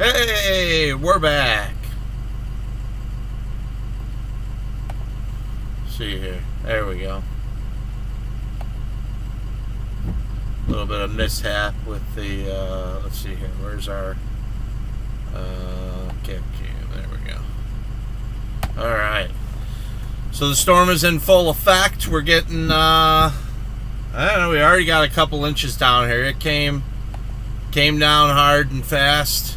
Hey, we're back. See here. There we go. A little bit of mishap with the, let's see here. Where's our cam? There we go. Alright. So the storm is in full effect. We're getting, I don't know, we already got a couple inches down here. It came down hard and fast.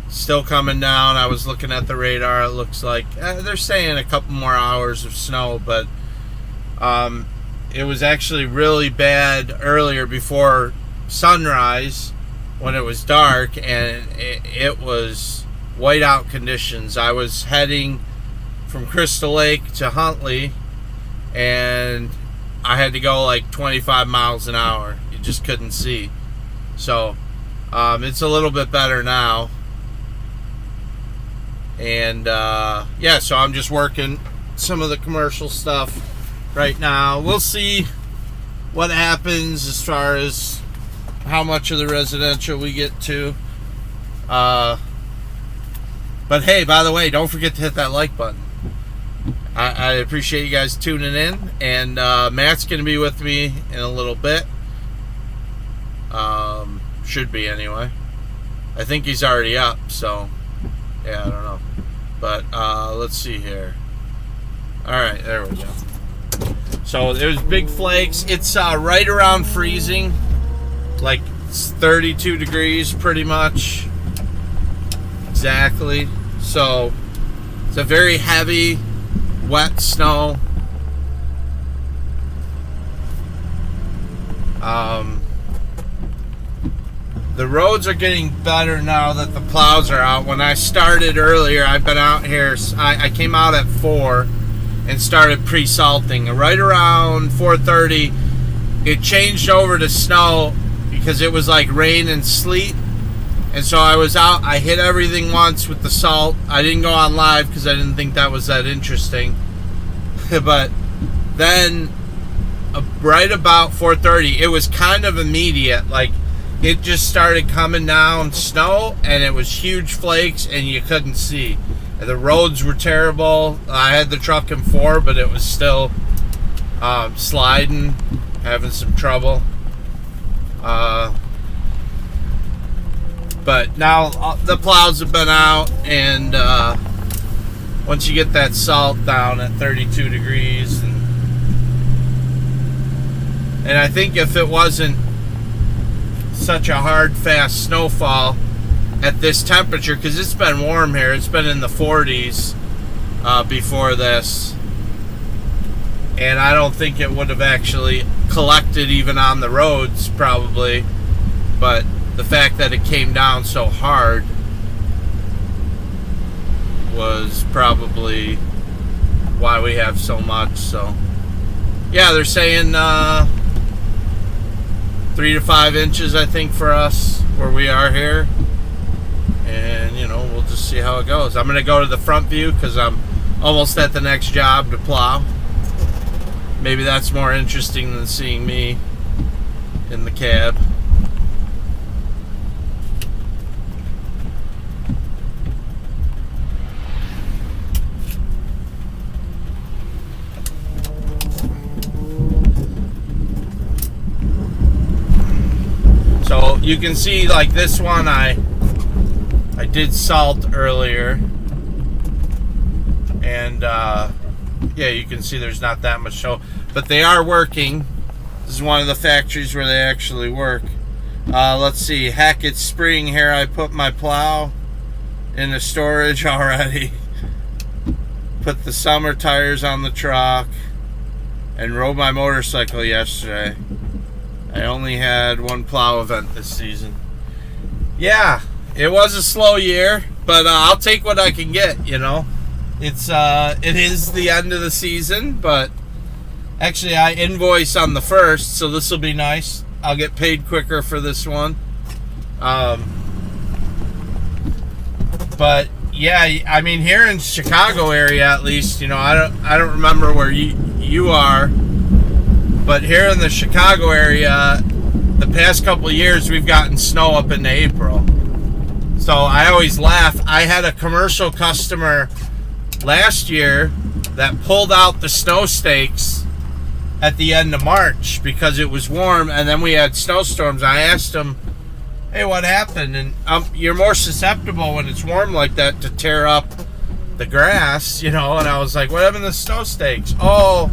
Still coming down. I was looking at the radar. It looks like they're saying a couple more hours of snow, but it was actually really bad earlier before sunrise when it was dark, and it was whiteout conditions. I was heading from Crystal Lake to Huntley, and I had to go like 25 miles an hour. You just couldn't see. So it's a little bit better now. And yeah, so I'm just working some of the commercial stuff right now. We'll see what happens as far as how much of the residential we get to. But hey, by the way, don't forget to hit that like button. I appreciate you guys tuning in. And Matt's going to be with me in a little bit. Should be anyway. I think he's already up, so yeah, I don't know. But let's see here. Alright, there we go. So there's big flakes. It's right around freezing. Like it's 32 degrees pretty much. Exactly. So it's a very heavy, wet snow. The roads are getting better now that the plows are out. When I started earlier, I've been out here. I came out at 4 and started pre-salting. Right around 4:30, it changed over to snow because it was like rain and sleet. And so I was out. I hit everything once with the salt. I didn't go on live because I didn't think that was that interesting. But then, right about 4:30, it was kind of immediate. Like, it just started coming down snow, and it was huge flakes, and you couldn't see. The roads were terrible. I had the truck in 4, but it was still sliding, having some trouble. But now the plows have been out, and once you get that salt down at 32 degrees, and I think if it wasn't such a hard, fast snowfall at this temperature, because it's been warm here, it's been in the 40s before this, and I don't think it would have actually collected even on the roads probably, but the fact that it came down so hard was probably why we have so much. So yeah, they're saying 3 to 5 inches, I think, for us where we are here. And, you know, we'll just see how it goes. I'm going to go to the front view because I'm almost at the next job to plow. Maybe that's more interesting than seeing me in the cab. So you can see, like this one, I did salt earlier, and yeah, you can see there's not that much snow, but they are working. This is one of the factories where they actually work. Let's see, heck, it's spring here. I put my plow in the storage already. Put the summer tires on the truck and rode my motorcycle yesterday. I only had one plow event this season. Yeah, it was a slow year, but I'll take what I can get, you know. It is the end of the season, but actually I invoice on the 1st, so this will be nice. I'll get paid quicker for this one. But yeah, I mean, here in Chicago area at least, you know, I don't remember where you are. But here in the Chicago area, the past couple of years we've gotten snow up into April. So I always laugh. I had a commercial customer last year that pulled out the snow stakes at the end of March because it was warm, and then we had snowstorms. I asked him, hey, what happened? And you're more susceptible when it's warm like that to tear up the grass, you know. And I was like, what happened to the snow stakes? Oh,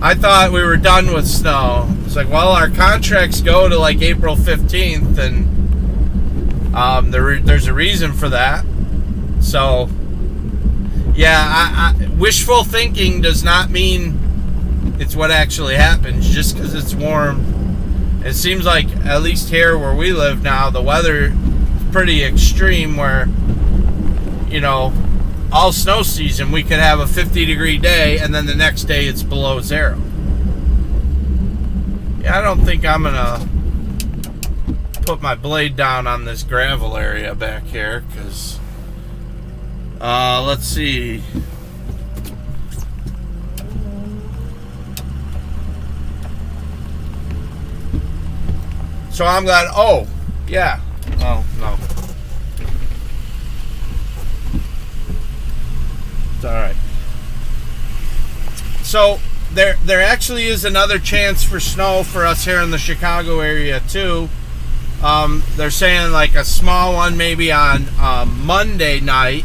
I thought we were done with snow. It's like, well, our contracts go to like April 15th, and there's a reason for that. So yeah, wishful thinking does not mean it's what actually happens just because it's warm. It seems like, at least here where we live now, the weather is pretty extreme where, you know, all snow season we could have a 50-degree day and then the next day it's below zero. Yeah, I don't think I'm gonna put my blade down on this gravel area back here because let's see. So I'm glad. Oh, yeah. Oh, no. It's all right. So there actually is another chance for snow for us here in the Chicago area too. They're saying like a small one maybe on Monday night.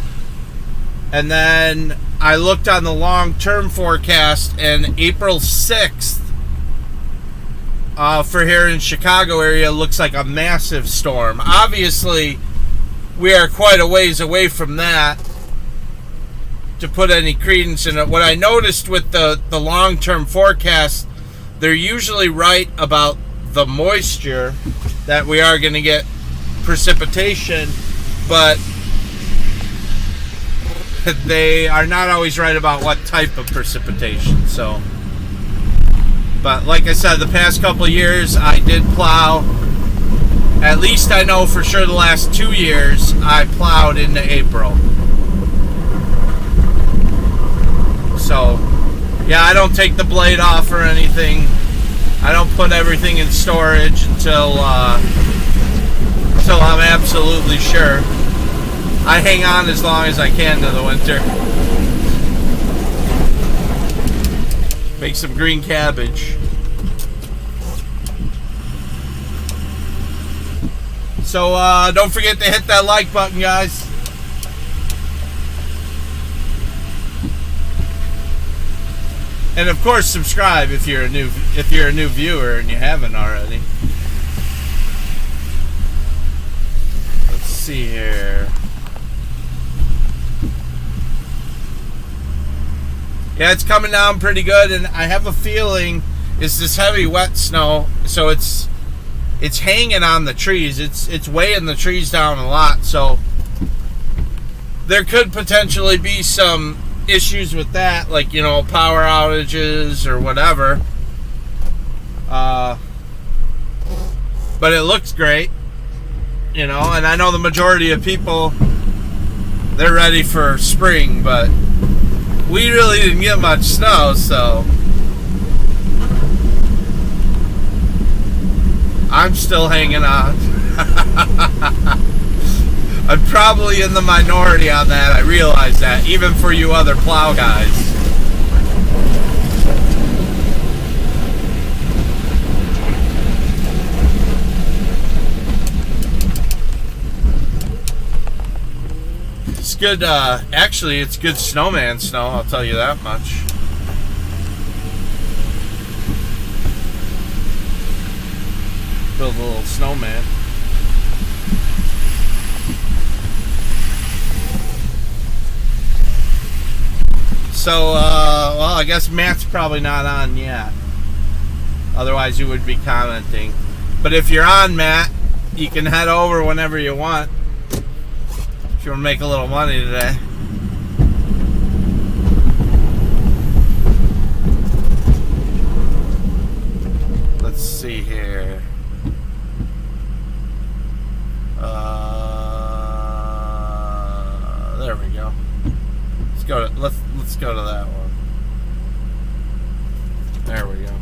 And then I looked on the long-term forecast, and April 6th for here in Chicago area looks like a massive storm. Obviously, we are quite a ways away from that to put any credence in it. What I noticed with the long-term forecast, they're usually right about the moisture that we are going to get precipitation, but they are not always right about what type of precipitation. So, but like I said, the past couple of years I did plow. At least I know for sure the last 2 years I plowed into April. So, yeah, I don't take the blade off or anything. I don't put everything in storage until I'm absolutely sure. I hang on as long as I can to the winter. Make some green cabbage. So don't forget to hit that like button, guys. And of course, subscribe if you're a new viewer and you haven't already. Let's see here. Yeah, it's coming down pretty good, and I have a feeling it's this heavy wet snow, so it's hanging on the trees. It's weighing the trees down a lot, so there could potentially be some issues with that, like, you know, power outages or whatever. But it looks great, you know, and I know the majority of people, they're ready for spring, but we really didn't get much snow, so I'm still hanging on. I'm probably in the minority on that. I realize that, even for you other plow guys. It's good, actually, it's good snowman snow, I'll tell you that much. Build a little snowman. So, well, I guess Matt's probably not on yet. Otherwise, you would be commenting. But if you're on, Matt, you can head over whenever you want. If you want to make a little money today. Let's see here. There we go. Let's go to that one. There we go.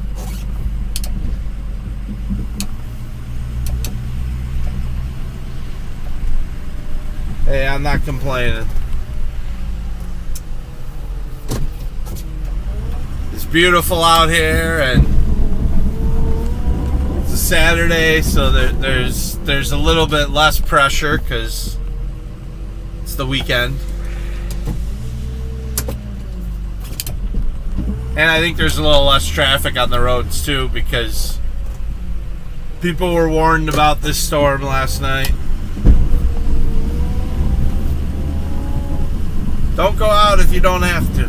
Hey, I'm not complaining. It's beautiful out here, and it's a Saturday, so there's a little bit less pressure because it's the weekend. And I think there's a little less traffic on the roads too, because people were warned about this storm last night. Don't go out if you don't have to.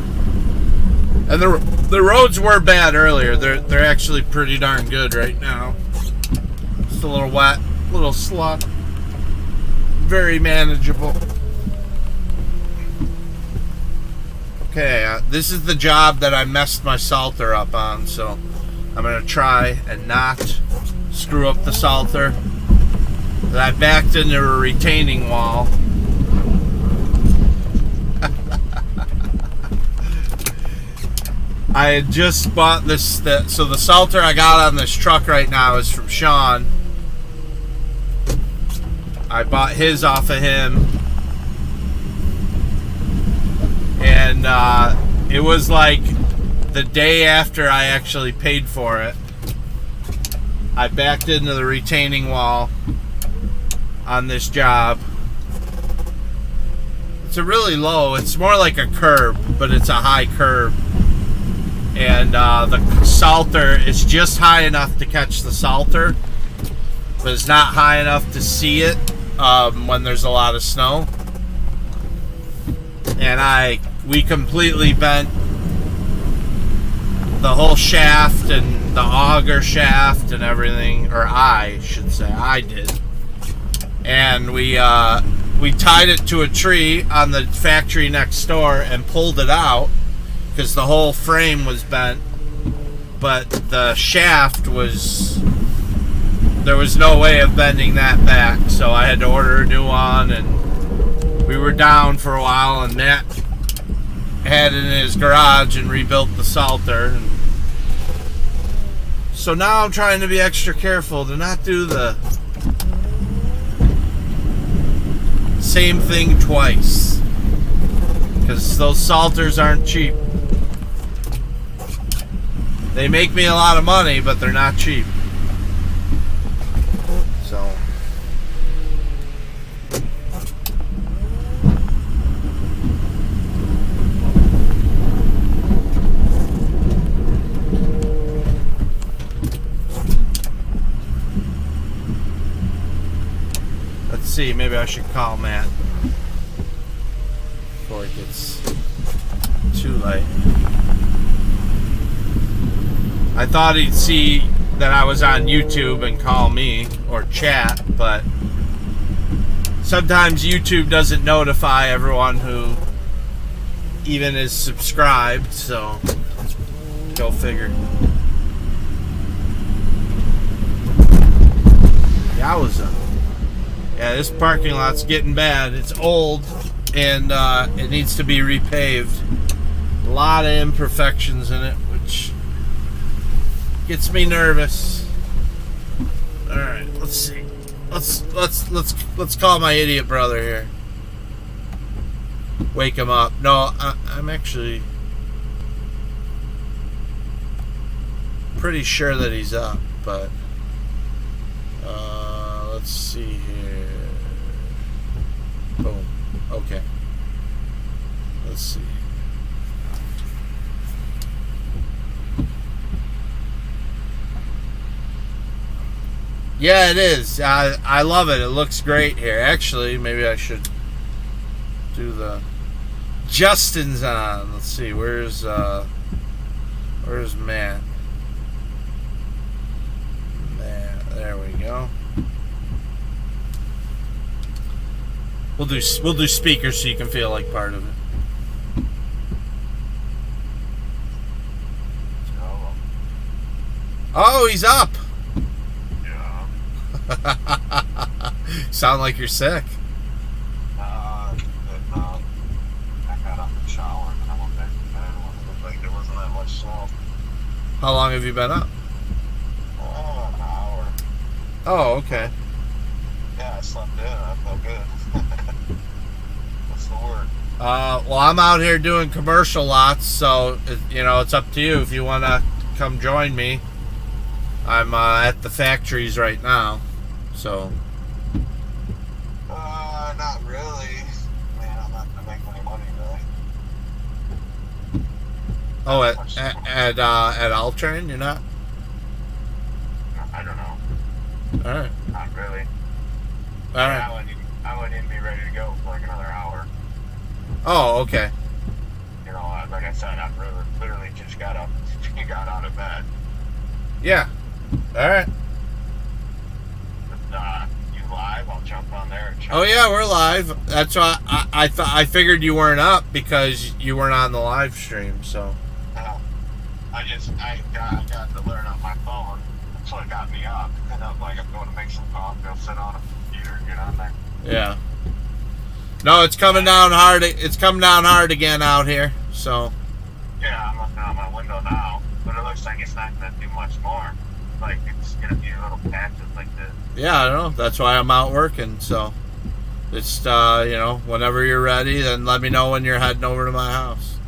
And the roads were bad earlier. They're actually pretty darn good right now. Just a little wet, a little slot. Very manageable. Okay, this is the job that I messed my salter up on, so I'm going to try and not screw up the salter. I backed into a retaining wall. I had just bought this, so the salter I got on this truck right now is from Sean. I bought his off of him. And it was like the day after I actually paid for it, I backed into the retaining wall on this job. It's a really low, it's more like a curb, but it's a high curb. And the salter is just high enough to catch the salter, but it's not high enough to see it when there's a lot of snow. And we completely bent the whole shaft and the auger shaft and everything, or I should say, I did. And we tied it to a tree on the factory next door and pulled it out because the whole frame was bent, but the shaft was, there was no way of bending that back, so I had to order a new one. And we were down for a while, and Matt had it in his garage and rebuilt the salter. And so now I'm trying to be extra careful to not do the same thing twice, because those salters aren't cheap. They make me a lot of money, but they're not cheap. So let's see, maybe I should call Matt before it gets too late. I thought he'd see that I was on YouTube and call me or chat, but sometimes YouTube doesn't notify everyone who even is subscribed, so go figure. Yowza. Yeah, this parking lot's getting bad. It's old, and it needs to be repaved. A lot of imperfections in it, which gets me nervous. All right, let's see. Let's call my idiot brother here. Wake him up. No, I'm actually pretty sure that he's up, but let's see here. Boom. Okay. Let's see. Yeah, it is. I love it. It looks great here. Actually, maybe I should do the Justin's on. Let's see. Where's Matt? Matt. There we go. We'll do speakers so you can feel like part of it. Oh, he's up. Sound like you're sick. I got up and showered and I went back to bed. It looked like there wasn't that much snow. How long have you been up? Oh, an hour. Oh, okay. Yeah, I slept in. I felt good. Well, I'm out here doing commercial lots, so it's up to you if you want to come join me. I'm at the factories right now, so. Not really. Man, I'm not gonna make any money, really. Oh, at Altran, you're not? I don't know. All right. Not really. All right. I wouldn't even be ready to go for like another hour. Oh, okay. Like I said, I literally just got up, got out of bed. Yeah. All right. You live? I'll jump on there and check. Oh yeah, we're live. That's why I figured you weren't up because you weren't on the live stream. So. No. I got to learn on my phone. That's what got me up. And I'm like, I'm going to make some coffee. I'll sit on a computer and get on there. Yeah. No, it's coming down hard. It's coming down hard again out here. So. Yeah, I'm looking out my window now, but it looks like it's not going to do much more. Like, it's going to be little patches like this. Yeah, I know. That's why I'm out working. So, it's whenever you're ready, then let me know when you're heading over to my house.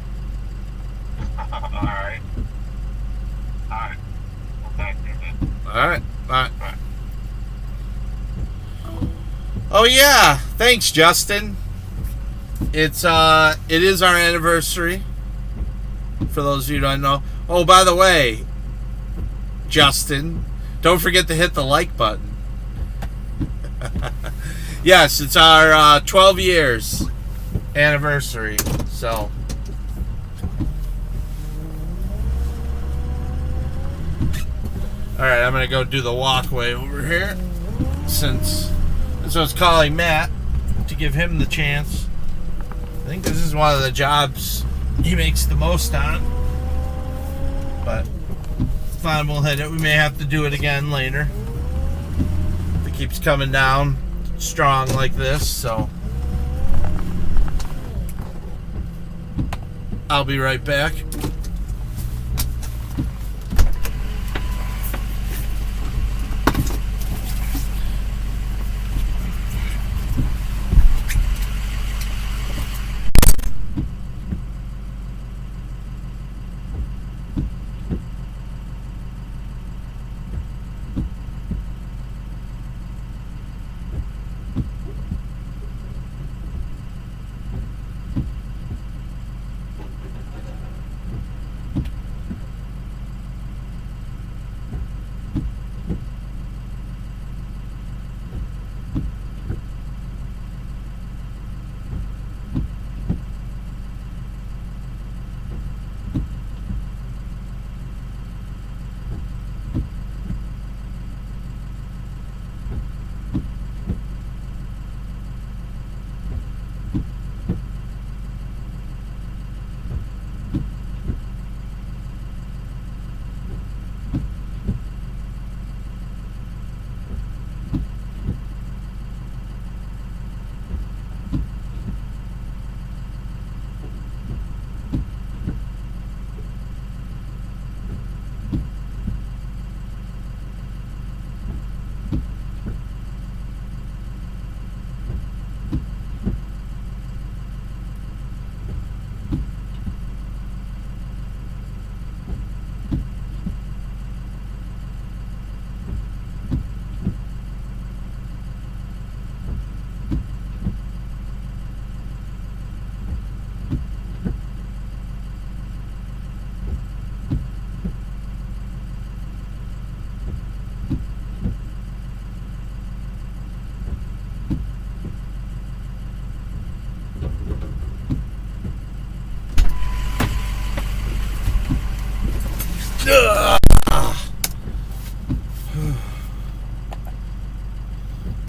All right. Well, thank you, man. All right. Oh yeah, thanks, Justin. It is our anniversary. For those of you who don't know. Oh, by the way, Justin, don't forget to hit the like button. Yes, it's our 12 years anniversary. So. All right, I'm gonna go do the walkway over here since I was calling Matt to give him the chance. I think this is one of the jobs he makes the most on, but fine, we'll hit it. We may have to do it again later if it keeps coming down strong like this. So I'll be right back.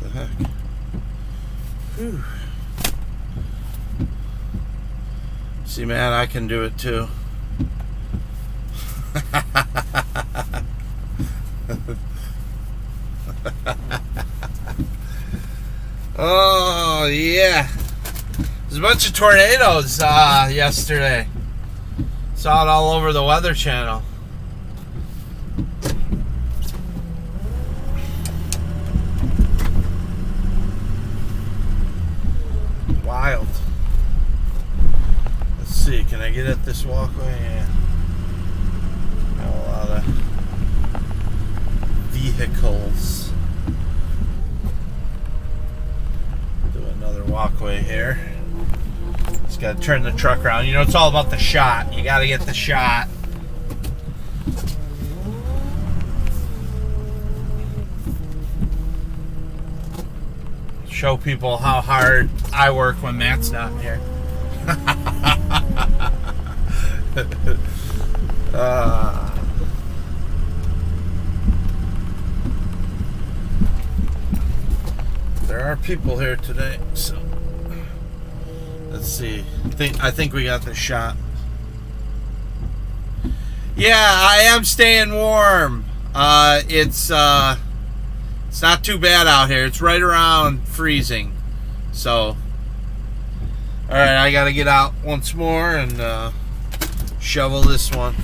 The heck? Whew. See, man, I can do it too. Oh, yeah. There's a bunch of tornadoes yesterday. Saw it all over the Weather Channel. Wild. see, can I get at this walkway? Yeah. Got a lot of vehicles. Do another walkway here. Just gotta turn the truck around. You know, it's all about the shot. You gotta get the shot. Show people how hard I work when Matt's not here. There are people here today, so let's see. I think we got the shot. Yeah, I am staying warm. It's not too bad out here. It's right around freezing. So, alright, I gotta get out once more and shovel this one.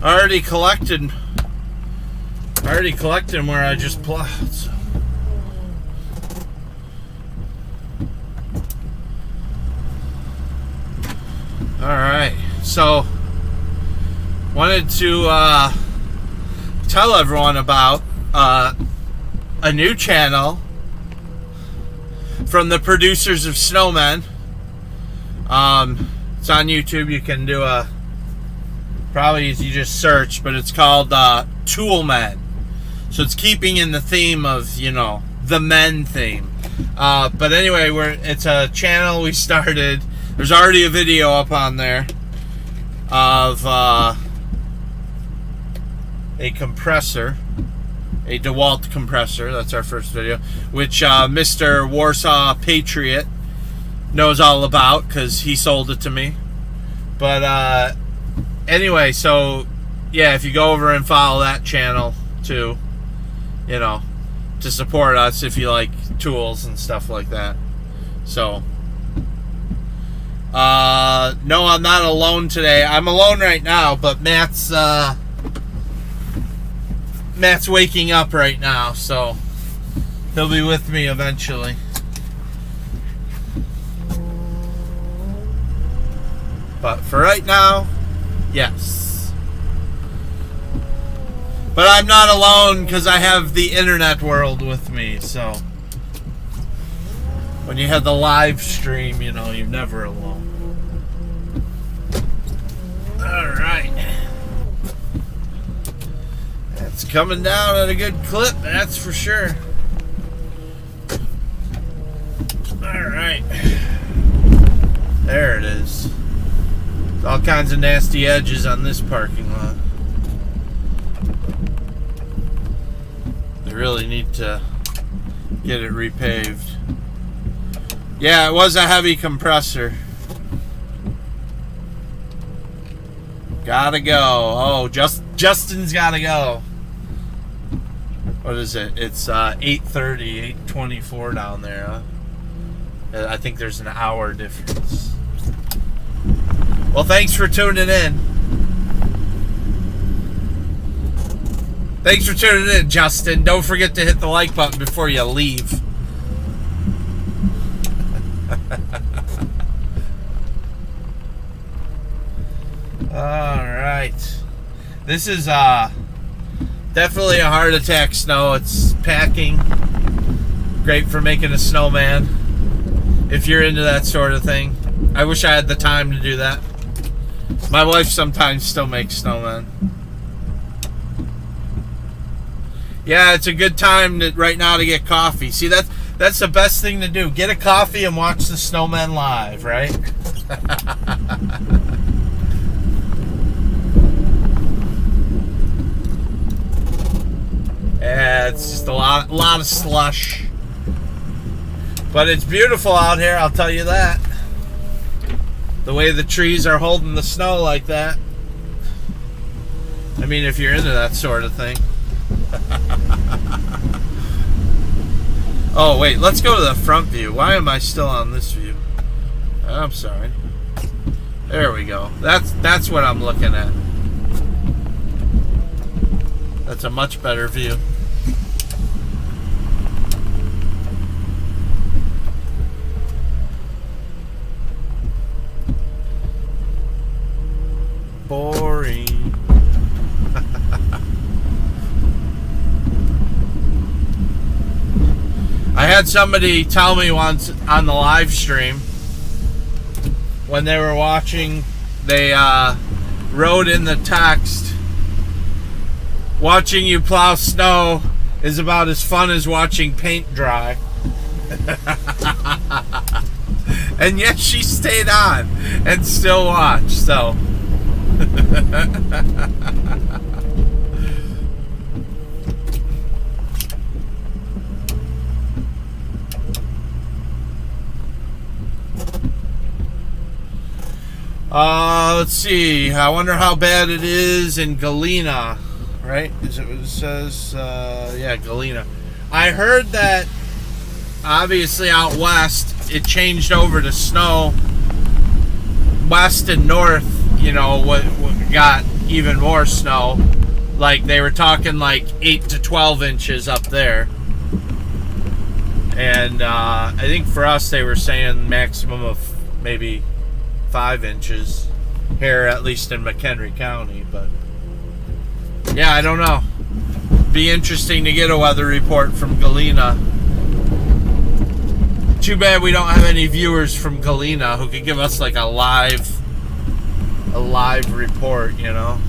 Already collected where I just plowed. So. Alright, so wanted to tell everyone about a new channel from the producers of Snowmen. It's on YouTube. You can do a probably you just search, but it's called Tool Men. So it's keeping in the theme of, you know, the men theme. But anyway, it's a channel we started. There's already a video up on there of a compressor, a DeWalt compressor. That's our first video, which Mr. Warsaw Patriot knows all about because he sold it to me. But anyway, so yeah, if you go over and follow that channel too, you know, to support us if you like tools and stuff like that. So no, I'm not alone today. I'm alone right now, but Matt's waking up right now, so he'll be with me eventually. But for right now, yes. But I'm not alone because I have the internet world with me, so when you have the live stream, you know, you're never alone. Alright. It's coming down at a good clip, that's for sure. Alright. There it is. There's all kinds of nasty edges on this parking lot. They really need to get it repaved. Yeah, it was a heavy compressor. Gotta go. Oh, Justin's gotta go. What is it? It's 8:30, 8:24 down there. Huh? I think there's an hour difference. Well, thanks for tuning in. Thanks for tuning in, Justin. Don't forget to hit the like button before you leave. Alright. This is definitely a heart attack snow. It's packing. Great for making a snowman. If you're into that sort of thing. I wish I had the time to do that. My wife sometimes still makes snowmen. Yeah, it's a good time right now to get coffee. See, that's the best thing to do. Get a coffee and watch the snowmen live, right? Yeah, it's just a lot of slush. But it's beautiful out here, I'll tell you that. The way the trees are holding the snow like that. I mean, if you're into that sort of thing. Oh, wait, let's go to the front view. Why am I still on this view? I'm sorry. There we go. That's what I'm looking at. That's a much better view. Boring. I had somebody tell me once on the live stream when they were watching, they wrote in the text, watching you plow snow is about as fun as watching paint dry. And yet she stayed on and still watched, so. Let's see. I wonder how bad it is in Galena, right? Is it what it says? Yeah, Galena. I heard that obviously out west it changed over to snow. West and north, you know, what got even more snow. Like they were talking like 8 to 12 inches up there. And I think for us they were saying maximum of maybe 5 inches here, at least in McHenry County. But yeah, I don't know. Be interesting to get a weather report from Galena. Too bad we don't have any viewers from Galena who could give us like a live report, you know.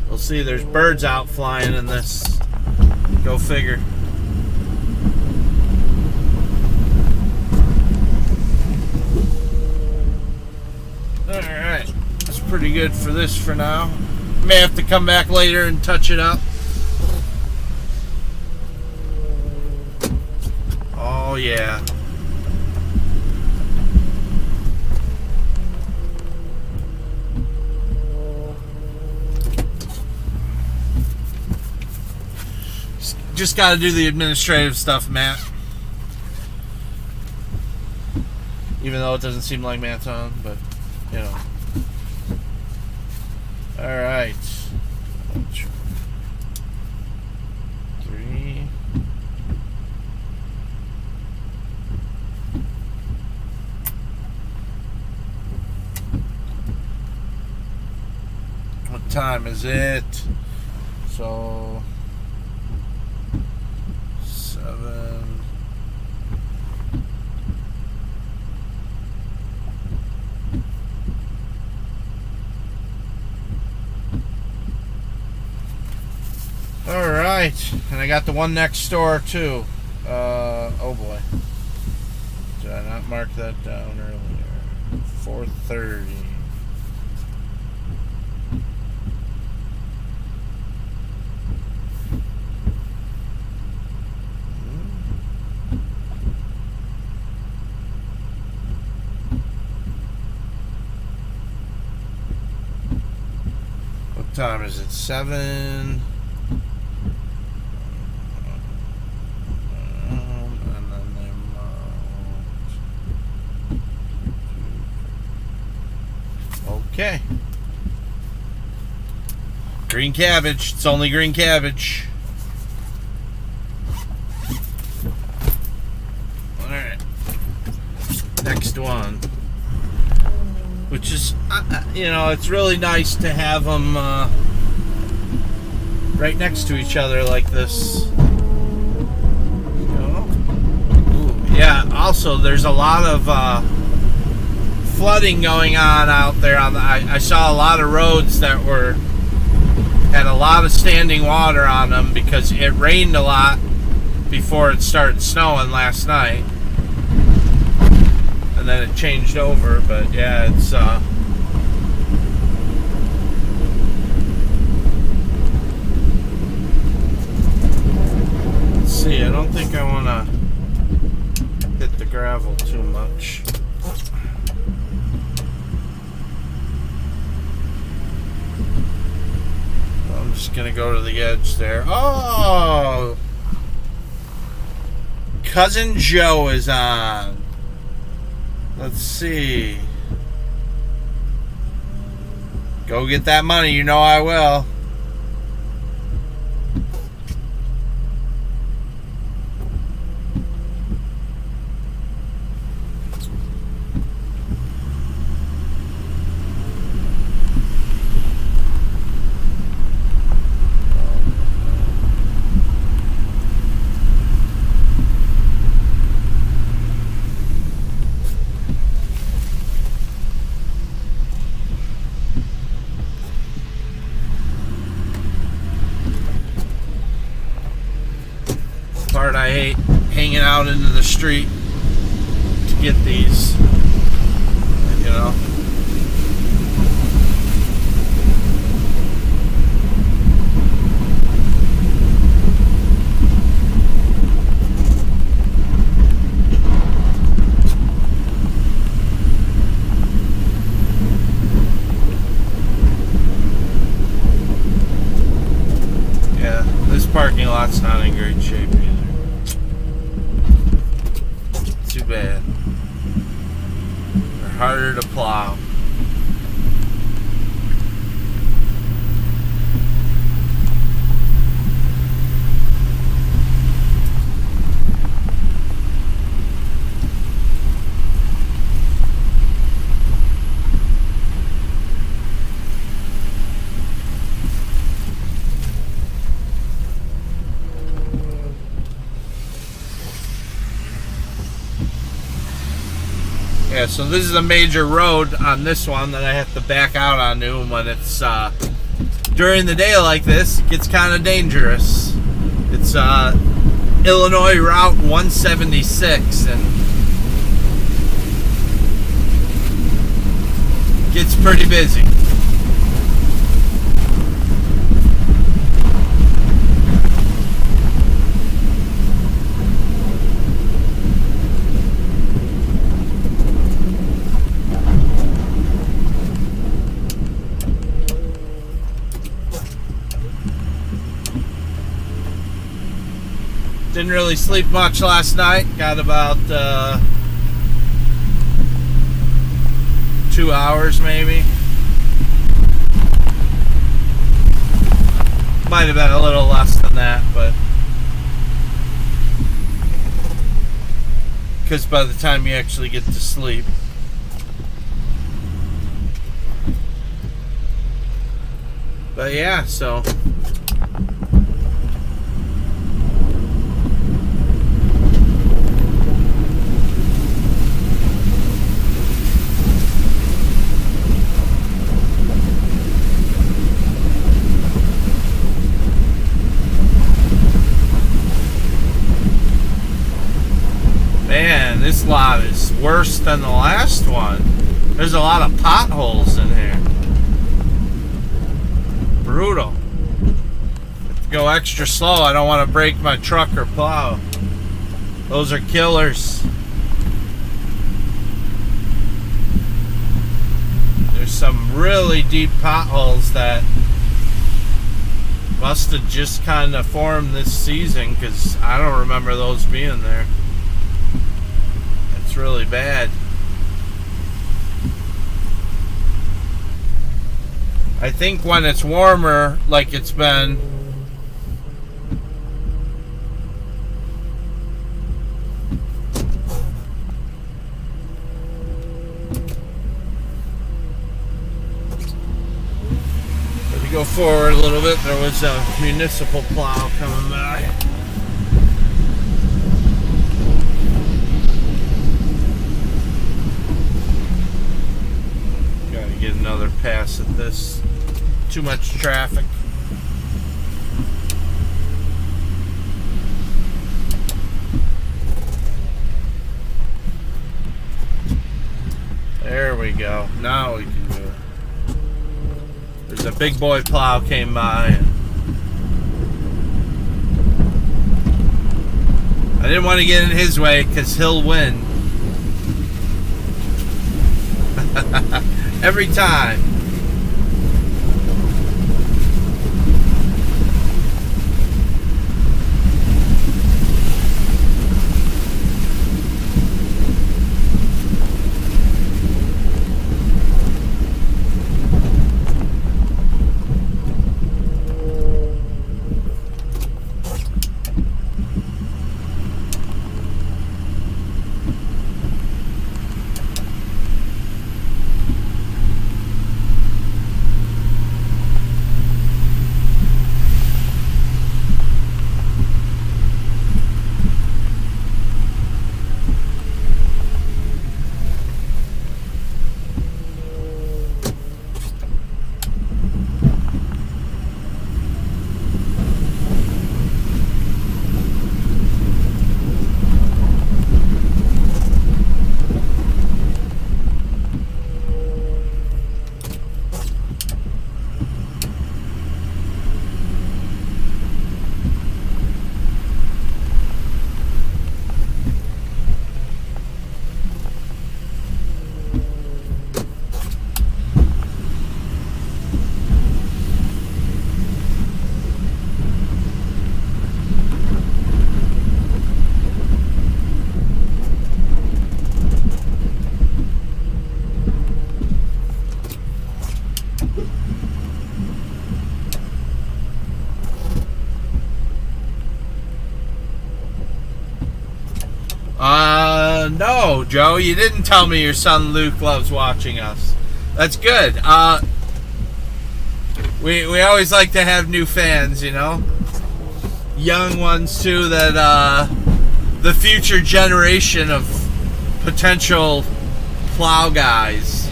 We'll see. There's birds out flying in this. Go figure. Alright. That's pretty good for this for now. May have to come back later and touch it up. Oh yeah. Just got to do the administrative stuff, Matt. Even though it doesn't seem like Matt's on, but, you know. Alright. 3. What time is it? So... 7. All right, and I got the one next door too. Oh boy, did I not mark that down earlier? 4:30. What time is it? 7. And then they mount. Okay. Green cabbage. It's only green cabbage. Alright. Next one. Which is, it's really nice to have them right next to each other like this. Ooh, yeah, also there's a lot of flooding going on out there. I saw a lot of roads that had a lot of standing water on them because it rained a lot before it started snowing last night. And then it changed over, but yeah, it's let's see, I don't think I want to hit the gravel too much. I'm just gonna go to the edge there. Oh, Cousin Joe is on. Let's see. Go get that money. You know I will. Part I hate, hanging out into the street to get these, you know. Yeah, this parking lot's not in great shape either. Too bad. They're harder to plow. Yeah, so this is a major road on this one that I have to back out onto, and when it's during the day like this, it gets kind of dangerous. It's Illinois Route 176, and it gets pretty busy. Didn't really sleep much last night. Got about 2 hours maybe. Might have been a little less than that, but because by the time you actually get to sleep. But yeah, so man, this lot is worse than the last one. There's a lot of potholes in here. Brutal. Have to go extra slow. I don't want to break my truck or plow. Those are killers. There's some really deep potholes that Must have just kind of formed this season, because I don't remember those being there. It's really bad. I think when it's warmer, like it's been, if you go forward a little bit, there was a municipal plow coming by. Gotta get another pass at this. Too much traffic. There we go. Now we can do it. There's a big boy plow came by. And I didn't want to get in his way because he'll win. Every time. No, Joe, you didn't tell me your son Luke loves watching us. That's good. We always like to have new fans, you know? Young ones, too, that the future generation of potential plow guys.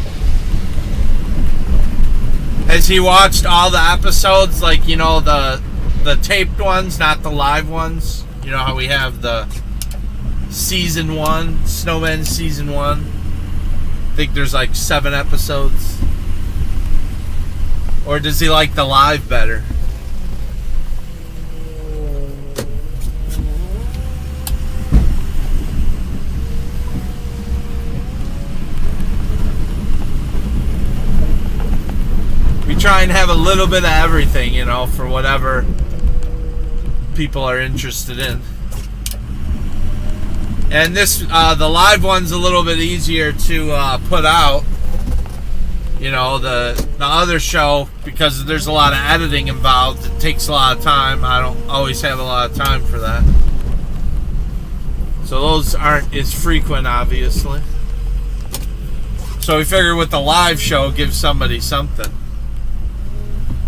Has he watched all the episodes, like, you know, the taped ones, not the live ones? You know how we have the season 1, Snowmen season 1. I think there's like 7 episodes. Or does he like the live better? We try and have a little bit of everything, you know, for whatever people are interested in. And this, the live one's a little bit easier to put out. You know, the other show, because there's a lot of editing involved, it takes a lot of time. I don't always have a lot of time for that. So those aren't as frequent, obviously. So we figured with the live show, give somebody something.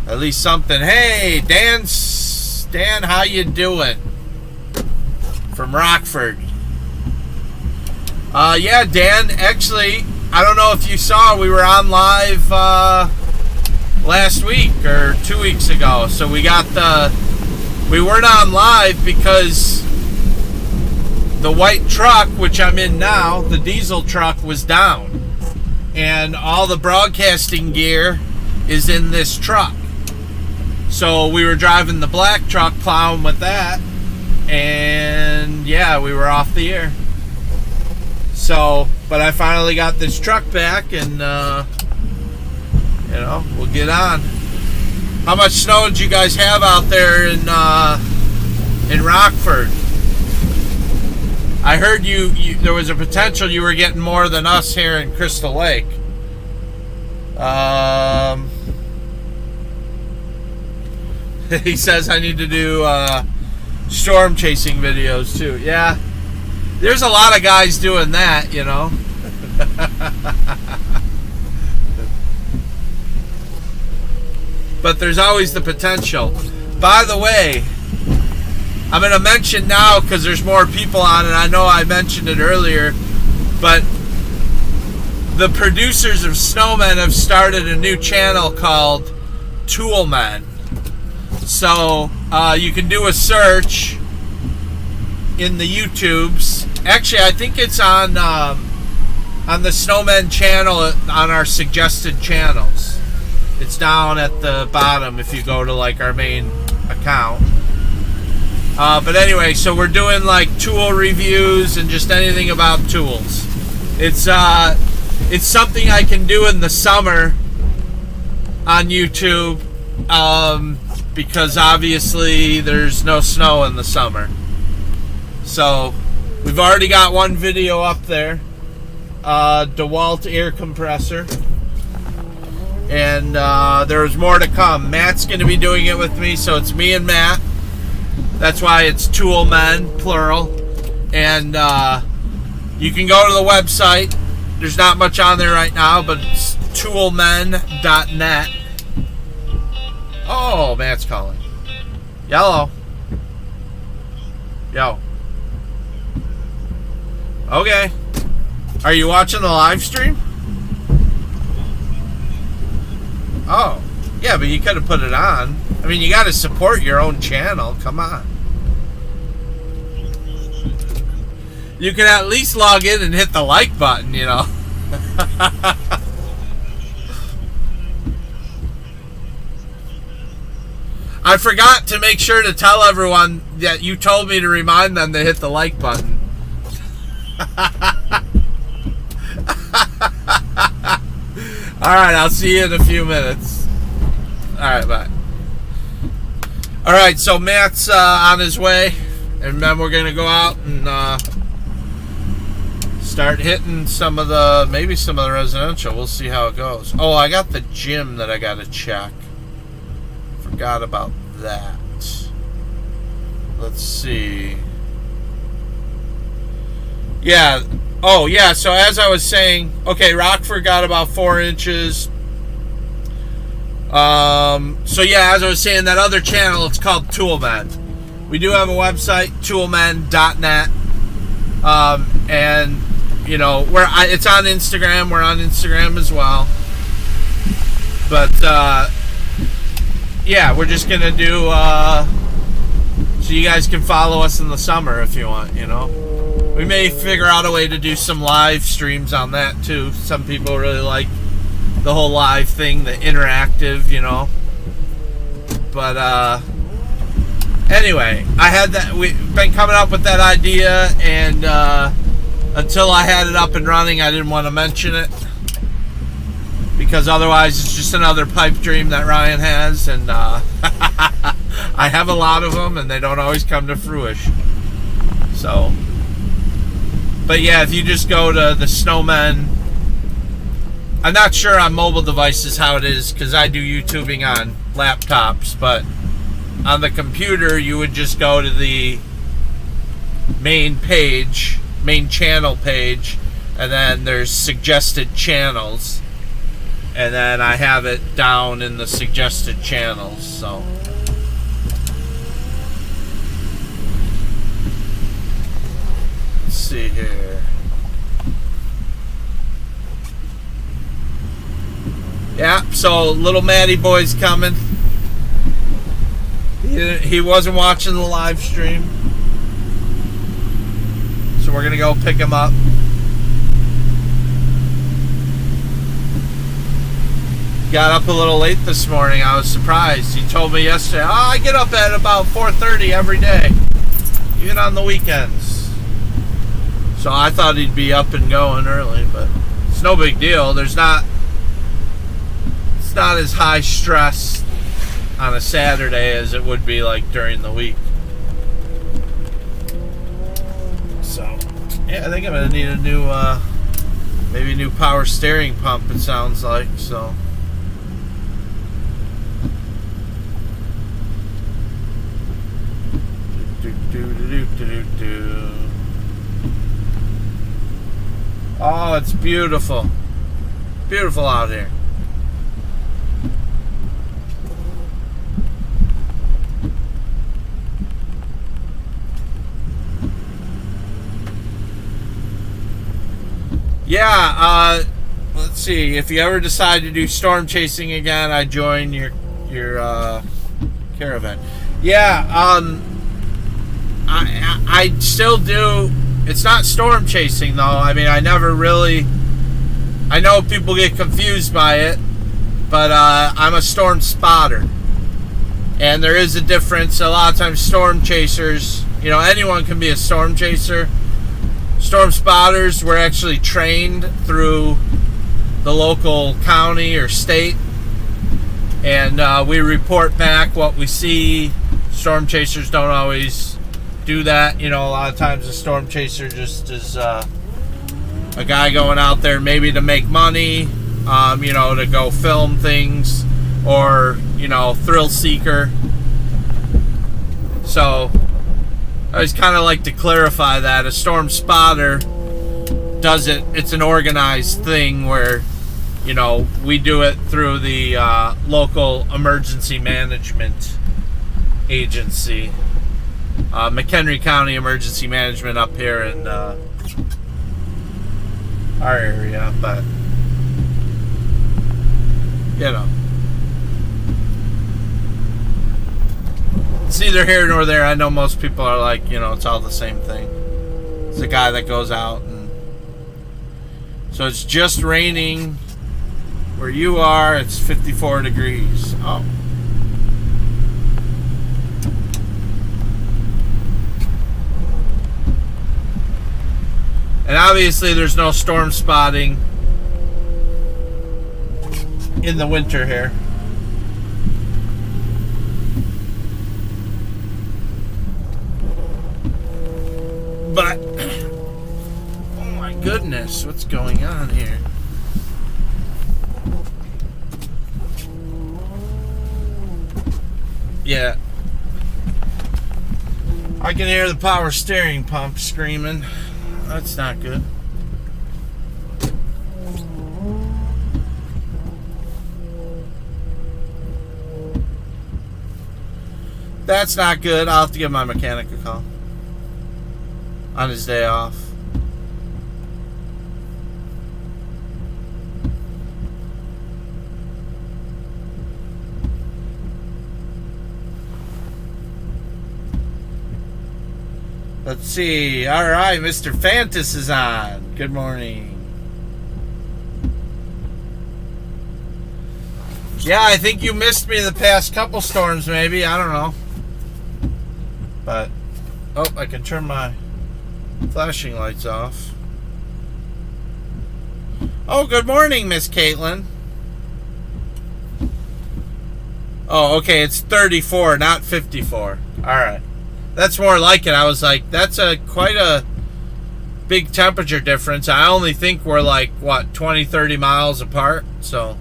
At least something. Hey, Dan, how you doing? From Rockford. Yeah, Dan, actually, I don't know if you saw, we were on live last week or 2 weeks ago. So we weren't on live because the white truck, which I'm in now, the diesel truck, was down. And all the broadcasting gear is in this truck. So we were driving the black truck, plowing with that. And yeah, we were off the air. So, but I finally got this truck back, and you know, we'll get on. How much snow did you guys have out there in Rockford? I heard you there was a potential you were getting more than us here in Crystal Lake. He says I need to do storm chasing videos too. Yeah, there's a lot of guys doing that, you know. But there's always the potential. By the way, I'm going to mention now because there's more people on it. I know I mentioned it earlier, but the producers of Snowmen have started a new channel called Toolmen. So you can do a search in the YouTubes. Actually, I think it's on the Snowmen channel on our suggested channels. It's down at the bottom if you go to like our main account. But anyway, so we're doing like tool reviews and just anything about tools. It's something I can do in the summer on YouTube because obviously there's no snow in the summer. So we've already got one video up there, DeWalt air compressor. And there's more to come. Matt's going to be doing it with me, so it's me and Matt. That's why it's Tool Men, plural. And you can go to the website. There's not much on there right now, but it's toolmen.net. Oh, Matt's calling. Yellow. Yo. Okay. Are you watching the live stream? Oh, yeah, but you could have put it on. I mean, you got to support your own channel. Come on. You can at least log in and hit the like button, you know. I forgot to make sure to tell everyone that you told me to remind them to hit the like button. Alright, I'll see you in a few minutes. Alright, bye. Alright, so Matt's on his way. And then we're going to go out and start hitting maybe some of the residential. We'll see how it goes. Oh, I got the gym that I got to check. Forgot about that. Let's see. Yeah. Oh, yeah, so as I was saying, okay, Rockford got about 4 inches. So, yeah, as I was saying, that other channel, it's called Toolmen. We do have a website, toolmen.net. And, you know, it's on Instagram. We're on Instagram as well. But, yeah, we're just going to do, so you guys can follow us in the summer if you want, you know. We may figure out a way to do some live streams on that too. Some people really like the whole live thing, the interactive, you know. But anyway, we've been coming up with that idea, and until I had it up and running, I didn't want to mention it because otherwise it's just another pipe dream that Ryan has, and I have a lot of them, and they don't always come to fruition. So. But yeah, if you just go to the Snowmen, I'm not sure on mobile devices how it is because I do YouTubing on laptops, but on the computer you would just go to the main channel page, and then there's suggested channels, and then I have it down in the suggested channels, so. See here. Yeah, so little Matty boy's coming. He wasn't watching the live stream, so we're gonna go pick him up. Got up a little late this morning. I was surprised. He told me yesterday, I get up at about 4:30 every day, even on the weekends. So I thought he'd be up and going early, but it's no big deal. It's not as high stress on a Saturday as it would be like during the week. So, yeah, I think I'm gonna need a new, maybe a new power steering pump. It sounds like so. Oh, it's beautiful. Beautiful out here. Yeah, let's see. If you ever decide to do storm chasing again, I join your caravan. Yeah, I still do. It's not storm chasing though. I mean, I never really. I know people get confused by it, but I'm a storm spotter, and there is a difference. A lot of times, storm chasers, anyone can be a storm chaser. Storm spotters, we're actually trained through the local county or state, and we report back what we see. Storm chasers don't always do that. A lot of times a storm chaser just is a guy going out there maybe to make money, to go film things, or, thrill seeker. So I always kind of like to clarify that a storm spotter does it. It's an organized thing where, we do it through the local emergency management agency, McHenry County Emergency Management up here in our area. But it's neither here nor there. I know most people are like, it's all the same thing. It's a guy that goes out, and so it's just raining where you are. It's 54 degrees. Oh. And obviously there's no storm spotting in the winter here. But, oh my goodness, what's going on here? Yeah. I can hear the power steering pump screaming. That's not good. That's not good. I'll have to give my mechanic a call on his day off. Let's see. All right, Mr. Fantas is on. Good morning. Yeah, I think you missed me the past couple storms, maybe. I don't know. But, I can turn my flashing lights off. Oh, good morning, Miss Caitlin. Oh, okay, it's 34, not 54. All right. That's more like it. I was like, that's quite a big temperature difference. I only think we're like, 20, 30 miles apart. So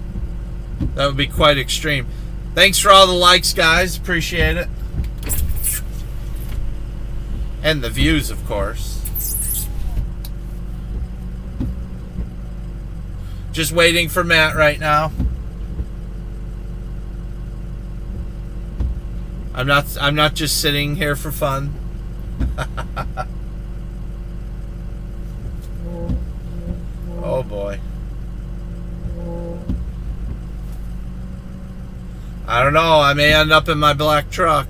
that would be quite extreme. Thanks for all the likes, guys. Appreciate it. And the views, of course. Just waiting for Matt right now. I'm not just sitting here for fun. Oh boy. I don't know. I may end up in my black truck.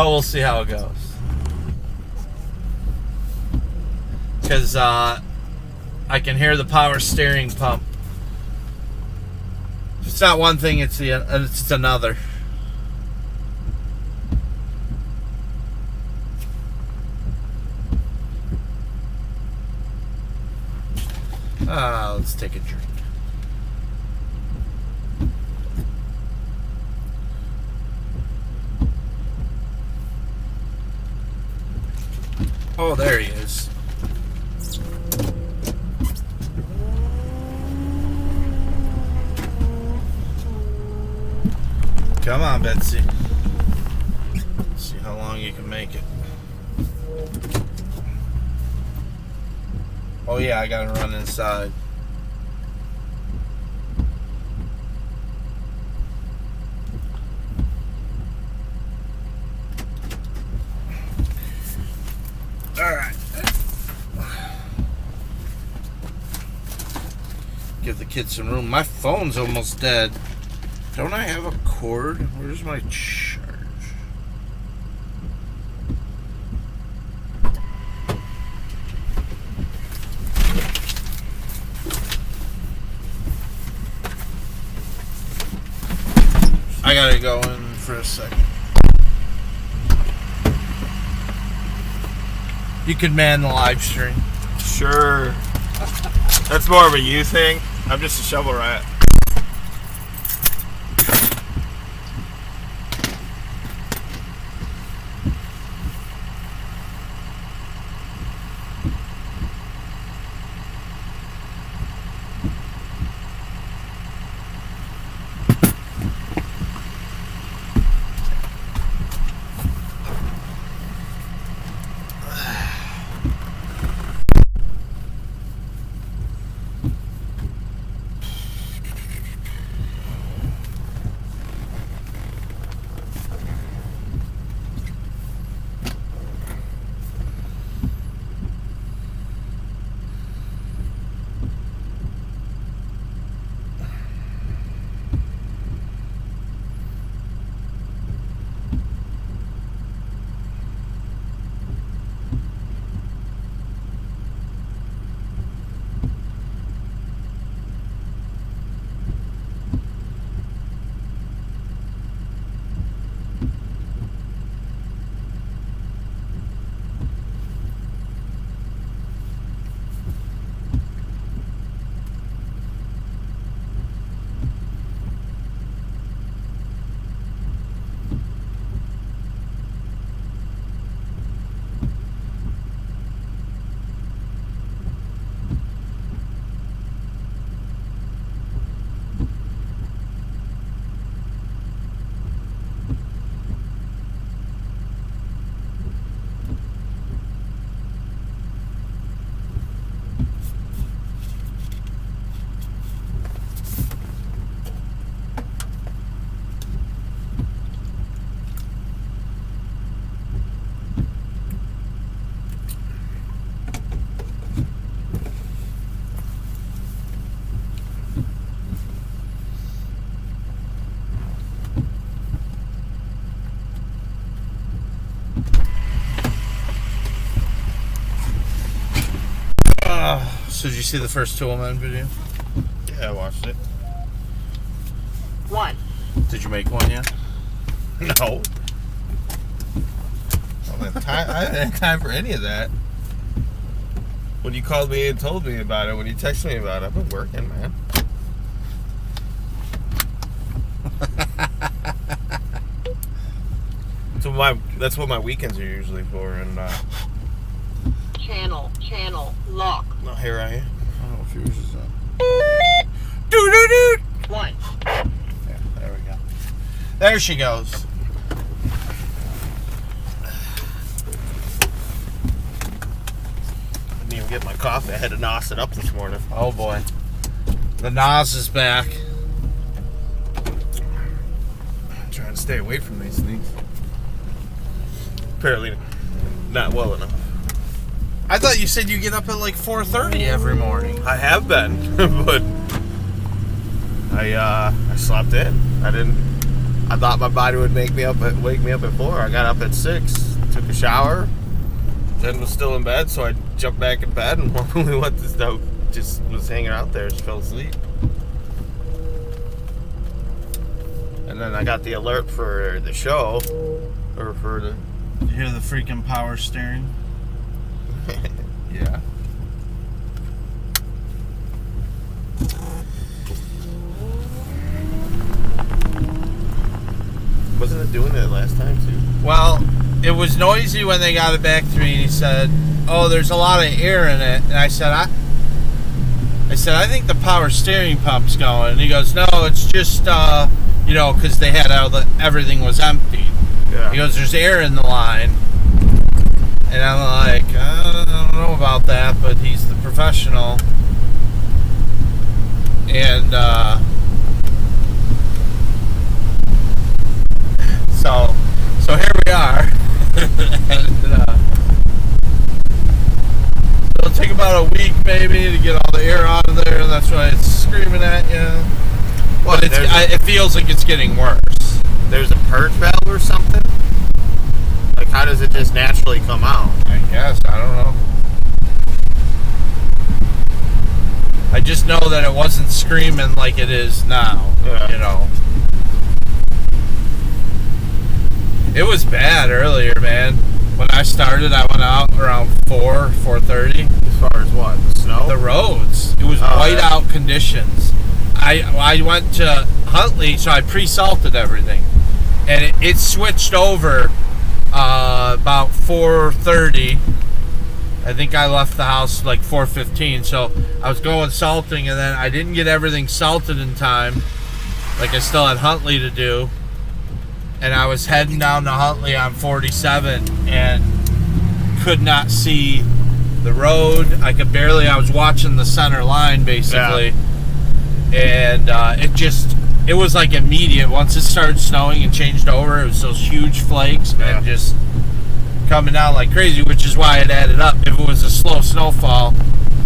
So we'll see how it goes. Because I can hear the power steering pump. If it's not one thing, it's another. Let's take a drink. Oh, there he is. Come on, Betsy. See how long you can make it. Oh yeah, I gotta run inside. Alright. Give the kids some room. My phone's almost dead. Don't I have a cord? Where's my charge? I gotta go in for a second. You could man the live stream. Sure. That's more of a you thing. I'm just a shovel rat. So did you see the first Toolman video? Yeah, I watched it. One. Did you make one yet? No. I didn't have time for any of that. When you called me and told me about it, when you texted me about it, I've been working, man. That's what my weekends are usually for, and Channel, lock. no, here I am. I don't know if yours is on. Doo-doo-doo! One. Yeah, there we go. There she goes. Didn't even get my coffee. I had to nos it up this morning. Oh boy. The Nas is back. I'm trying to stay away from these things. Apparently not well enough. I thought you said you get up at like 4:30 every morning. I have been, but I slept in. I didn't I thought my body would wake me up at 4. I got up at 6, took a shower, Jen was still in bed, so I jumped back in bed, and when we went to Stoke, just was hanging out there, just fell asleep. And then I got the alert for the show, or for the... You hear the freaking power steering? Yeah. Wasn't it doing it last time too? Well, it was noisy when they got it back to me, and he said, "Oh, there's a lot of air in it." And I said, I think the power steering pump's going. And he goes, "No, it's just because they had everything was empty." Yeah. He goes, "There's air in the line." And I'm like, I don't know about that, but he's the professional. And so here we are. And it'll take about a week maybe to get all the air out of there, and that's why it's screaming at you. Well, But it feels like it's getting worse. There's a purge valve or something? Like, how does it just naturally come out? I guess. I don't know. I just know that it wasn't screaming like it is now. Yeah. It was bad earlier, man. When I started, I went out around 4:30. As far as what? The snow? The roads. It was whiteout conditions. I went to Huntley, so I pre-salted everything. And it switched over about 4:30. I think I left the house like 4:15. So I was going salting, and then I didn't get everything salted in time. Like I still had Huntley to do. And I was heading down to Huntley on 47 and could not see the road. I was watching the center line basically. Yeah. And it was like immediate. Once it started snowing and changed over, it was those huge flakes and just coming down like crazy, which is why it added up. If it was a slow snowfall.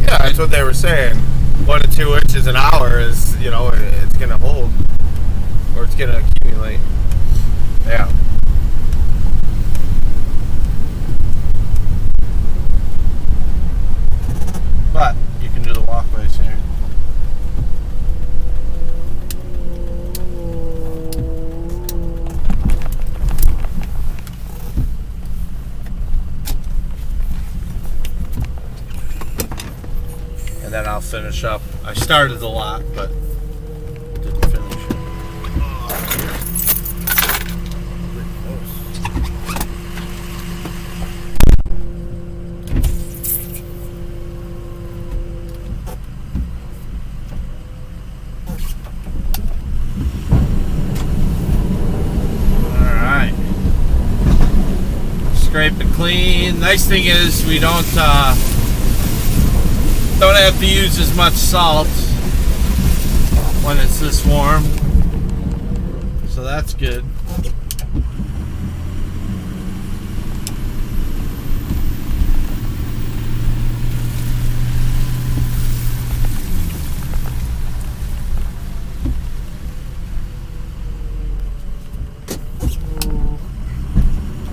Yeah, that's what they were saying. 1 to 2 inches an hour is, it's going to hold. Or it's going to accumulate. Yeah. But you can do the walkways here. And then I'll finish up. I started the lot, but didn't finish it. Scrape it clean. Nice thing is we don't have to use as much salt when it's this warm, so that's good.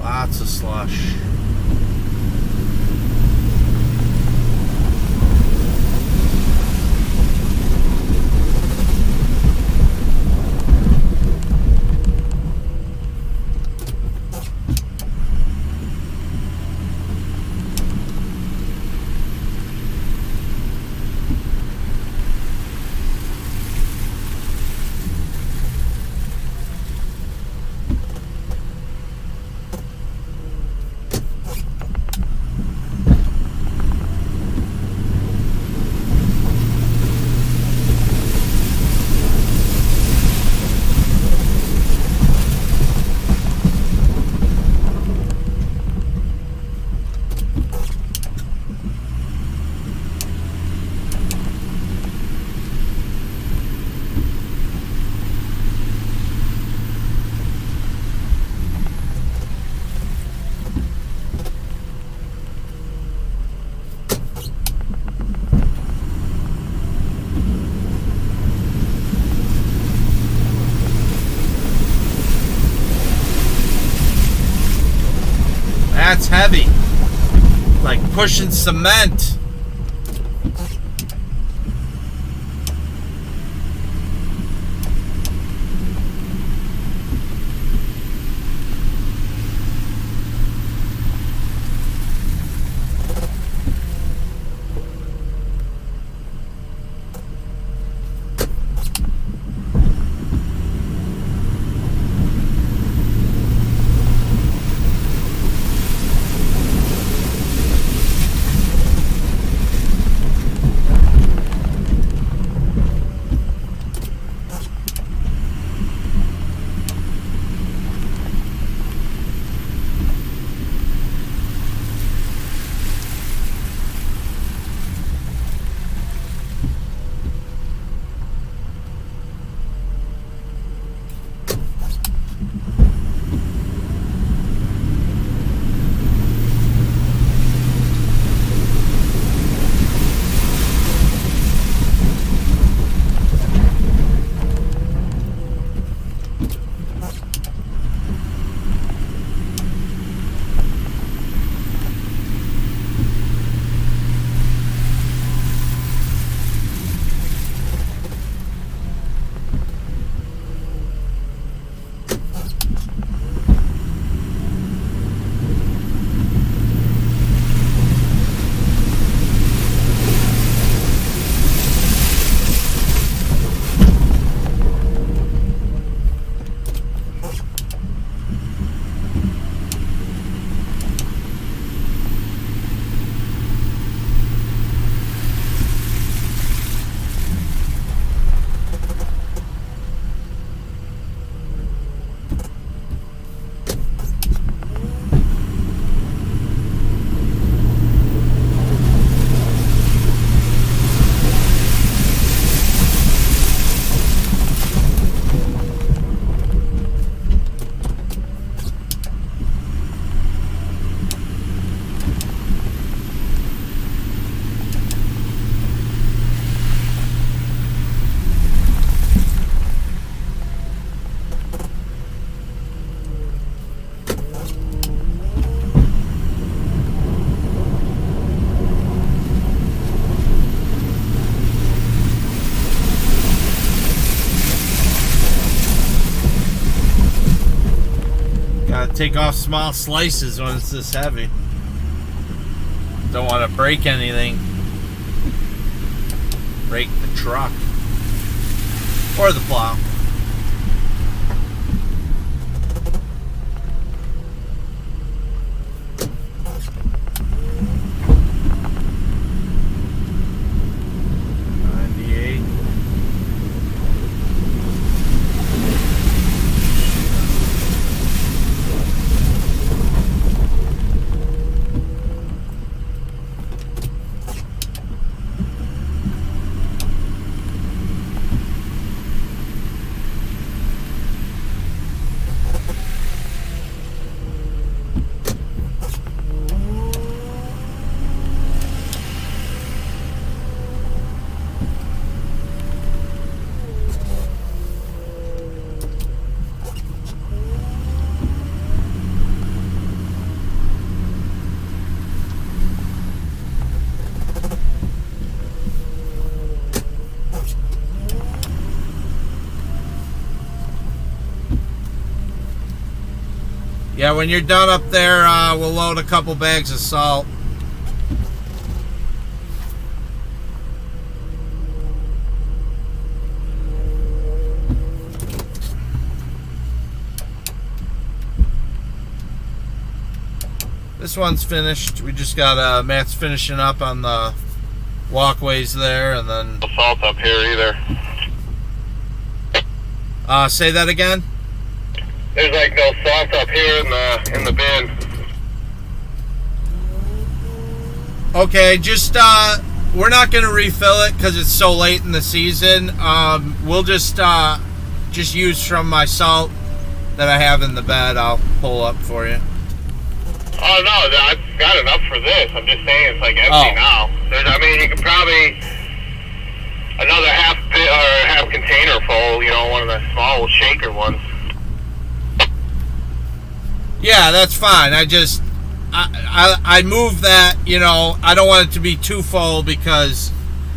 Lots of slush. That's heavy. Like pushing cement. Take off small slices when it's this heavy. Don't want to break anything. Break the truck. Or the plow. Yeah, when you're done up there, we'll load a couple bags of salt. This one's finished. We just got Matt's finishing up on the walkways there, and then No salt up here either. say that again. There's like no salt up here in the bin. Okay, just we're not gonna refill it because it's so late in the season. We'll just use from my salt that I have in the bed. I'll pull up for you. Oh no, I've got enough for this. I'm just saying it's like empty now. I mean, you could probably another half container full. You know, one of the small shaker ones. Yeah, that's fine. I moved that, I don't want it to be too full because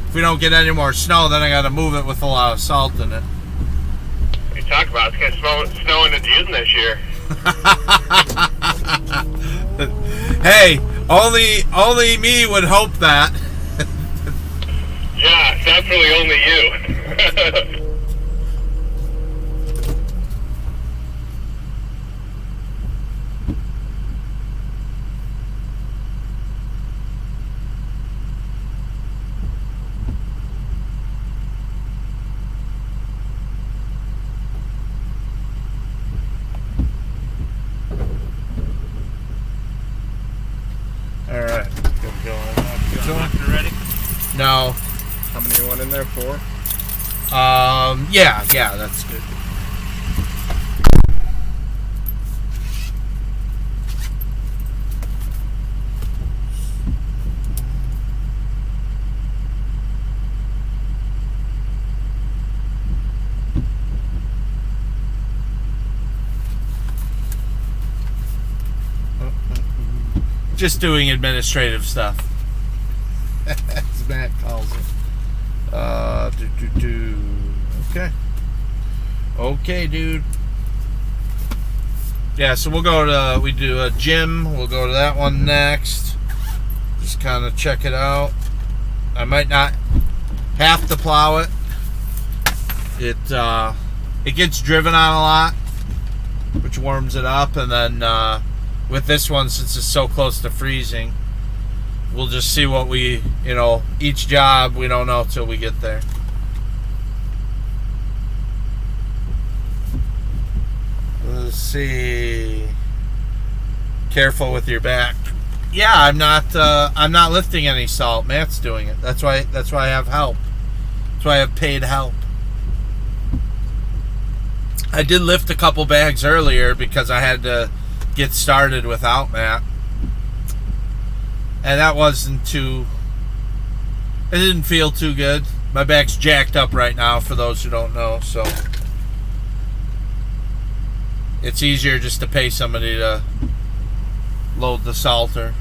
if we don't get any more snow, then I got to move it with a lot of salt in it. What you talk about? It's going to snow into June this year. Hey, only me would hope that. Yeah, definitely only you. All right. Good going. You ready? No. How many you want in there? 4? Yeah, that's good. Just doing administrative stuff, as Matt calls it. Okay, dude. Yeah, so we do a gym. We'll go to that one next. Just kind of check it out. I might not have to plow it. It gets driven on a lot, which warms it up, and then with this one, since it's so close to freezing, we'll just see what each job, we don't know till we get there. Let's see. Careful with your back. Yeah, I'm not lifting any salt. Matt's doing it. That's why I have help. That's why I have paid help. I did lift a couple bags earlier because I had to get started without Matt. And that it didn't feel too good. My back's jacked up right now, for those who don't know, so it's easier just to pay somebody to load the salter.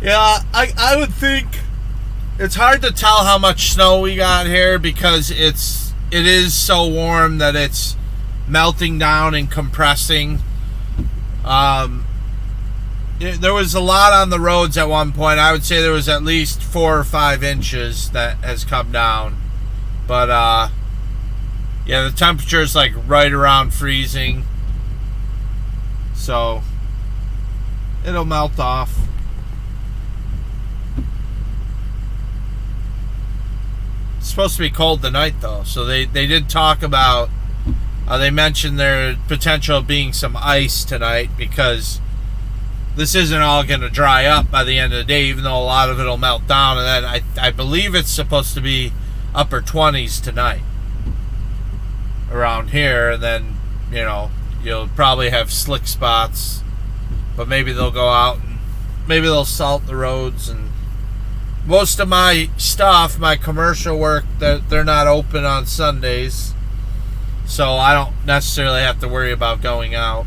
Yeah, I would think it's hard to tell how much snow we got here because it is so warm that it's melting down and compressing. There was a lot on the roads at one point. I would say there was at least 4 or 5 inches that has come down. But yeah, the temperature is like right around freezing. So it'll melt off. It's supposed to be cold tonight, though. So they did talk about, they mentioned there potential of being some ice tonight because this isn't all going to dry up by the end of the day, even though a lot of it will melt down. And then I believe it's supposed to be upper 20s tonight around here. And then, you'll probably have slick spots. But maybe they'll go out and maybe they'll salt the roads. And most of my stuff, my commercial work, they're not open on Sundays, so I don't necessarily have to worry about going out.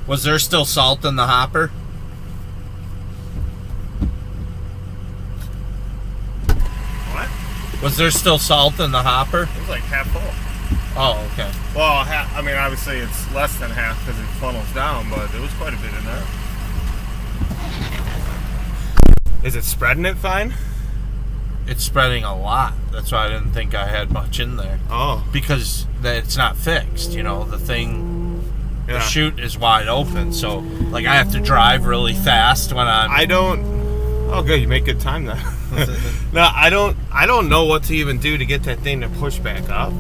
Was there still salt in the hopper? What? Was there still salt in the hopper? It was like half full. Oh, okay. Well, I mean, obviously it's less than half because it funnels down, but there was quite a bit in there. Is it spreading it fine? it's spreading a lot. That's why I didn't think I had much in there. Oh. Because it's not fixed, the thing, Yeah. the chute is wide open. So, like, I have to drive really fast when I'm... Oh, good. You make good time then. No, I don't know what to even do to get that thing to push back up.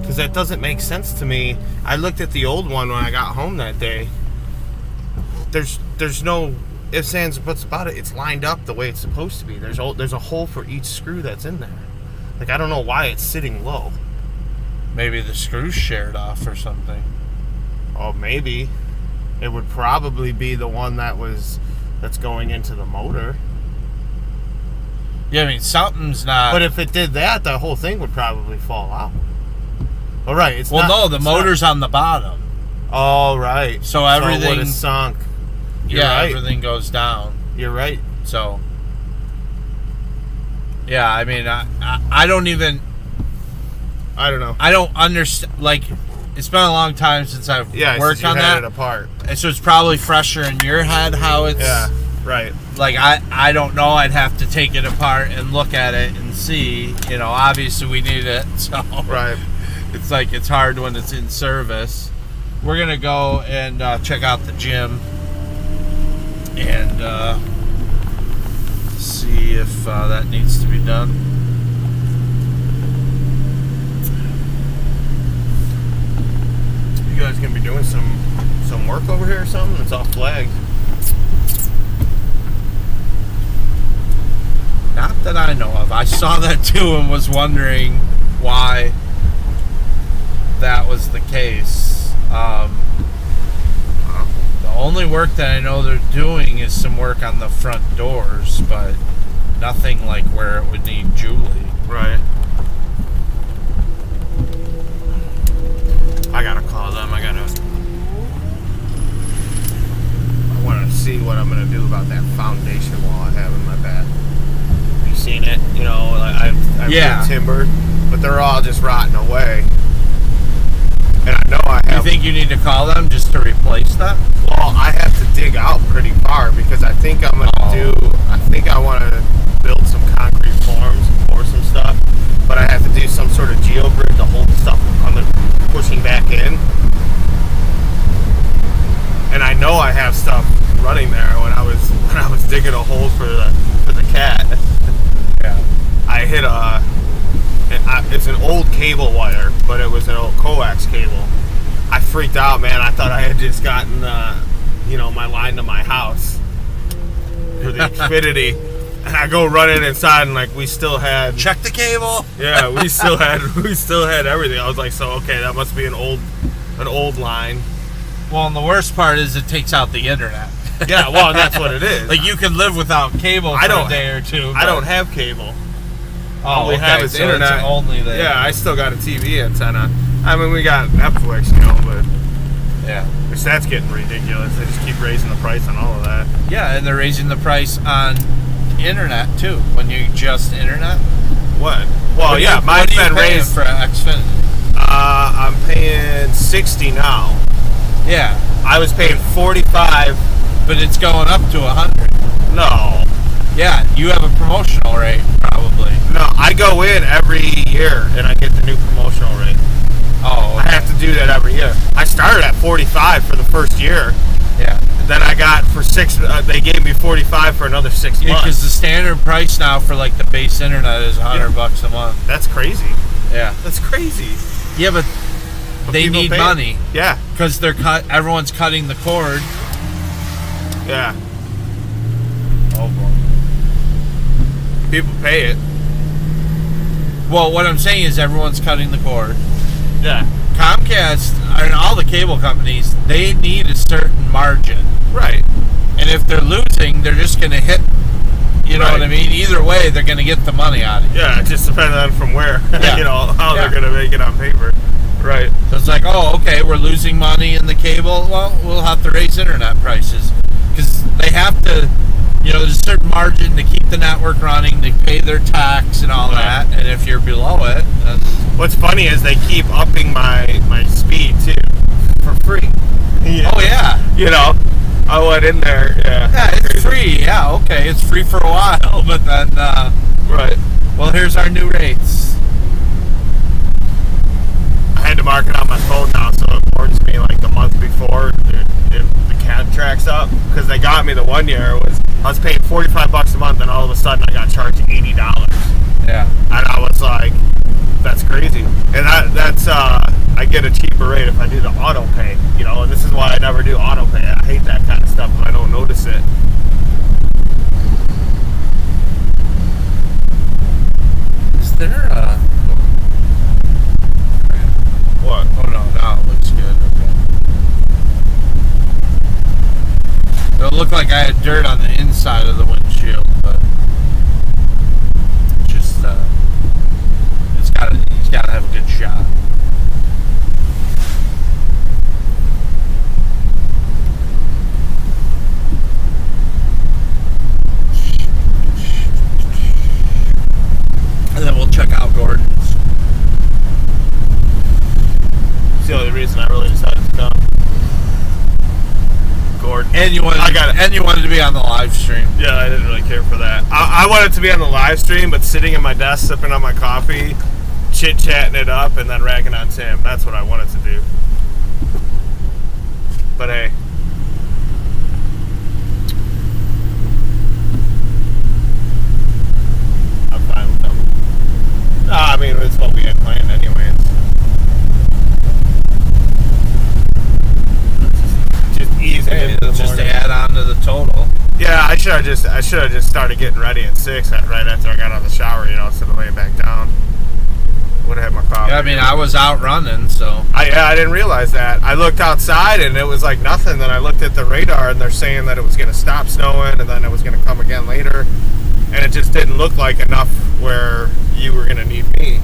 Because that doesn't make sense to me. I looked at the old one when I got home that day. There's no ifs, ands, or buts about it. It's lined up the way it's supposed to be. There's a hole for each screw that's in there. Like, I don't know why it's sitting low. Maybe the screws shared off or something. Oh, maybe. It would probably be the one that's going into the motor. Yeah, I mean, something's not... But if it did that, the whole thing would probably fall out. All right. It's well, not, no, the motor's on the bottom. Oh, right. So everything... So it would have sunk. You're right. Everything goes down. You're right. So... Yeah, I mean, I don't even... I don't know. I don't understand... Like, it's been a long time since I've worked on that. It apart. And so it's probably fresher in your head how it's... Yeah, right. Like, I don't know. I'd have to take it apart and look at it and see. Obviously we need it. So right. It's like, it's hard when it's in service. We're going to go and check out the gym and see if that needs to be done. You guys going to be doing some work over here or something? It's all flagged. Not that I know of. I saw that too and was wondering why that was the case. The only work that I know they're doing is some work on the front doors, but nothing like where it would need Julie. Right. I gotta call them. I want to see what I'm gonna do about that foundation wall I have in my bath. You seen it? I've Yeah. timbered, but they're all just rotting away. And I know I have. You think you need to call them just to replace that? Well, I have to dig out pretty far because I think I'm gonna I think I want to build some concrete forms and pour some stuff, but I have to do some sort of geogrid to hold stuff on the pushing back in. And I know I have stuff running there when I was digging a hole for the cat. Yeah. I hit it's an old cable wire, but it was an old coax cable. I freaked out, man. I thought I had just gotten my line to my house for the Xfinity, and I go running inside, and we still had Check the cable. Yeah, we still had everything. I was like, so okay, that must be an old line. Well, and the worst part is it takes out the internet. Yeah, well, that's what it is. Like, you can live without cable for a day or two. I don't have cable. All we have is internet. It's only there. Yeah, I still got a TV antenna. I mean, we got Netflix, but yeah, which that's getting ridiculous. They just keep raising the price on all of that. Yeah, and they're raising the price on internet too. When you just internet. What? Well, yeah, mine's been raised for Xfinity. I'm paying $60 now. Yeah, I was paying $45, but it's going up to $100. No. Yeah, you have a promotional rate, probably. No, I go in every year and I get the new promotional rate. Oh, okay. I have to do that every year. I started at 45 for the first year. Yeah. Then I got they gave me 45 for another 6 months. Because the standard price now for the base internet is $100 a month. That's crazy. Yeah. That's crazy. Yeah, but they need money. Yeah. Because everyone's cutting the cord. Yeah. Oh boy. People pay it. Well, what I'm saying is everyone's cutting the cord. Yeah. Comcast and all the cable companies, they need a certain margin. Right. And if they're losing, they're just going to hit, you know what I mean? Either way, they're going to get the money out of it. Yeah, it just depends on from where, Yeah. how they're going to make it on paper. Right. So it's like, oh, okay, we're losing money in the cable. Well, we'll have to raise internet prices. Because they have to, there's a certain margin to keep the network running, to pay their tax and all that. And if you're below it, then... What's funny is they keep upping my speed, too, for free. Yeah. Oh, yeah. I went in there, yeah. Yeah, it's free. Yeah, okay, it's free for a while, but then... Right. Well, here's our new rates. I had to mark it on my phone now, so it warns me like the month before if the contract's up. Because they got me the 1 year. I was paying $45 a month, and all of a sudden I got charged $80. Yeah. And I was like, that's crazy. And that's I get a cheaper rate if I do the auto pay. You know, and this is why I never do auto pay. I hate that kind of stuff if I don't notice it. Is there a... What? Oh, no. Now it looks good. Okay. It looked like I had dirt on the inside of the windshield, but... Just, he's got to have a good shot. And then we'll check out Gordon's. It's the only reason I really decided to come. Gordon. And you wanted to be on the live stream. Yeah, I didn't really care for that. I wanted to be on the live stream, but sitting in my desk, sipping on my coffee, chit-chatting it up, and then ragging on Tim. That's what I wanted to do. But hey. I'm fine with them. I mean, it's what we had planned anyways. Just easing into the Just morning. to add on to the total. Yeah, I should have just started getting ready at 6 right after I got out of the shower, you know, instead of laying back down. Would have had my coffee. Yeah, I mean, I was out running, so. I didn't realize that. I looked outside and it was like nothing. Then I looked at the radar and they're saying that it was going to stop snowing and then it was going to come again later. And it just didn't look like enough where you were going to need me.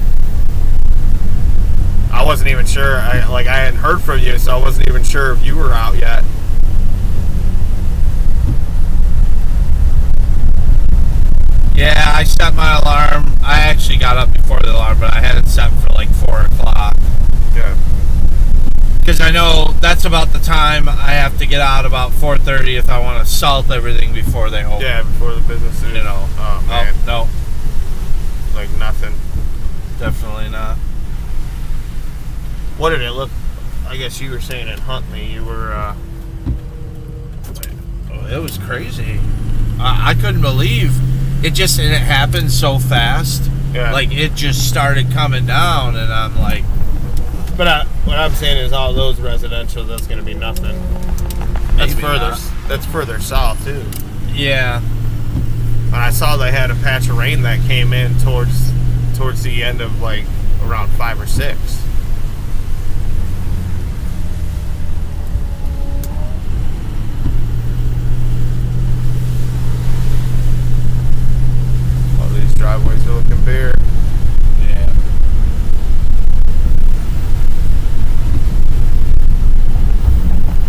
I wasn't even sure. I hadn't heard from you, so I wasn't even sure if you were out yet. Yeah, I set my alarm. I actually got up before the alarm, but I had it set for like 4 o'clock. Yeah. Because I know that's about the time I have to get out about 4:30 if I want to salt everything before they open. Yeah, before the business is. You know. Oh, man. No. Like nothing. Definitely not. What did it look? I guess you were saying in Huntley, you were. Oh, it was crazy. I couldn't believe it. And it happened so fast. Yeah. Like it just started coming down, and I'm like. But what I'm saying is, all those residential, that's going to be nothing. That's Maybe further. not. That's further south too. Yeah. And I saw they had a patch of rain that came in towards the end of like around 5 or 6. All these driveways are looking bare. Yeah.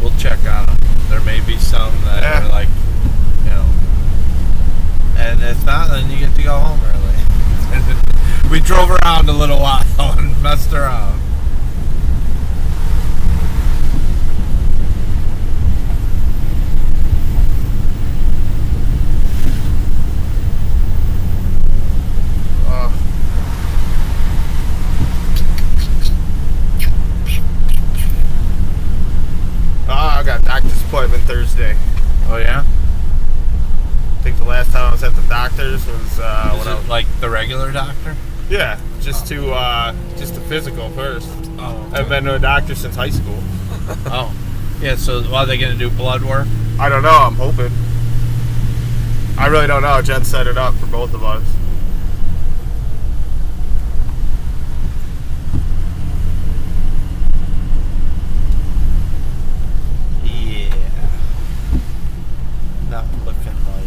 We'll check on them. There may be some that Yeah. are like, you know. And if not, then you get to go home early. We drove around a little while and messed around. I got a doctor's appointment Thursday. Oh yeah? I think the last time I was at the doctor's was Is when I it was, like the regular doctor? yeah, just a physical first. Oh. I've been to a doctor since high school. Oh. Yeah, so are they going to do blood work? I don't know. I'm hoping. I really don't know. Jen set it up for both of us. Yeah. Not looking like.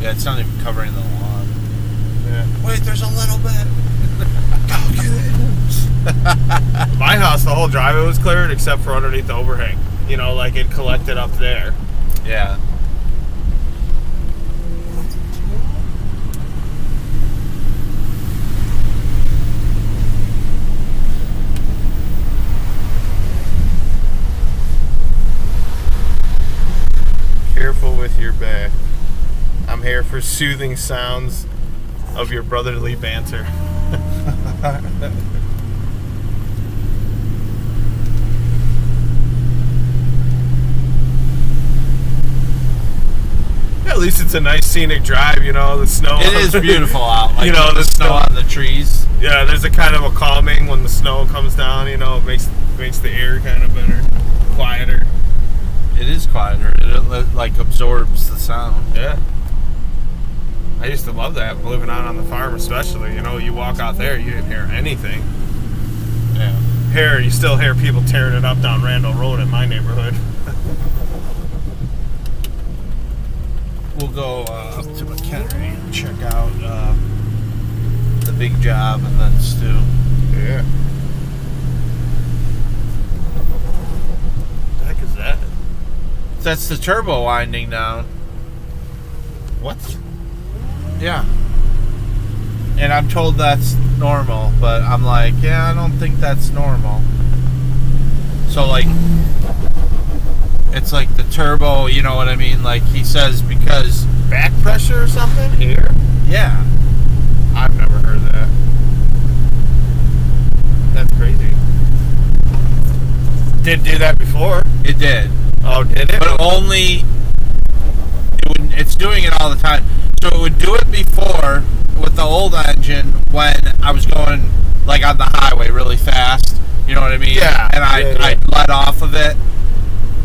Yeah, it's not even covering the lawn. Yeah. Wait, there's a little bit. Go get it. My house, the whole driveway was cleared except for underneath the overhang. You know, like it collected up there. Yeah. for soothing sounds of your brotherly banter. At least it's a nice scenic drive, you know, the snow. It is beautiful out. Like, you know, the snow on the trees. Yeah, there's a kind of a calming when the snow comes down, you know, it makes the air kind of better, quieter. It is quieter. It like absorbs the sound. Yeah. I used to love that, living out on the farm especially. You know, you walk out there, you didn't hear anything. Yeah. You still hear people tearing it up down Randall Road in my neighborhood. We'll go up to McHenry and check out the big job and then Stu. Yeah. What the heck is that? That's the turbo winding down. What? Yeah. And I'm told that's normal, but I'm like, yeah, I don't think that's normal. So, like, it's like the turbo, you know what I mean? Like, he says because... Back pressure or something? Here? Yeah. I've never heard that. That's crazy. Did do that before? It did. Oh, did it? But only... It's doing it all the time. So it would do it before with the old engine when I was going, like, on the highway really fast. You know what I mean? Yeah. And I'd let off of it.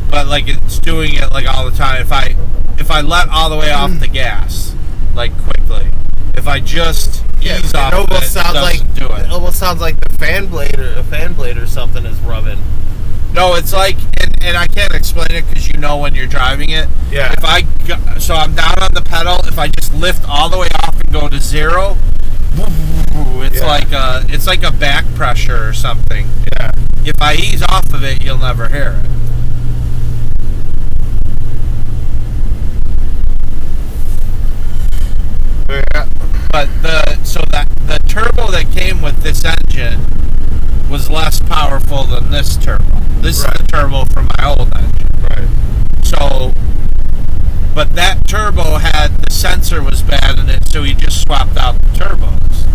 But, like, it's doing it, like, all the time. If I let all the way off the gas, like, quickly. If I just ease off of it, doesn't do it. It almost sounds like a fan blade or something is rubbing. No, it's like, and I can't explain it because you know when you're driving it. Yeah. So I'm down on the pedal. If I just lift all the way off and go to zero, it's like a back pressure or something. Yeah. If I ease off of it, you'll never hear it. Yeah. But the turbo that came with this engine was less powerful than this turbo. This is the turbo from my old engine. Right. So, but that turbo the sensor was bad in it, so he just swapped out the turbos.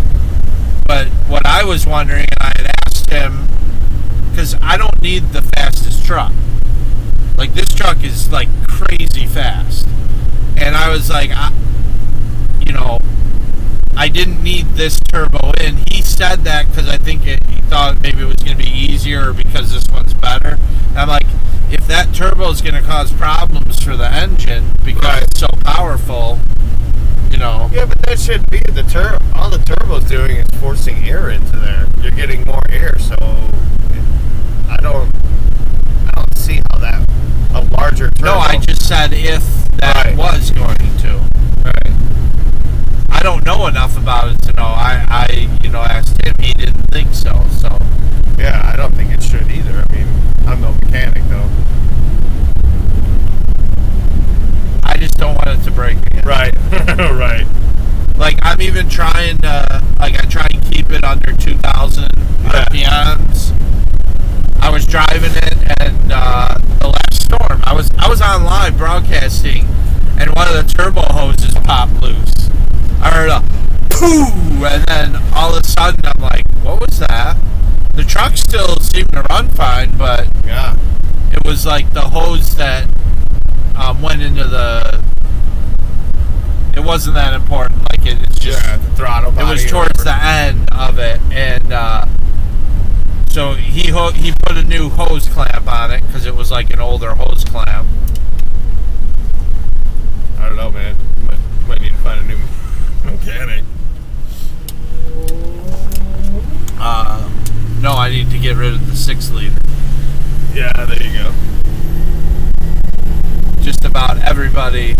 But what I was wondering, and I had asked him, because I don't need the fastest truck. Like, this truck is, like, crazy fast. And I was like, I didn't need this turbo in. He said that because I think he thought maybe it was going to be easier because this one's better. And I'm like, if that turbo is going to cause problems for the engine because it's so powerful, Yeah, but that shouldn't be the turbo. All the turbo's doing is forcing air into there. You're getting more air, so I don't see how that a larger turbo. No, I just said if that was going to. Right. I don't know enough about it to know. I asked him. He didn't think so. So yeah, I don't think it should either. I mean, I'm no mechanic though. I just don't want it to break again. Right. Right. Like, I'm even trying to, I try and keep it under 2,000 RPMs. I was driving it, and the last storm, I was on live broadcasting, and one of the turbo hoses popped loose. I heard a poo, and then all of a sudden I'm like, what was that? The truck still seemed to run fine, but yeah, it was like the hose that went into the... It wasn't that important. Like, it's just... the throttle body. It was towards the end of it, and so he put a new hose clamp on it because it was like an older hose clamp. I don't know, man. Might need to find a new mechanic. No, I need to get rid of the 6-liter. Yeah, there you go. Just about everybody.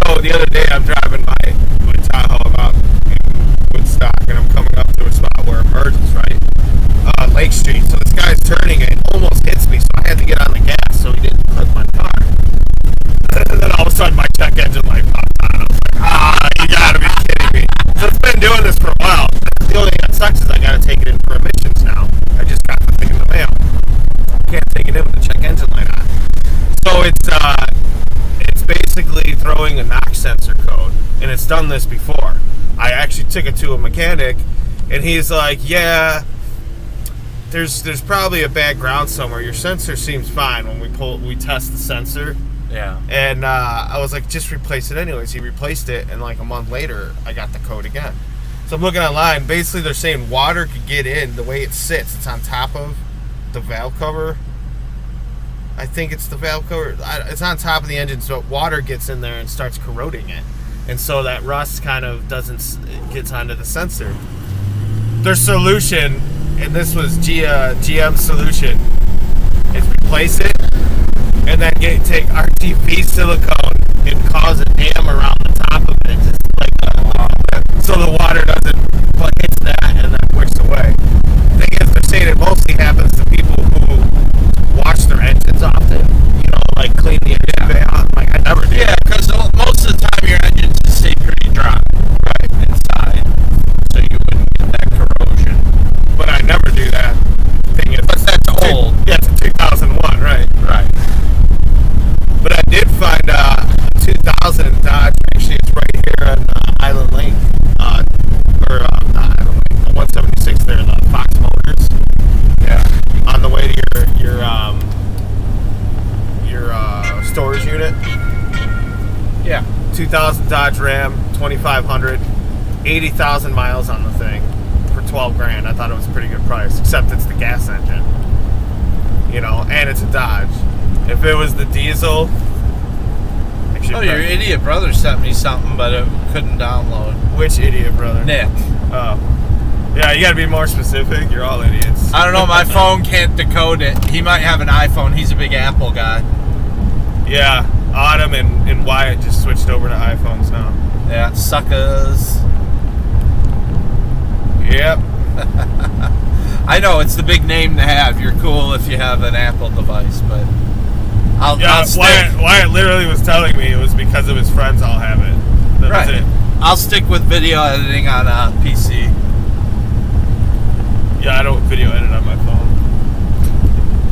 So the other day I'm driving by my Tahoe about in Woodstock, and I'm coming up to a spot where it merges, right? Lake Street. So this guy's turning and it almost hits me, so I had to get on the gas so he didn't clip my car. And then all of a sudden my check engine light popped on. I was like, you gotta be kidding me. So it's been doing this for a while. The only thing that sucks is I gotta take it in for emissions now. I just got the thing in the mail. Can't take it in with the check engine light on. So it's basically throwing a knock sensor code. and it's done this before. I actually took it to a mechanic, and he's like, yeah, there's probably a bad ground somewhere. Your sensor seems fine when we test the sensor. Yeah. And I was like, just replace it anyways. He replaced it, and like a month later, I got the code again. So I'm looking online. Basically, they're saying water could get in the way it sits. It's on top of the valve cover. I think it's the valve cover. It's on top of the engine, so water gets in there and starts corroding it. And so that rust kind of gets onto the sensor. Their solution, and this was GM's solution, is replace it and then take RTV silicone and cause a dam around the top of it, just like so the water doesn't hit that and then works away. The thing is, they're saying it mostly happens to people who wash their engines often, like clean the engine bay out. Like, I never do. Yeah, because most of the time your engines stay pretty dry, right, inside, so you wouldn't get that corrosion. But I never do that. Thing is, but that's old. Yeah, it's a 2001, right? Right. But I did find a 2000 Dodge. Actually, it's right here on Island Lake, not Island Lake, 176 there, the Fox Motors. Yeah. On the way to your storage unit. Yeah. 2000 Dodge Ram, 2500, 80,000 miles on the thing for $12,000. I thought it was a pretty good price, except it's the gas engine, and it's a Dodge. If it was the diesel, your idiot brother sent me something, but it couldn't download. Which idiot brother? Nick. Oh. Yeah, you gotta be more specific. You're all idiots. I don't know, my phone can't decode it. He might have an iPhone. He's a big Apple guy. Yeah, Autumn and Wyatt just switched over to iPhones now. Yeah, suckers. Yep. I know, it's the big name to have. You're cool if you have an Apple device, but I'll stick. Wyatt literally was telling me it was because of his friends all have it. That's it. I'll stick with video editing on a PC. Yeah, I don't video edit on my phone.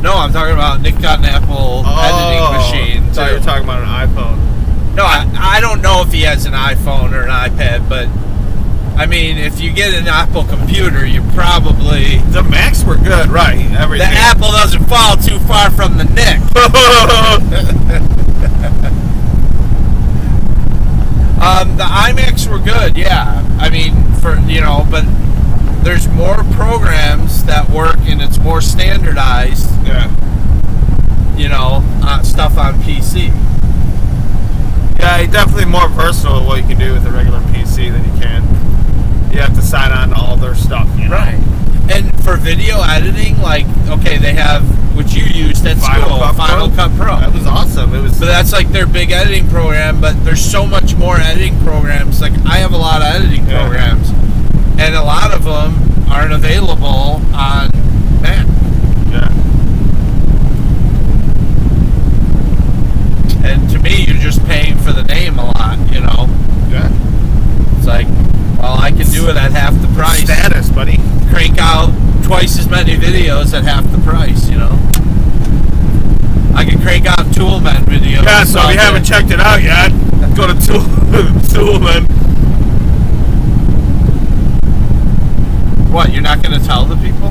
No, I'm talking about Nick got an Apple editing machine. I thought you were talking about an iPhone. No, I don't know if he has an iPhone or an iPad, but I mean, if you get an Apple computer, you probably... The Macs were good, right? Everything. The Apple doesn't fall too far from the Nick. The iMacs were good, yeah. I mean, but there's more programs that work and it's more standardized. Yeah. Stuff on PC. Yeah, definitely more versatile what you can do with a regular PC than you can. You have to sign on to all their stuff, Right. And for video editing, they have, which you used at school, Final Cut Pro. That was awesome. But that's like their big editing program, but there's so much more editing programs. Like, I have a lot of editing programs, and a lot of them aren't available on Mac. Yeah. And to me, you're just paying for the name a lot, Yeah. It's like, well, I can do it at half the price. Status, buddy. Crank out twice as many videos at half the price, I can crank out Toolman videos. Yeah, so if you haven't checked it out yet, go to Toolman. What, you're not going to tell the people?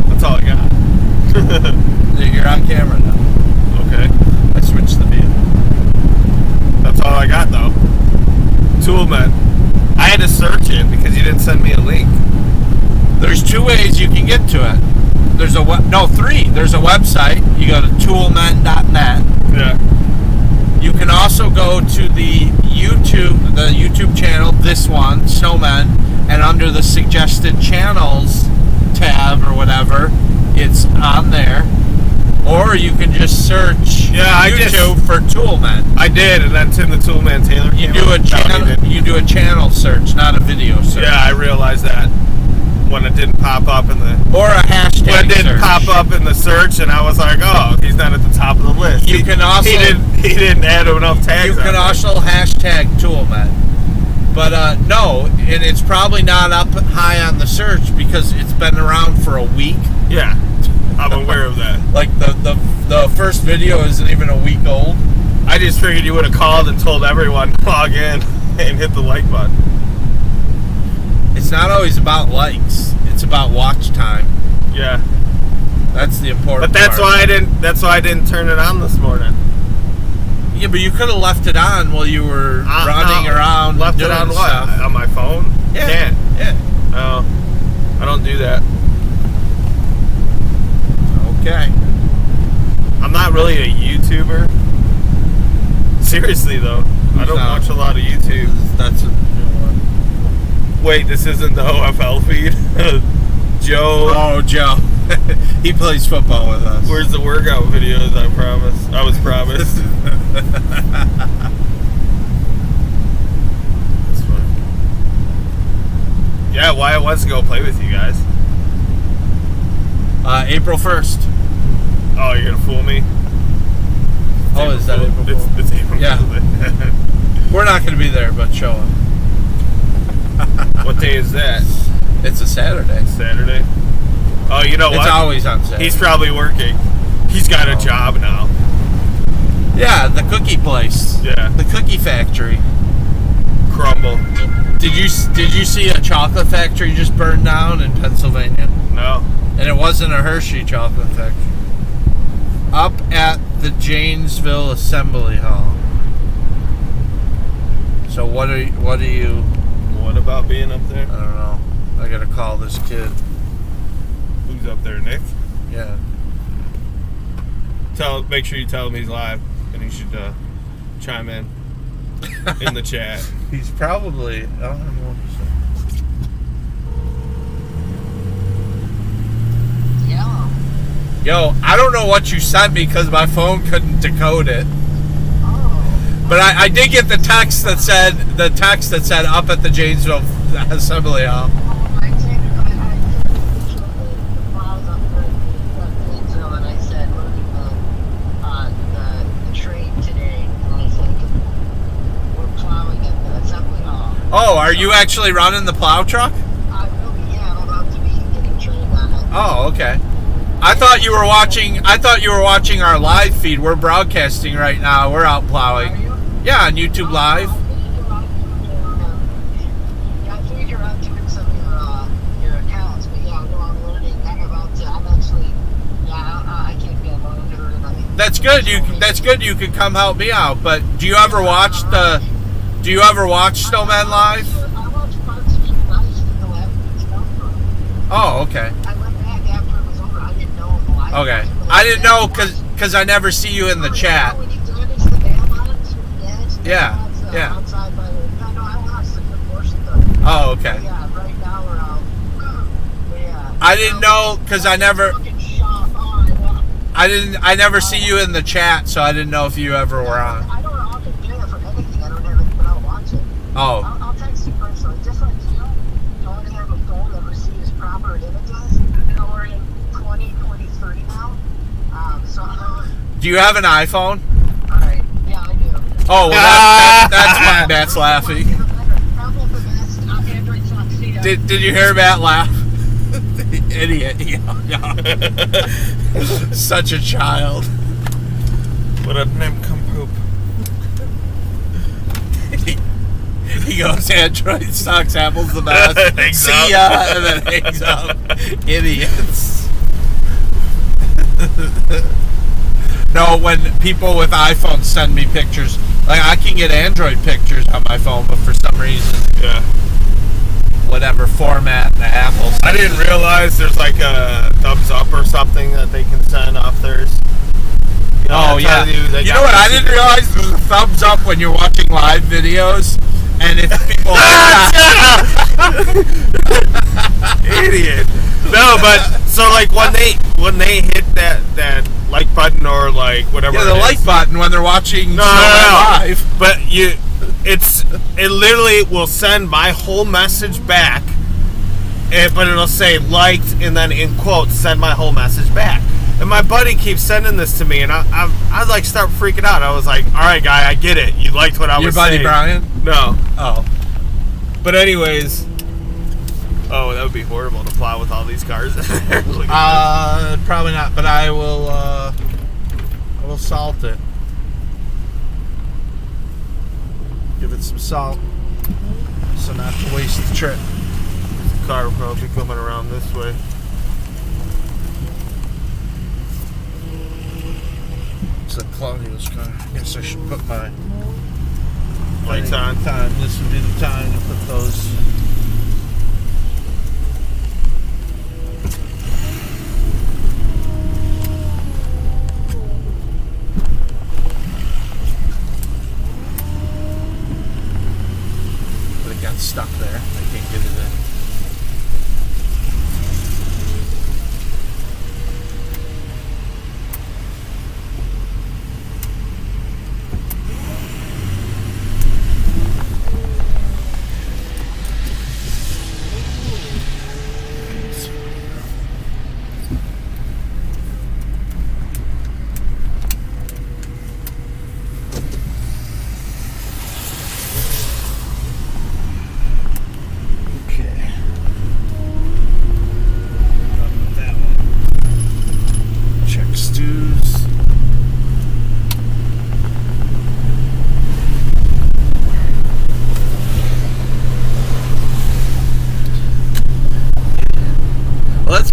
That's all I got. You're on camera now. Okay. I switched the view. That's all I got, though. Toolman. I had to search it because you didn't send me a link. There's two ways you can get to it. There's three. There's a website. You go to toolmen.net. Yeah. You can also go to the YouTube channel, this one, Snowmen, and under the suggested channels tab or whatever, it's on there. Or you can just search YouTube for Toolman. I did, and then Tim the Toolman Taylor. You do a channel search, not a video search. Yeah, I realized that when it didn't pop up in the a hashtag. When it didn't search. pop up in the search, and I was like, oh, he's not at the top of the list. You can also he didn't add enough tags. You can also hashtag Toolman. But no, and it's probably not up high on the search because it's been around for a week. Yeah, I'm aware of that. Like the first video isn't even a week old. I just figured you would have called and told everyone to log in and hit the like button. It's not always about likes. It's about watch time. Yeah. That's the important But that's part. why I didn't turn it on this morning. Yeah, but you could have left it on while you were running around. Left it doing on what? stuff. On my phone? Yeah. Can't. Yeah. Oh, I don't do that. Okay. I'm not really a YouTuber. Seriously though, I don't watch a lot of YouTube. That's a new one. Wait, this isn't the OFL feed? Joe. Oh, Joe. He plays football with us. Where's the workout videos I was promised? That's fun. Yeah, Wyatt wants to go play with you guys. April 1st. Oh, you're gonna fool me? Oh, is that April Fool's? It's April Yeah. Fool's. We're not going to be there, but show up. What day is that? It's a Saturday. Saturday. Oh, you know what? It's always on Saturday. He's probably working. He's got a job now. Yeah, the cookie place. Yeah. The cookie factory. Crumble. Did you see a chocolate factory just burned down in Pennsylvania? No. And it wasn't a Hershey chocolate factory. Up at the Janesville Assembly Hall. So what are you? What about being up there? I don't know. I gotta call this kid. Who's up there, Nick? Yeah. Make sure you tell him he's live, and he should chime in the chat. He's probably. I don't know what to say. Yeah. Yo, I don't know what you sent me because my phone couldn't decode it. Oh. But I did get the text that said up at the Janesville Assembly Hall. I took the files up for Gainesville, and I said, loading the train today. And I said, we're plowing at the assembly hall. Oh, are you actually running the plow truck? I will be, yeah, I'm about to be getting trained on it. Oh, okay. I thought you were watching our live feed. We're broadcasting right now. We're out plowing. Are you? Yeah, on YouTube Live. Yeah, I figured you're out doing some of your accounts, but yeah, no, I'm learning. I'm actually, yeah, I can't be a monitor. That's good. That's good. You can come help me out. But do you ever watch Snowman Live? I watched parts of it. I just didn't know everything's come from. Oh, okay. I went back after it was over. I didn't know it live. Okay. I didn't know because I never see you in the chat. When you damage the dam on it, Yeah, yeah. Outside by the, I know I watched a good portion of it. Oh, okay. Yeah, right now we're out. Yeah. I didn't know because I never Fucking shot. Oh, I never see you in the chat, so I didn't know if you ever were on. I don't often do it for anything. I don't have it, but I'll watch it. Oh. I'll text you personally. Just like you, don't have a phone that receives proper images. You know, we're in 2023 now. So, Do you have an iPhone? alright. Yeah, I do. Oh, well, that's why Matt's laughing. Probably the best Android Tuxedo. Did you hear Matt laugh? Idiot. Yeah. Such a child. What a nincompoop. He goes, Android sucks, Apple's the best. Hangs See up. ya, and then hangs up. Idiots. No, when people with iPhones send me pictures, like I can get Android pictures on my phone, but for some reason, Yeah. whatever format the Apple. I didn't realize there's like a thumbs up or something that they can send off theirs. You know, Oh that yeah. tells they You got know what? I this- didn't realize there's a thumbs up when you're watching live videos, and if people Idiot. No, but so like when they hit that like button or like whatever. yeah, the it is, like button when they're watching No. live. But it literally will send my whole message back, but it'll say liked and then in quotes send my whole message back. And my buddy keeps sending this to me, and I like start freaking out. I was like, all right, guy, I get it. You liked what I Your was buddy saying. Brian? No. Oh. But anyways, oh, that would be horrible to plow with all these cars in there. Look at Probably not, but I will salt it. Give it some salt. so not to waste the trip. The car will probably be coming around this way. It's like Claudio's car. I guess I should put my Lights on. time. This would be the time to put those. But it got stuck there. I can't get it in.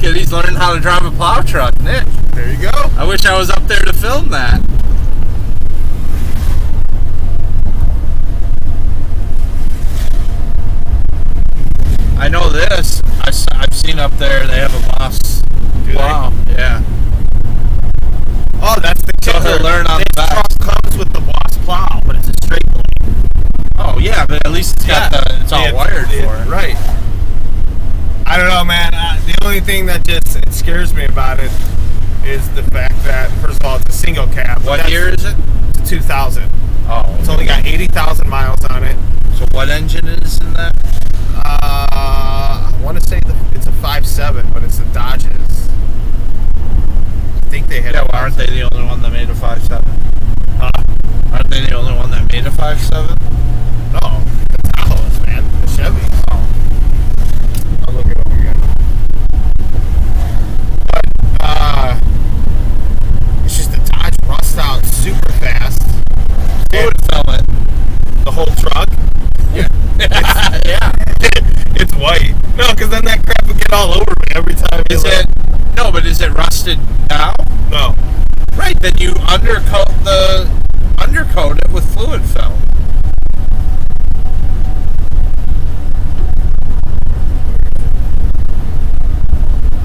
He's learning how to drive a plow truck, Nick. There you go. I wish I was up there to film that. I know this. I've seen up there they have a Boss plow. Yeah. Oh, that's the So kicker. he'll learn on the This back. truck comes with the Boss plow, but it's a straight blade. Oh yeah, but at least it's got it's all wired for it. Right. I don't know, man. The only thing that just scares me about it is the fact that, first of all, it's a single cab. What year is it? It's a 2000. Oh. It's only got 80,000 miles on it. So what engine is in that? I want to say it's a 5.7, but it's the Dodges. I think they had. Yeah, well, aren't they the only one that made a 5.7? Aren't they the only one that made a 5.7? No, the Tahoes, man. The Chevy. Oh. I'll look it up again. But, it's just a Dodge rust out super fast. Fluid filament. The whole truck. Yeah. Yeah. It's white. No, because then that crap would get all over me every time. Is it? No, but is it rusted now? No. Right. Then you undercoat it with fluid film.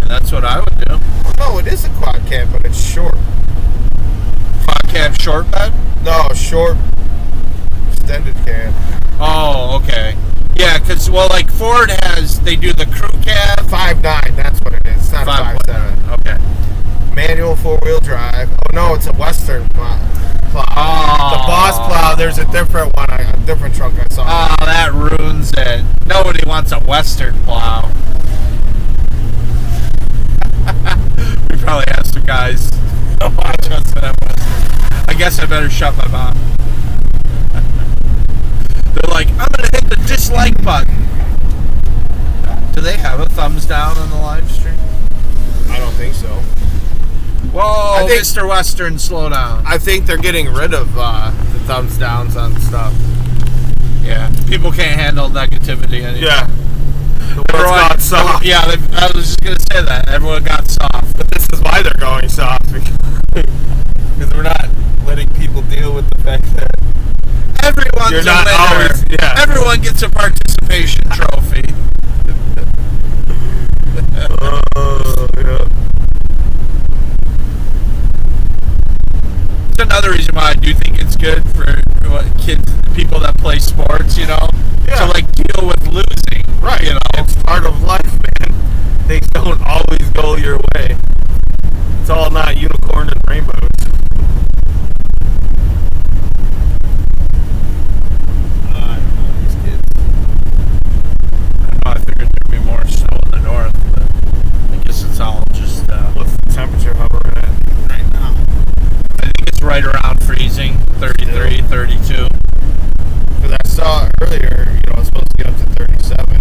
And that's what I would do. No, it is a quad cab, but it's short. Quad cab short bed? No, short extended cab. Oh, okay. Yeah, because, well, like Ford they do the crew cab. 5.9, that's what it is. It's not a 5.7. Okay. Manual 4-wheel drive. Oh, no, it's a Western plow. Oh. The Boss plow, there's a different one, a different truck I saw. Oh, that ruins it. Nobody wants a Western plow. We probably have some guys watch us that have Western. I guess I better shut my mouth. They're like, I'm going to hit the dislike button. Do they have a thumbs down on the live stream? I don't think so. Whoa, Mr. Western, slow down. I think they're getting rid of the thumbs downs on stuff. Yeah, people can't handle negativity anymore. Yeah. The world's got soft. Yeah, I was just going to say that. Everyone got soft. But this is why they're going soft. Because we're not letting people deal with the fact that Everyone's you're not a winner. always, yeah. Everyone gets a participation trophy. Yeah. It's another reason why I do think it's good for people that play sports, you know, to like deal with losing. Right. You know, it's part of life, man. Things don't always go your way. It's all not unicorn and rainbows. I figured there'd be more snow in the north, but I guess it's all just. What's the temperature hovering at right now? I think it's right around freezing, 33, 32. Because I saw earlier, it's supposed to get up to 37.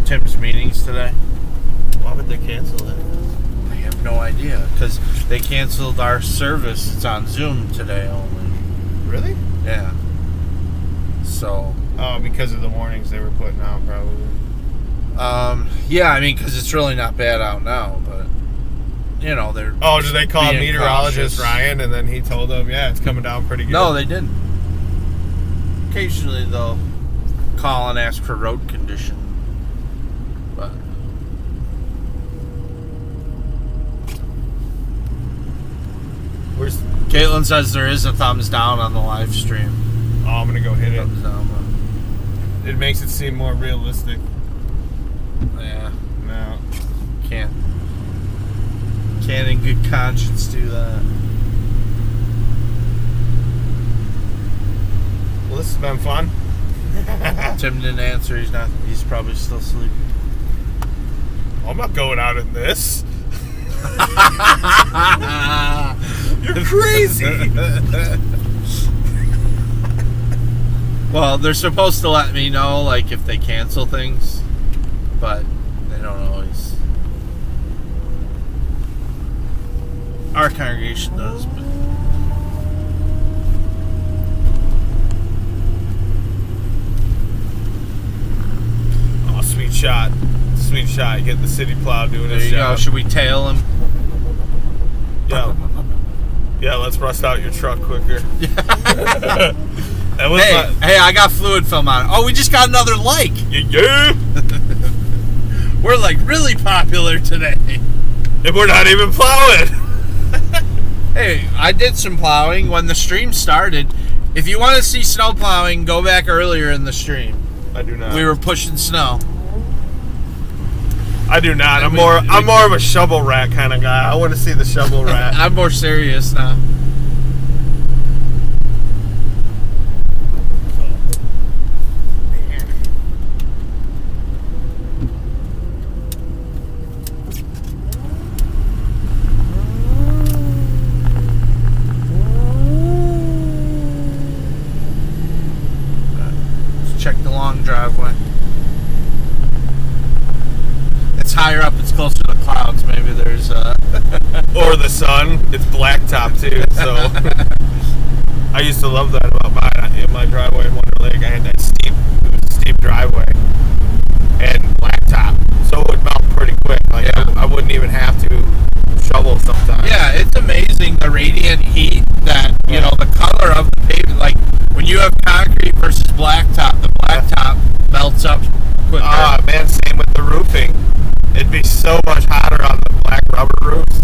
Tim's meetings today? Why would they cancel it? I have no idea because they canceled our service. It's on Zoom today only. Really? Yeah. So. Oh, because of the warnings they were putting out, probably. Yeah, I mean, because it's really not bad out now, but they're. Oh, did they call being meteorologist cautious. Ryan and then he told them, yeah, it's coming down pretty good? No, they didn't. Occasionally they'll call and ask for road condition, but. Where's Caitlin says there is a thumbs down on the live stream. Oh, I'm gonna go hit it. Thumbs down, It makes it seem more realistic. but yeah, No. can't in good conscience do that. Well, this has been fun. Tim didn't answer. He's probably still sleeping. I'm not going out in this. You're crazy. Well, they're supposed to let me know, like, if they cancel things, but they don't always. Our congregation does, but. Oh, sweet shot. Sweet shot. Get the city plow doing There his you job. go. Should we tail him? Yeah, let's rust out your truck quicker. That was Hey, I got fluid film on it. Oh, we just got another like. yeah. We're like really popular today. And we're not even plowing. Hey, I did some plowing when the stream started. If you want to see snow plowing, go back earlier in the stream. I do not. We were pushing snow. I do not. And I'm more of a shovel rat kind of guy. I want to see the shovel rat. I'm more serious now. Let's check the long driveway. It's higher up, it's closer to the clouds. Maybe there's Or the sun. It's blacktop too. So I used to love that about my driveway in Wonder Lake. I had that steep driveway and blacktop, so it would melt pretty quick. Like Yeah. I wouldn't even have to shovel sometimes. yeah, it's amazing the radiant heat that the color of the pavement. Like when you have concrete versus blacktop, the blacktop melts up quicker. Ah, man, same with the roofing. It'd be so much hotter on the black rubber roofs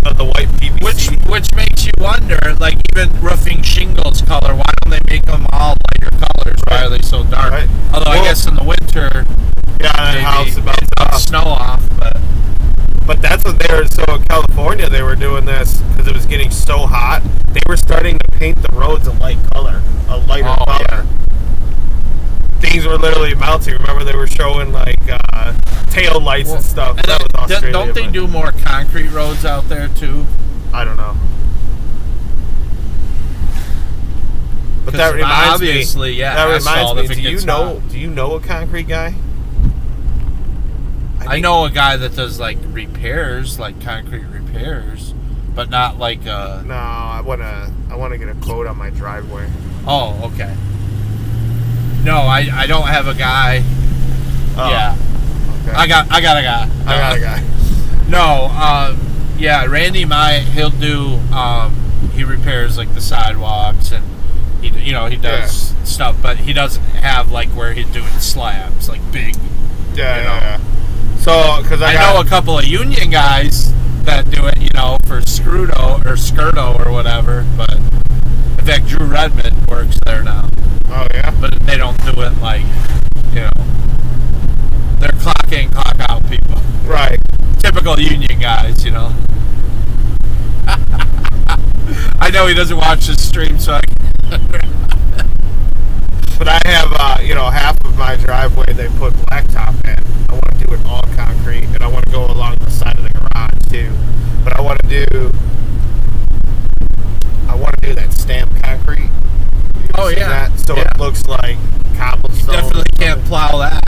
than the white PVC. Which makes you wonder, like even roofing shingles color, why don't they make them all lighter colors? Why are they so dark? Right. Although I Well, guess in the winter, yeah, that maybe house melts it melts off. snow off. But that's what they were. So in California, they were doing this because it was getting so hot. They were starting to paint the roads a light color, a lighter Oh, color. yeah. Things were literally melting. Remember, they were showing like tail lights and stuff. And That was Australia. don't they but do more concrete roads out there too? I don't know. But that 'Cause reminds obviously, me. yeah, That asphalt, reminds if me. it gets hot. Do you know a concrete guy? I know a guy that does like repairs, like concrete repairs, but not like No, I wanna get a quote on my driveway. Oh, okay. No, I don't have a guy. Oh, Yeah, Okay. I got a guy. I got a guy. No, yeah, Randy he'll do. He repairs like the sidewalks and he does stuff, but he doesn't have like where he's doing slabs, like big. Yeah, You know. yeah. So, because I know a couple of union guys that do it, for Skirto or whatever. But in fact, Drew Redmond works there now. Oh yeah. But they don't do it like, they're clock in, clock out people. Right. Typical union guys, I know he doesn't watch this stream, so But I have, half of my driveway they put blacktop in. I want to do it all concrete, and I want to go along the side of the garage too. But I want to do that stamped concrete. You Oh, see yeah. that? So Yeah. it looks like cobblestone. definitely can't plow that.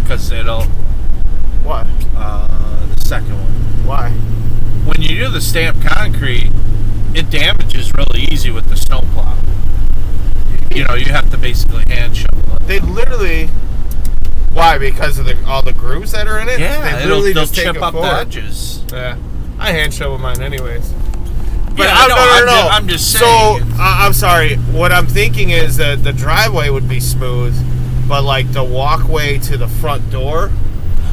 because it'll. What? The second one. Why? When you do the stamped concrete, it damages really easy with the snowplow. You know, you have to basically hand shovel it. They literally. Why? Because of all the grooves that are in it? Yeah, they literally they'll just take chip it up the forward. edges. Yeah, I hand shovel mine anyways. But Yeah, no. I'm just So saying. I'm sorry. What I'm thinking is that the driveway would be smooth, but like the walkway to the front door,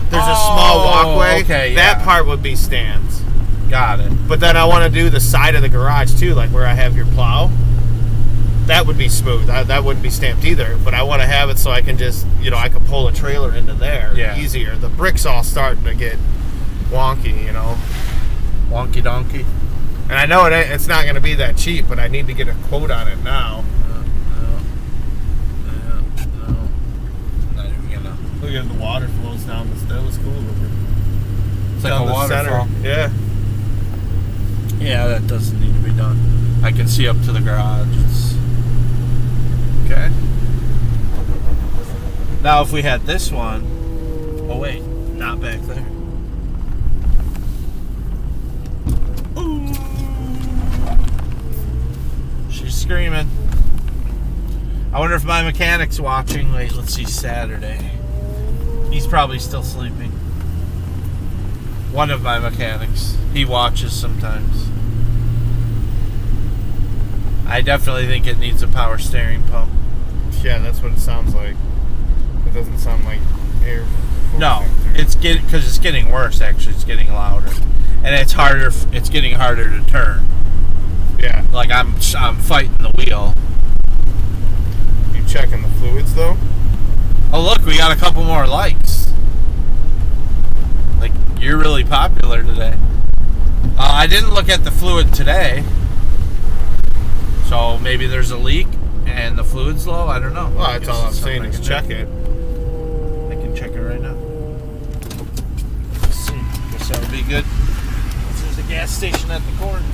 there's a small walkway. Okay, That yeah. part would be stamped. Got it. But then I want to do the side of the garage too, like where I have your plow. That would be smooth. That wouldn't be stamped either. But I want to have it so I can just, I can pull a trailer into there easier. The brick's all starting to get wonky, Wonky donkey. And I know it's not going to be that cheap, but I need to get a quote on it now. No. Not even gonna. Look at the water flows down the still. It's cool. It's like a waterfall. Yeah. Yeah, that doesn't need to be done. I can see up to the garage. Okay. Now, if we had this one. Oh, wait. Not back there. Ooh. She's screaming. I wonder if my mechanic's watching. Wait, let's see. Saturday. He's probably still sleeping. One of my mechanics. He watches sometimes. I definitely think it needs a power steering pump. Yeah, that's what it sounds like. It doesn't sound like air. No, it's getting worse. Actually, it's getting louder, and it's harder. It's getting harder to turn. Yeah. Like I'm fighting the wheel. You checking the fluids though? Oh look, we got a couple more likes. Like you're really popular today. I didn't look at the fluid today. So maybe there's a leak and the fluid's low. I don't know. Well, that's all I'm saying is check it. I can check it right now. Let's see. Guess that would be good. There's a gas station at the corner.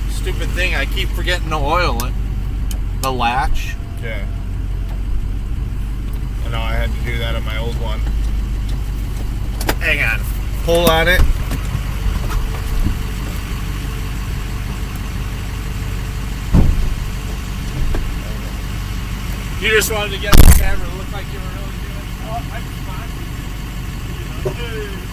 Stupid thing, I keep forgetting to oil it. The latch. Yeah. I know I had to do that on my old one. Hang on. Pull on it. You just wanted to get the camera to look like you were really doing it. Oh, I can find it.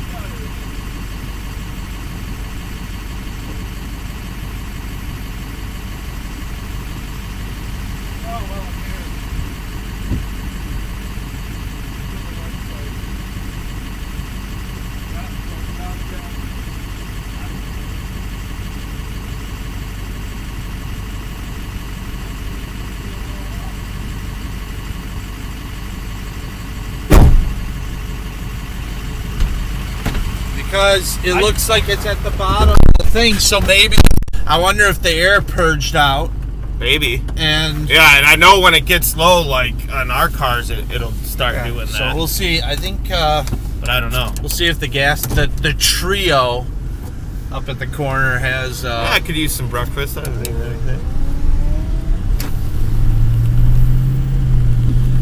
Because it looks like it's at the bottom of the thing, so maybe I wonder if the air purged out. Maybe. And yeah, and I know when it gets low, like on our cars, it'll start doing that. So we'll see. I think, but I don't know. We'll see if the the trio up at the corner has. Yeah, I could use some breakfast. I don't think anything.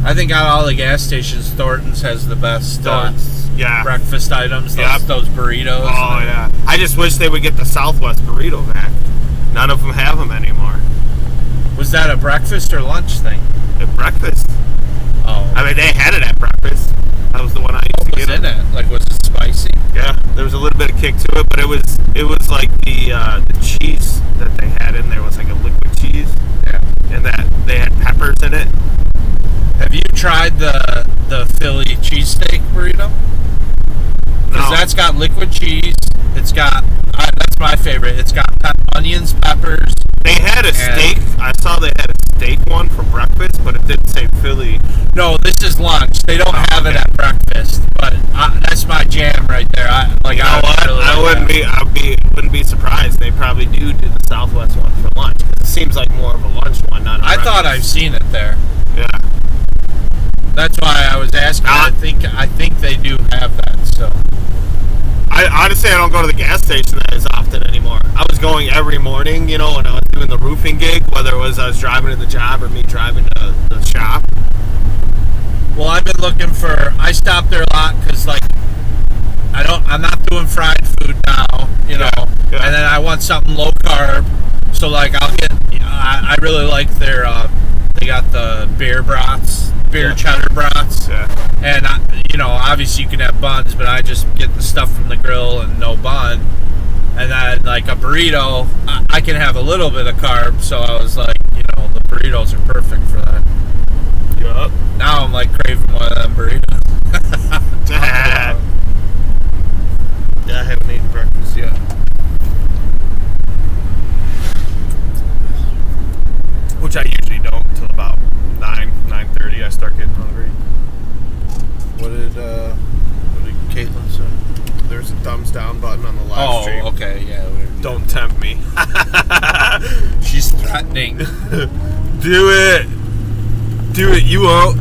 I think out of all the gas stations, Thornton's has the best breakfast items. Those burritos. Oh, yeah. I just wish they would get the Southwest burrito back. None of them have them anymore. Was that a breakfast or lunch thing? At breakfast. Oh. I mean, they had it at breakfast. That was the one I used to get. What was in it? Like, was it spicy? Yeah, there was a little bit of kick to it, but it was like the cheese that they had in there was like a liquid cheese. Yeah. And that they had peppers in it. Have you tried the Philly cheesesteak burrito? Because that's got liquid cheese. It's got that's my favorite. It's got onions, peppers. They had a steak. I saw they had a steak one for breakfast, but it didn't say Philly. No, this is lunch. They don't have it at breakfast, but that's my jam right there. Wouldn't be surprised. They probably do the Southwest one for lunch. It seems like more of a lunch one, not. I thought I've seen it there. Yeah. That's why I was asking. I think they do have that. So I honestly I don't go to the gas station as often anymore. I was going every morning, when I was doing the roofing gig, whether it was I was driving to the job or me driving to the shop. well, I've been looking for. I stop there a lot because I'm not doing fried food now, Yeah. and then I want something low carb. So I'll get. I really like their. They got the beer cheddar brats. Yeah. And obviously you can have buns, but I just get the stuff from the grill and no bun. And then a burrito, I can have a little bit of carb. So I was like, the burritos are perfect for that. Yup. Now I'm craving one of them burritos. Yeah, I haven't eaten breakfast yet. Which I usually don't until about 9:30. I start getting hungry. What did Caitlin say? There's a thumbs down button on the live stream. Oh, okay, yeah. Don't tempt me. She's threatening. Do it. Do it. You won't.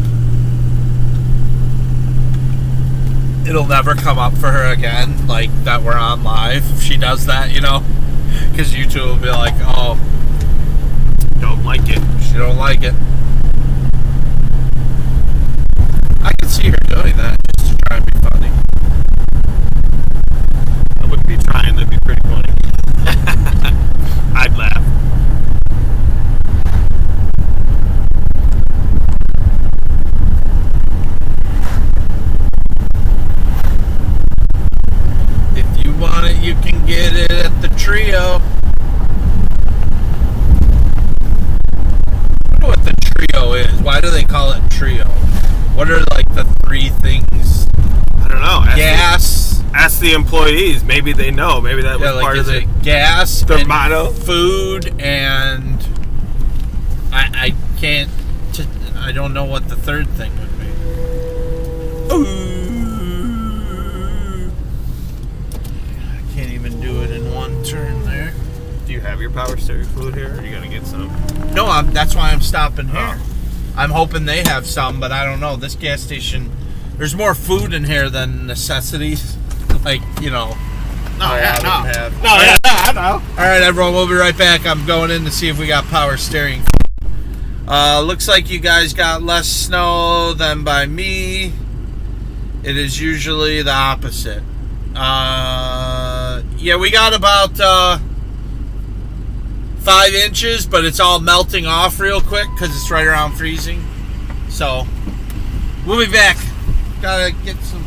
It'll never come up for her again, that we're on live. If she does that, because YouTube will be like, oh, Don't like it. she don't like it. I can see her doing that just to try and be funny. I wouldn't be trying. That'd be pretty funny. I'd laugh. If you want it, you can get it at the Trio. I wonder what the Trio is. Why do they call it Trio? What are the three things? I don't know. Gas. Ask the employees. Maybe they know. Maybe that was part is of it. Gas, Their and motto? food, and I can't. I don't know what the third thing would be. I can't even do it in one turn there. Do you have your power steering fluid here, or you gotta get some? No, that's why I'm stopping here. Oh. I'm hoping they have some, but I don't know. This gas station, there's more food in here than necessities. No, yeah, I know. All right, everyone, we'll be right back. I'm going in to see if we got power steering. Looks like you guys got less snow than by me. It is usually the opposite. Yeah, we got about 5 inches, but it's all melting off real quick because it's right around freezing. So, we'll be back. Gotta get some.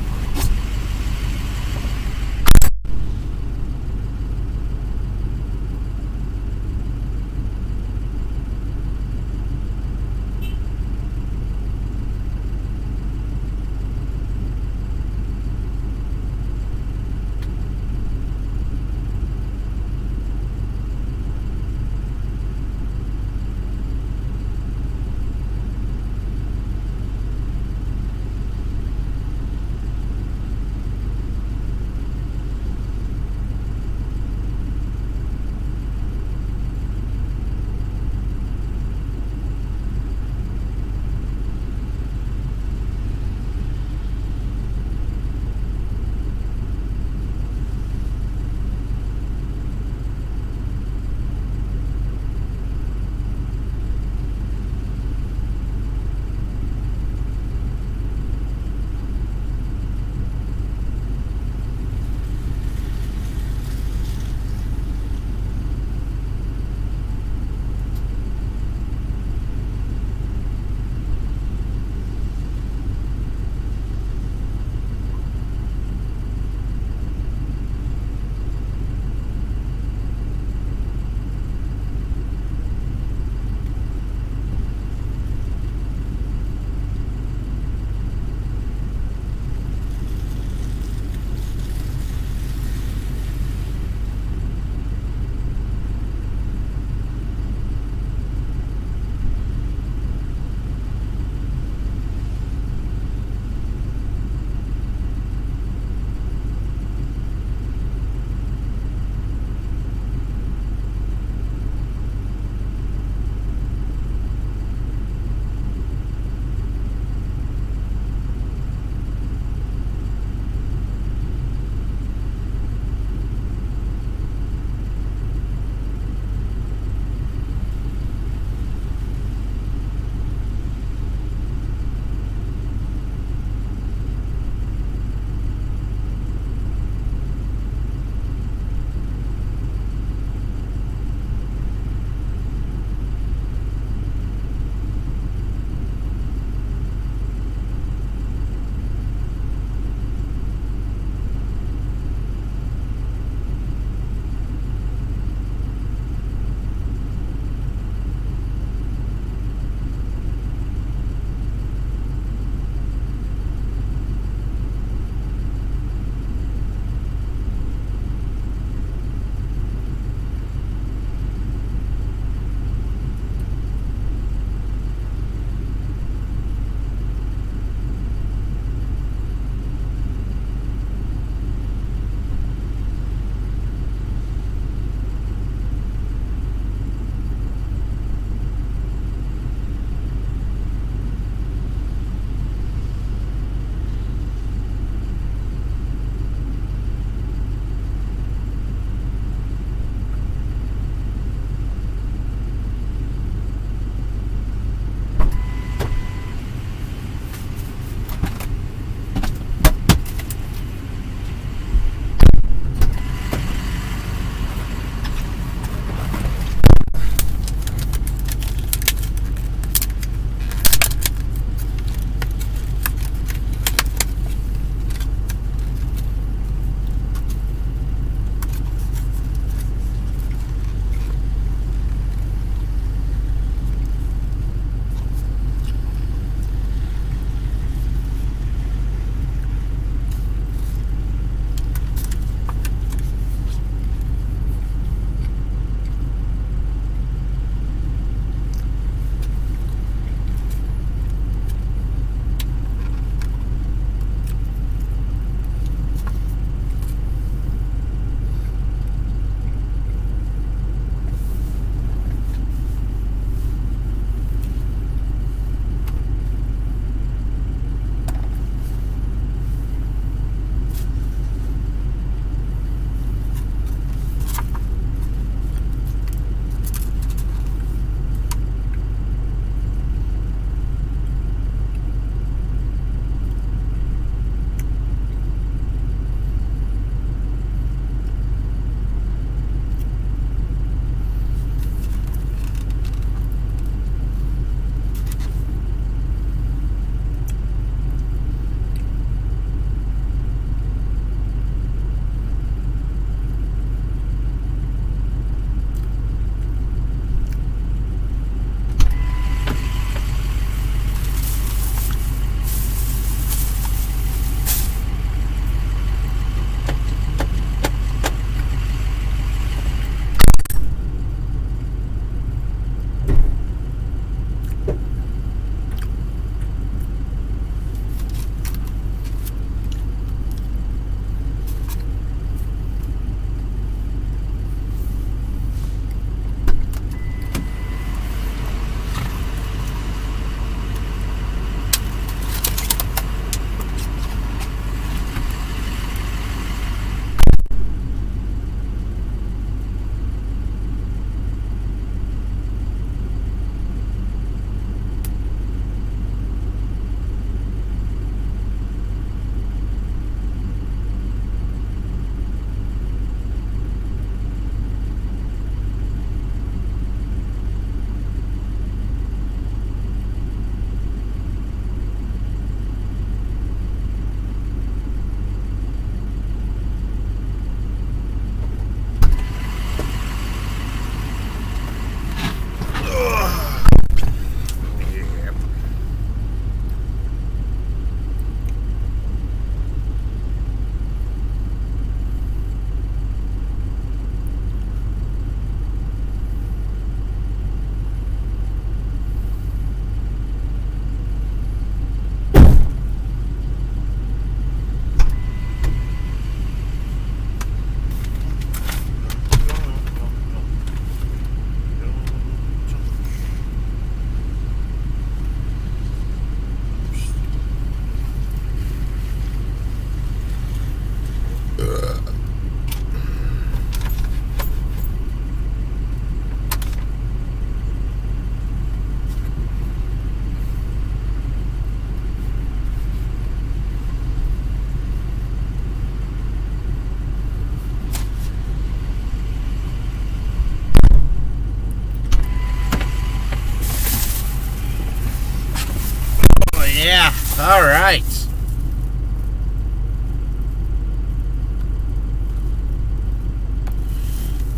yeah. All right.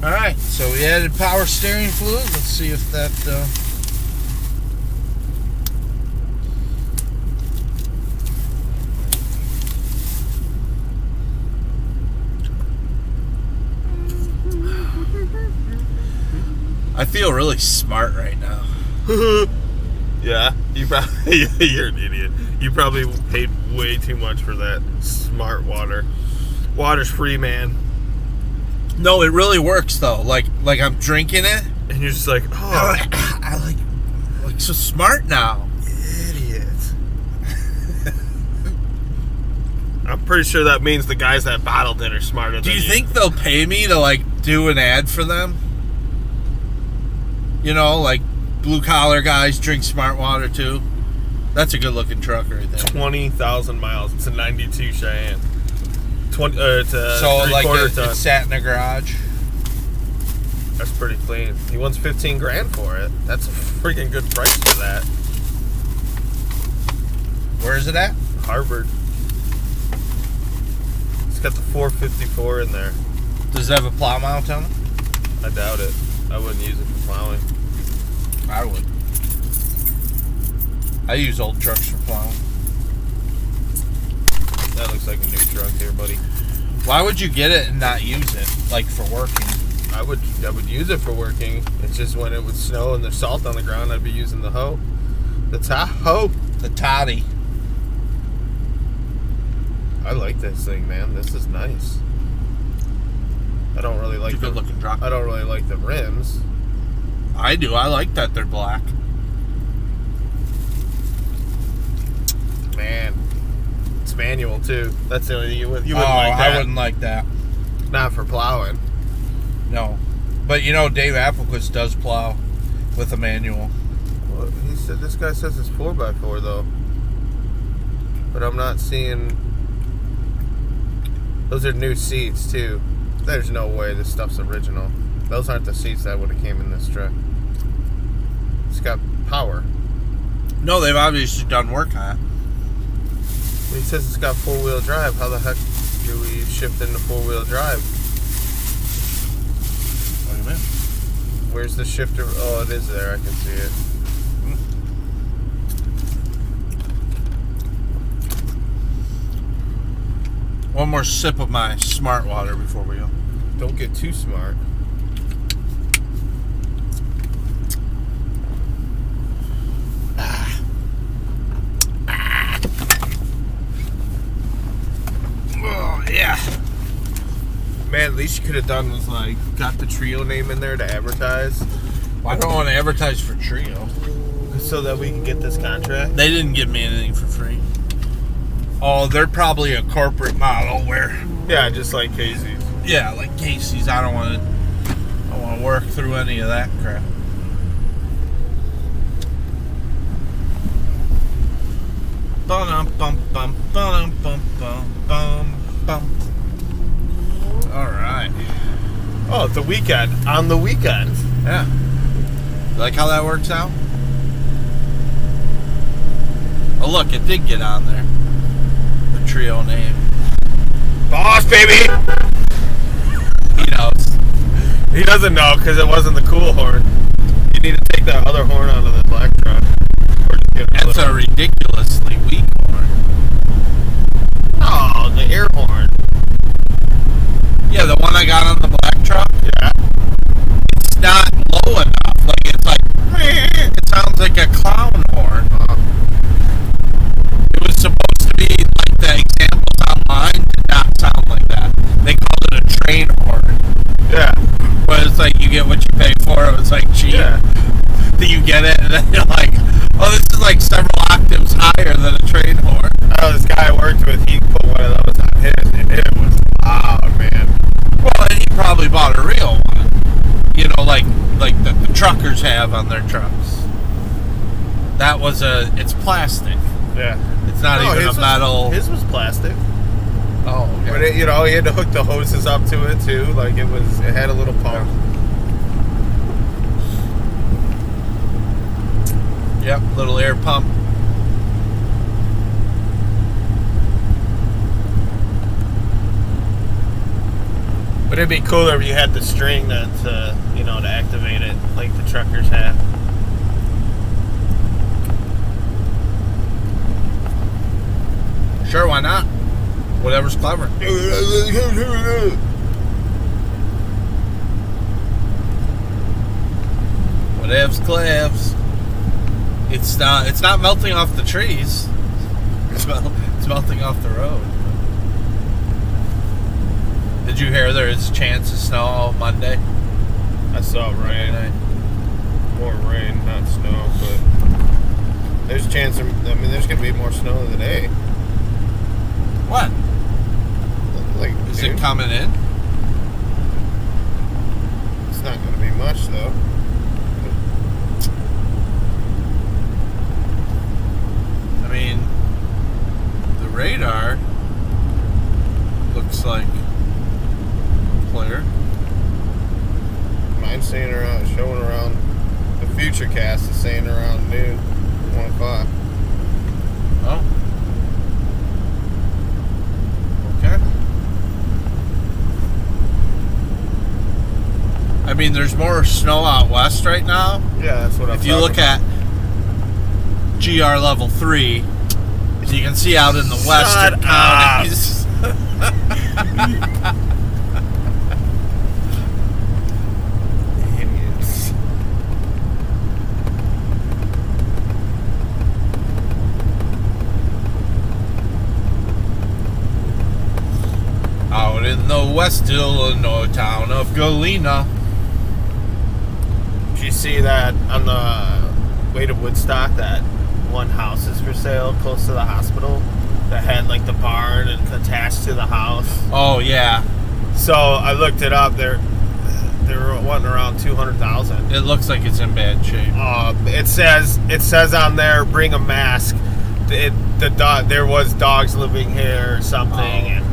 All right. So we added power steering fluid. Let's see if that. I feel really smart right now. Yeah, you're an idiot. You probably paid way too much for that smart water. Water's free, man. No, it really works though. Like I'm drinking it, And you're just like, oh, I like so smart now. idiot. I'm pretty sure that means the guys that bottled it are smarter Do than you think they'll pay me to like do an ad for them? You know, like blue collar guys drink smart water too. That's a good looking truck right there. 20,000 miles. It's a 92 Cheyenne. It's a So like three-quarter it ton. sat in a garage. That's pretty clean. He wants $15,000 for it. That's a freaking good price for that. Where is it at? Harvard. It's got the 454 in there. Does it have a plow mount on it? I doubt it. I wouldn't use it for plowing. I would. I use old trucks for plowing. That looks like a new truck here, buddy. Why would you get it and not use it, like for working? I would use it for working. It's just when it would snow and there's salt on the ground, I'd be using the hoe. The hoe. The toddy. I like this thing, man. This is nice. I don't really like It's a good looking truck. I don't really like the rims. I do. I like that they're black. Man, it's manual too. That's the only thing you wouldn't like that. I wouldn't like that. Not for plowing. No. But you know, Dave Applequist does plow with a manual. Well, he said this guy says it's 4x4 though, but I'm not seeing. Those are new seats too. There's no way this stuff's original. Those aren't the seats that would have came in this truck. It's got power. No, they've obviously done work on it. He says it's got 4-wheel drive. How the heck do we shift into 4-wheel drive? What do you mean? Where's the shifter? Oh, it is there. I can see it. One more sip of my smart water before we go. Don't get too smart. Oh, yeah. Man, at least you could have done was like got the Trio name in there to advertise, I don't want to advertise for Trio. so that we can get this contract. They didn't give me anything for free. Oh, they're probably a corporate model where, Yeah, just like Casey's. yeah, like Casey's. I don't want to work through any of that crap. Bum bum bum bum bum bum bum bum. All right. Oh, the weekend. On the weekend. Yeah. Like how that works out? Oh, look, it did get on there. The Trio name. Boss, baby! He knows. He doesn't know because it wasn't the cool horn. You need to take that other horn out of the black truck. Or just get That's a ridiculously weak horn. Oh, the air horn. Yeah, the one I got on the black truck. Yeah. It's not low enough. Like it's like it sounds like a clown horn. It was supposed to be like the examples online did not sound like that. They called it a train horn. Yeah. But it's like you get what you pay for. It was like cheap. Yeah. Then you get it, and then you're like, oh, this is like several octaves higher than a train horn. Oh, this guy I worked with, he put one of those on his, and it was loud, man. Well, and he probably bought a real one. You know, like the truckers have on their trucks. That was it's plastic. Yeah. It's not even a metal. His was plastic. Oh, okay. But it, he had to hook the hoses up to it too. Like it had a little pump. Yep, little air pump. But it'd be cooler if you had the string to activate it, like the truckers have. Sure, why not? Whatever's clever. Whatevs clevs. It's not melting off the trees. It's melting off the road. Did you hear there is a chance of snow Monday? I saw rain. Monday. More rain, not snow, but there's a chance. There's gonna be more snow today. What? Like, Is it coming in? It's not gonna be much though. I mean, the radar looks like clear. Mine's saying showing around. The future cast is saying around noon, 1 o'clock. Oh. Okay. I mean, there's more snow out west right now. Yeah, that's what I'm. If you look at GR level 3, you can see out in the western counties. Idiots. Out in the West Illinois town of Galena. Did you see that on the way to Woodstock? That one house is for sale close to the hospital that had like the barn and attached to the house. Oh yeah, So I looked it up. They were wanting around 200,000. it looks like it's in bad shape. It says on there, bring a mask. There was dogs living here or something, and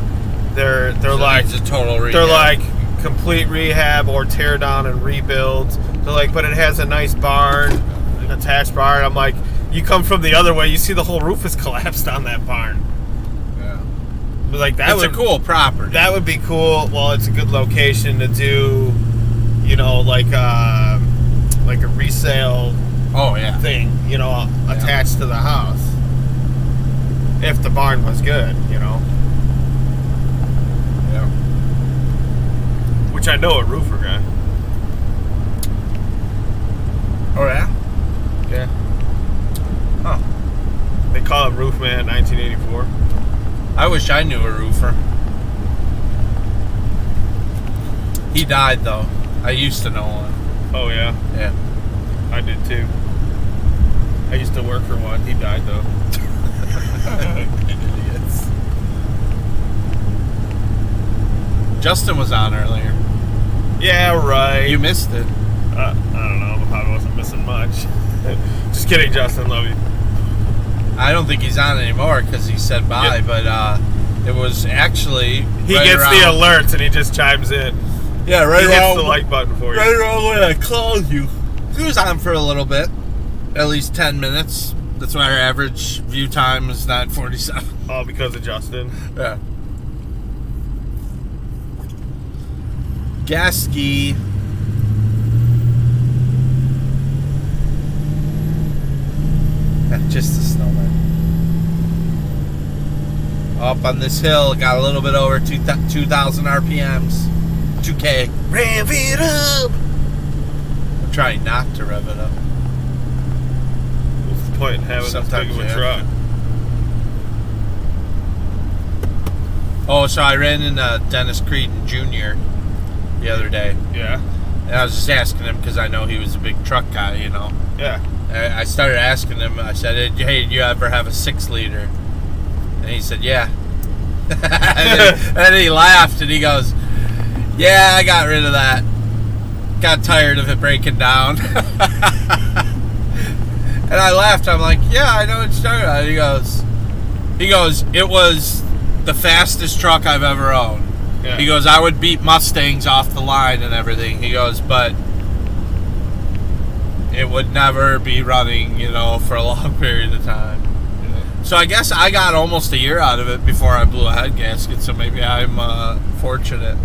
they're So like it's a total rehab. they're like complete rehab or tear down and rebuild. They're like, but it has a nice barn, an attached barn. I'm like, you come from the other way, you see the whole roof is collapsed on that barn. Yeah. But like that It's a cool property. That would be cool. Well, it's a good location to do, like a resale Oh yeah. thing, attached to the house. If the barn was good, Yeah. Which I know a roofer guy. Oh yeah. Yeah. Huh. They call him Roofman 1984. I wish I knew a roofer. He died though. I used to know one. Oh yeah, Yeah. I did too. I used to work for one. He died though. Idiots. Justin was on earlier. Yeah, right. You missed it. I don't know. I probably wasn't missing much. Just kidding, Justin. Love you. I don't think he's on anymore because he said bye, Yeah. but it was actually He right gets around, the alerts and he just chimes in. Yeah, right He around hits the like button for you. right around when I called you. He was on for a little bit, at least 10 minutes. That's why our average view time is 9:47. All because of Justin. Yeah. Gasky. Just a snowman. Up on this hill, got a little bit over 2,000 RPMs. 2K. Rev it up! I'm trying not to rev it up. What's the point in having this big Sometimes of you a have truck? Oh, so I ran into Dennis Creedon Jr. the other day. Yeah. And I was just asking him because I know he was a big truck guy, Yeah. I started asking him, I said, hey, do you ever have a 6-liter? And he said, yeah. and then he laughed and he goes, yeah, I got rid of that. Got tired of it breaking down. And I laughed. I'm like, yeah, I know what you're talking about. He goes, it was the fastest truck I've ever owned. Yeah. He goes, I would beat Mustangs off the line and everything. He goes, but it would never be running, for a long period of time. So I guess I got almost a year out of it before I blew a head gasket, so maybe I'm fortunate.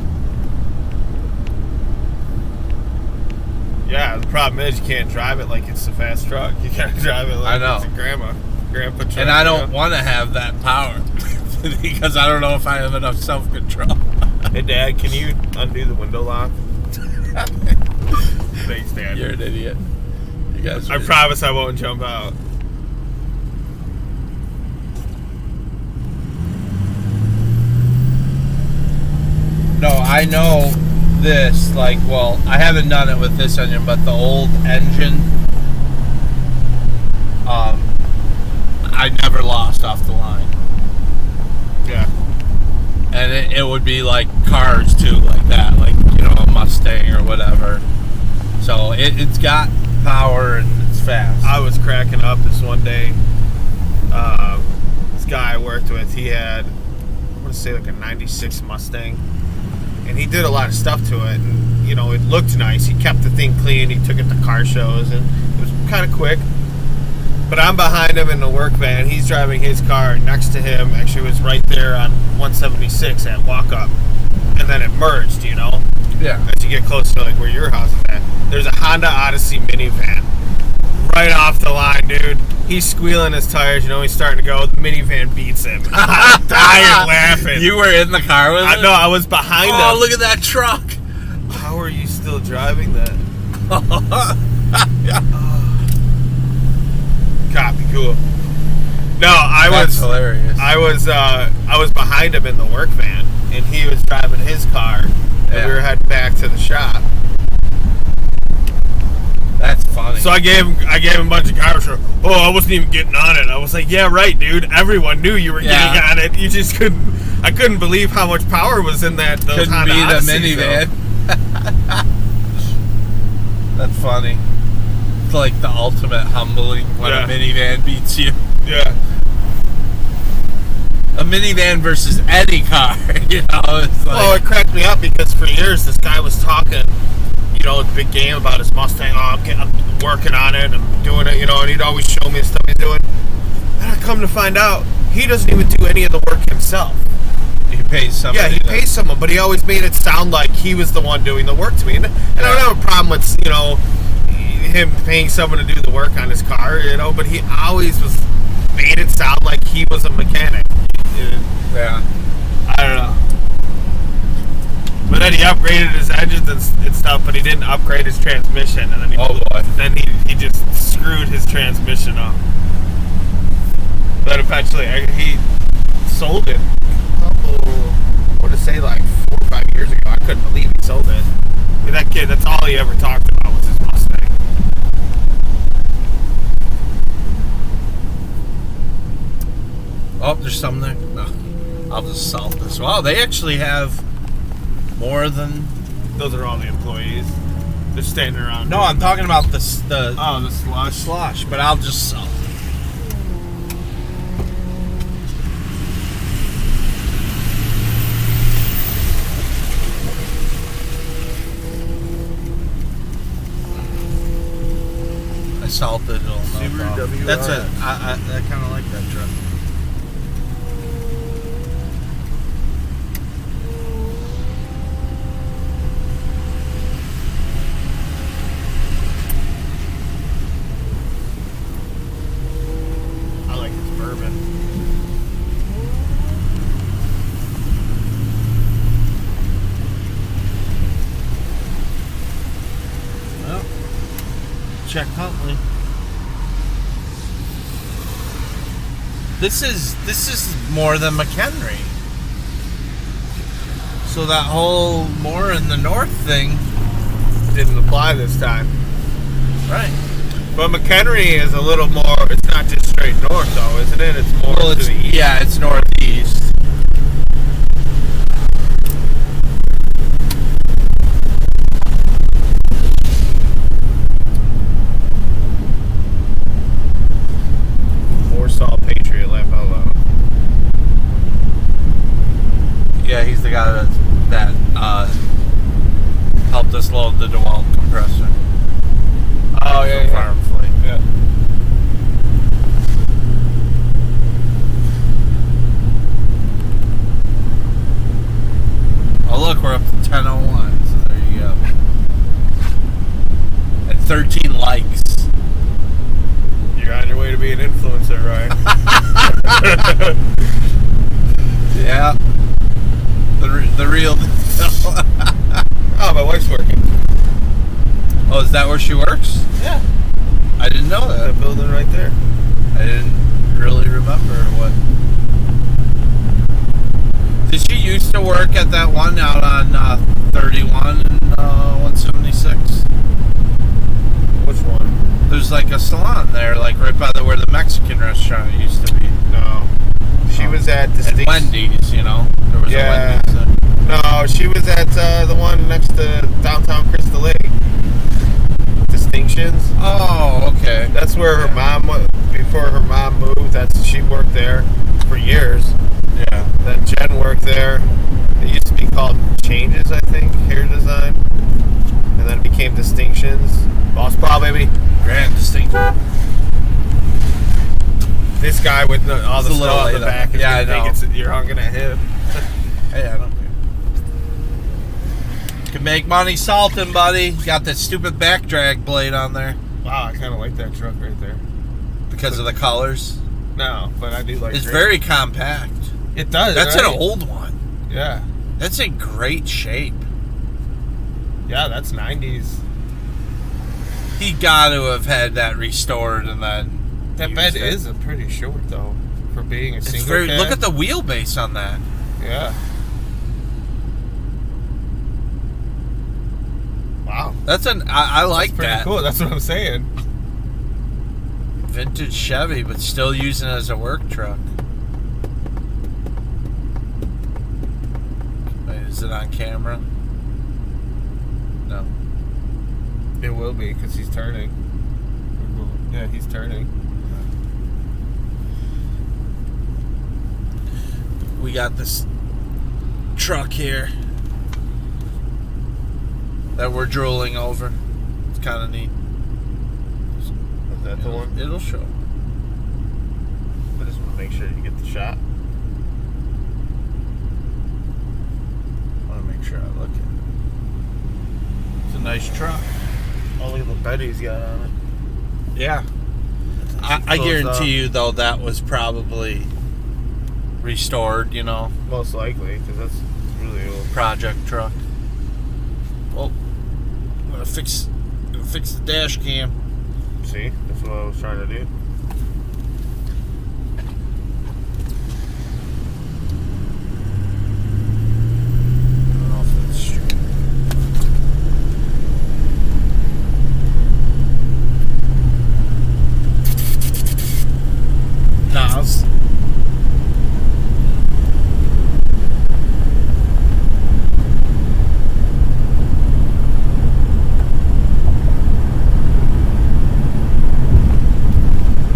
Yeah, the problem is you can't drive it like it's a fast truck. You gotta drive it like it's a grandpa truck. And I don't want to have that power because I don't know if I have enough self-control. Hey, Dad, can you undo the window lock? Thanks, Dad. You're an idiot. You guys. I promise I won't jump out. No, I know this. Like, well, I haven't done it with this engine, but the old engine, I never lost off the line. Yeah. And it would be like cars too, like that, like, you know, a Mustang or whatever. So it's got power and it's fast. I was cracking up this one day. This guy I worked with, he had, I want to say like a 96 Mustang. And he did a lot of stuff to it. And, you know, it looked nice. He kept the thing clean. He took it to car shows. And it was kind of quick. But I'm behind him in the work van. He's driving his car. Next to him actually was right there on 176 at Walk Up. And then it merged, you know? Yeah. As you get close to like where your house is at. There's a Honda Odyssey minivan. Right off the line, dude. He's squealing his tires, you know, he's starting to go. The minivan beats him. I'm dying laughing. You were in the car with him? No, I was behind him. Oh, look at that truck. How are you still driving that? Copy, cool. No, That's hilarious. I was behind him in the work van, and he was driving his car, and we were heading back to the shop. That's funny. So I gave him a bunch of car show. Oh, I wasn't even getting on it. I was like, yeah, right, dude. Everyone knew you were getting on it. You just couldn't. I couldn't believe how much power was in that. Those couldn't Honda be the Odysseys, minivan. That's funny. It's like the ultimate humbling when a minivan beats you. Yeah. A minivan versus any car, you know. It's like, Oh, it cracked me up because for years this guy was talking, you know, a big game about his Mustang. Oh, I'm working on it. I'm doing it, you know, and he'd always show me the stuff he's doing. And I come to find out, he doesn't even do any of the work himself. he pays somebody. Yeah, he pays someone, but he always made it sound like he was the one doing the work to me. And I don't have a problem with, you know, him paying someone to do the work on his car, you know, but he always made it sound like he was a mechanic. Yeah. I don't know. But then he upgraded his engines and stuff, but he didn't upgrade his transmission, and then he just screwed his transmission up. But eventually he sold it. I want to say like 4 or 5 years ago. I couldn't believe he sold it. I mean, that kid, that's all he ever talked about was his Mustang. Oh, there's some there? No. I'll just salt this. Wow, they actually have more than... Those are all the employees. They're standing around. No, I'm talking about the slush. slush, but I'll just salt. I salted it all. Subaru WRX. That's it. I kind of like that truck. I like his bourbon. Well, check Huntley. This is more than McHenry. So that whole more in the north thing Didn't apply this time. right. But McHenry is a little more, it's not just straight north though, isn't it? It's more Well, to it's the east. yeah, it's northeast. Warsaw Patriot, laugh out loud. Yeah, he's the guy that helped us load the DeWalt compressor. Oh, yeah, yeah. Farm fleet. Yeah. Oh look, we're up to 10:01. So there you go. Yeah. The real deal. Oh, my wife's working. Oh, is that where she works? Yeah. I didn't know That that. building right there. I didn't really remember what. Did she used to work at that one out on 31 and 176? Which one? There's like a salon there, like right by where the Mexican restaurant used to be. No. She was at the And Wendy's, you know. There was Yeah. a Wendy's there. No, she was at the one next to downtown Crystal Lake. Distinctions. Oh, okay. That's where her mom was. Before her mom moved, she worked there for years. Yeah. Then Jen worked there. It used to be called Changes, I think, hair design. And then it became Distinctions. Boss Paw, baby. Grand distinction. This guy with all the It's a snow little on the late back is Yeah, I gonna know. think you're honking at him. Hey, I don't care. Can make money salting, buddy. Got that stupid back drag blade on there Wow, I kind of like that truck right there. because of the colors. No, but I do like It's green. very compact. It does. That's right? an old one. Yeah. That's in great shape. Yeah, that's 90s. He got to have had that restored and then. That bed is a pretty short though for being a It's single very. cab. Look at the wheelbase on that. Yeah. Wow. That's an. I like That's pretty that. cool. That's what I'm saying. Vintage Chevy, but still using it as a work truck. Wait, is it on camera? No. It will be because he's turning. Yeah, he's turning. We got this truck here that we're drooling over. It's kind of neat. Is that the one? It'll show. I just want to make sure you get the shot. I want to make sure I look at it. It's a nice truck. Oh, look at the bed he's got on it. Yeah. I Closed guarantee off. you, though, that was probably restored, you know, Most likely, because that's really old. project truck. Well, I'm gonna fix the dash cam. See? That's what I was trying to do. I don't know if that's straight. Nas.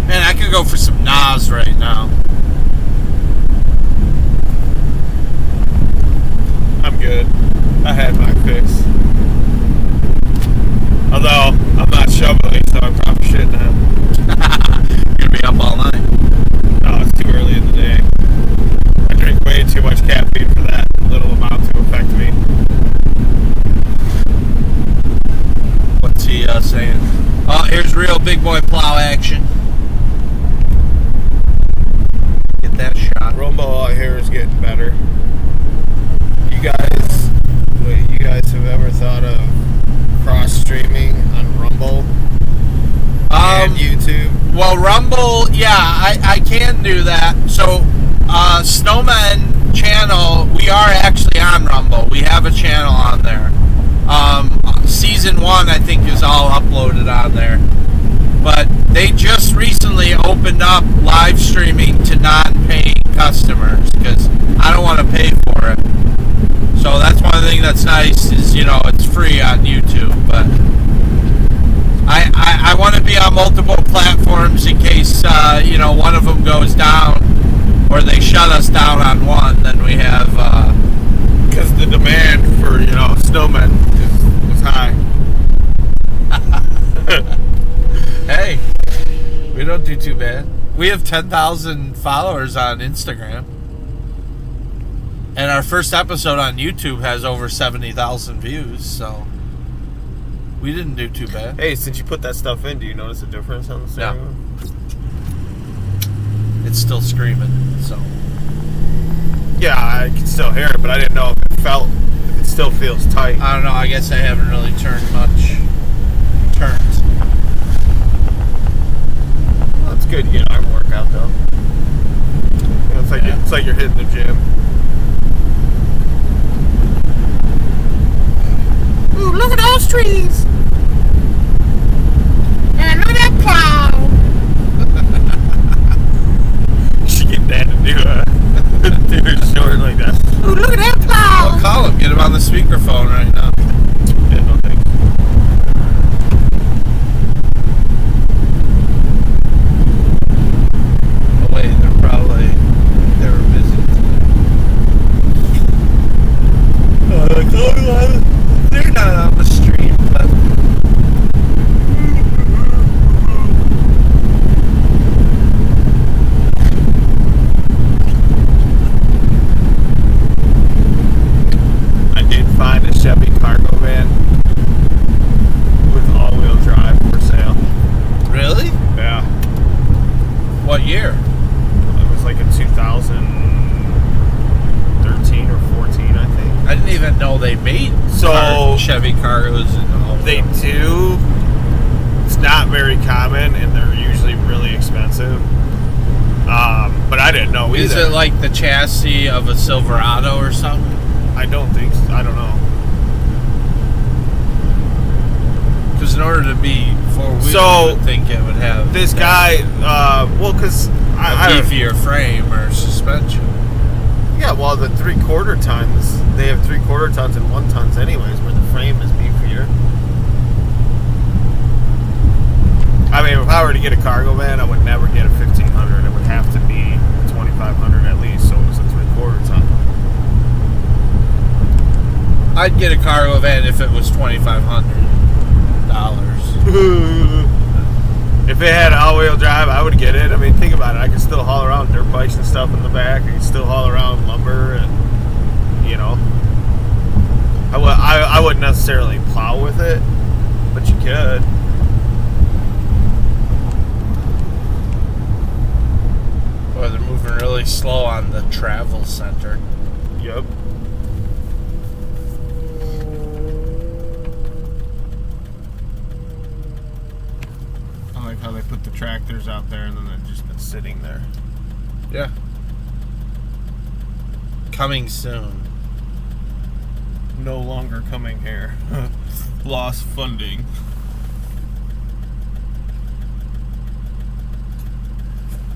Man, I could go for some Nas right now. I'm good. I had my fix. Although, I'm not shoveling, so I probably shouldn't have. You're gonna be up all night. No, it's too early in the day. I drink way too much caffeine for that little amount to affect me. What's he saying? Oh, here's real big boy plow action. Get that shot. Rumble out here is getting better. You guys have ever thought of cross streaming on Rumble and YouTube? Well, Rumble, yeah, I can do that. So, Snowman channel, we are actually on Rumble. We have a channel on there. Season 1, I think, is all uploaded on there. But they just recently opened up live streaming to non-paying customers because I don't want to pay for it. So that's one thing that's nice is, you know, it's free on YouTube. But I want to be on multiple platforms in case, you know, one of them goes down or they shut us down on one. Then we have... Because the demand for, you know, snowmen is high. Hey, we don't do too bad. We have 10,000 followers on Instagram. And our first episode on YouTube has over 70,000 views, so we didn't do too bad. Hey, since you put that stuff in, do you notice a difference on the steering wheel? it's still screaming. So Yeah, I can still hear it, but I didn't know if it still feels tight. I don't know. I guess I haven't really turned much turns. Well, it's good to get arm workout though. You know, it's like you're hitting the gym. Ooh, look at those trees! And look at that plow! You should get Dad to do a short like that. Ooh, look at that plow! I'll call him. Get him on the speakerphone right now. Yeah, no thanks. Oh wait, they were busy. They're not on the stream, but I did find a Chevy cargo van with all-wheel drive for sale. really? Yeah. What year? It was like in 2013 or 14, I think. I didn't even know they made Chevy Cargos and all. They do. It's not very common, and they're usually really expensive. But I didn't know either. Is it like the chassis of a Silverado or something? I don't think so. I don't know. Because in order to be four-wheel, So, I would think it would have This guy, well, because a beefier frame or suspension. yeah, well, the 3/4 tons, they have 3/4 tons and 1 tons anyways, where the frame is beefier. I mean, if I were to get a cargo van, I would never get a 1500. It would have to be 2500 at least, so it was a 3/4 ton. I'd get a cargo van if it was $2,500. If it had all-wheel drive, I would get it. I mean, think about it. I could still haul around dirt bikes and stuff in the back. I could still haul around lumber, and you know, I wouldn't necessarily plow with it, but you could. Boy, they're moving really slow on the travel center. Yep. I like how they put the tractors out there and then they've just been sitting there. Yeah. Coming soon. No longer coming here. Lost funding.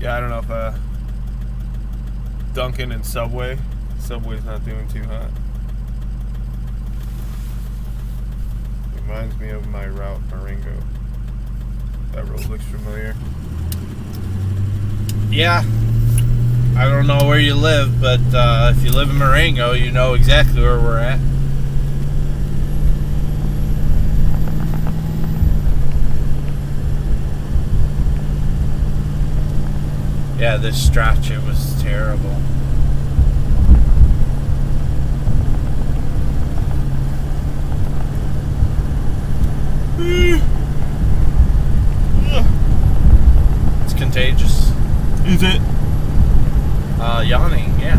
Yeah, I don't know if Dunkin' and Subway's not doing too hot. Reminds me of my route, Marengo. That road looks familiar. Yeah. I don't know where you live, but if you live in Marengo, you know exactly where we're at. Yeah, this stretch, it was terrible. It's contagious. Is it? Yawning, yeah.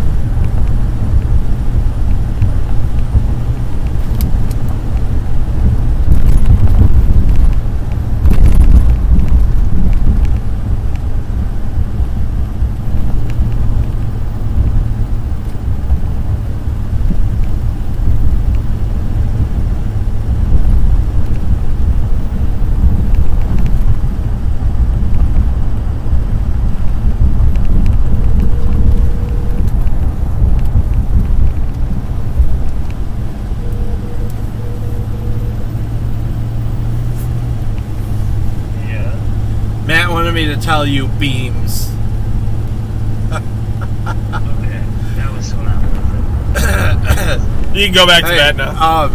Matt wanted me to tell you beams. Okay, that was so loud. You can go back to that now.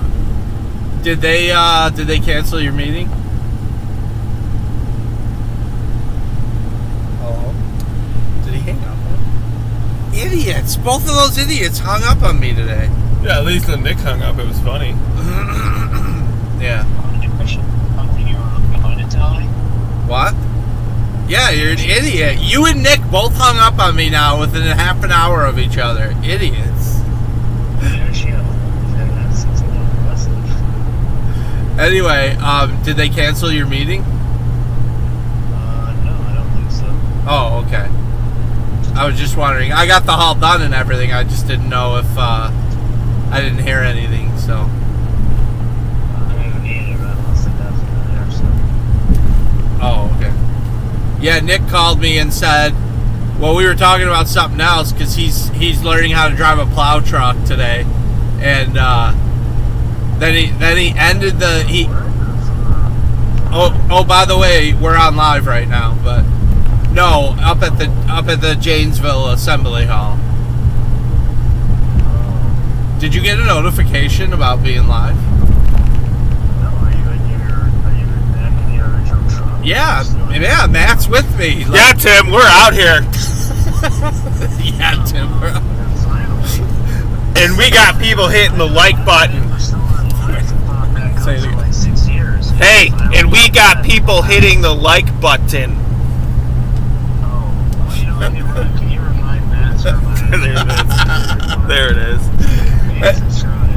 Did they cancel your meeting? Oh, did he hang up on me? Idiots! Both of those idiots hung up on me today. Yeah, at least when Nick hung up, it was funny. Yeah. Something you were going to tell me? What? Yeah, you're an idiot. You and Nick both hung up on me now within a half an hour of each other. Idiots. Anyway, did they cancel your meeting? No, I don't think so. Oh, okay. I was just wondering. I got the haul done and everything. I just didn't know if I didn't hear anything, so. I don't need it, but unless it doesn't there, so. Oh, okay. Yeah, Nick called me and said, well, we were talking about something else because he's learning how to drive a plow truck today, and then he ended the Oh, by the way, we're on live right now, but no, up at the Janesville Assembly Hall. Did you get a notification about being live? No, are you in the original truck? Yeah, Matt's with me. Yeah, Tim, we're out here. Yeah, Tim. And we got people hitting the like button. We're still on live back Say it for again. like 6 years. Hey, and we got people hitting the like button. Oh, well, you know, can you remind Matt to remind There it is. Please subscribe.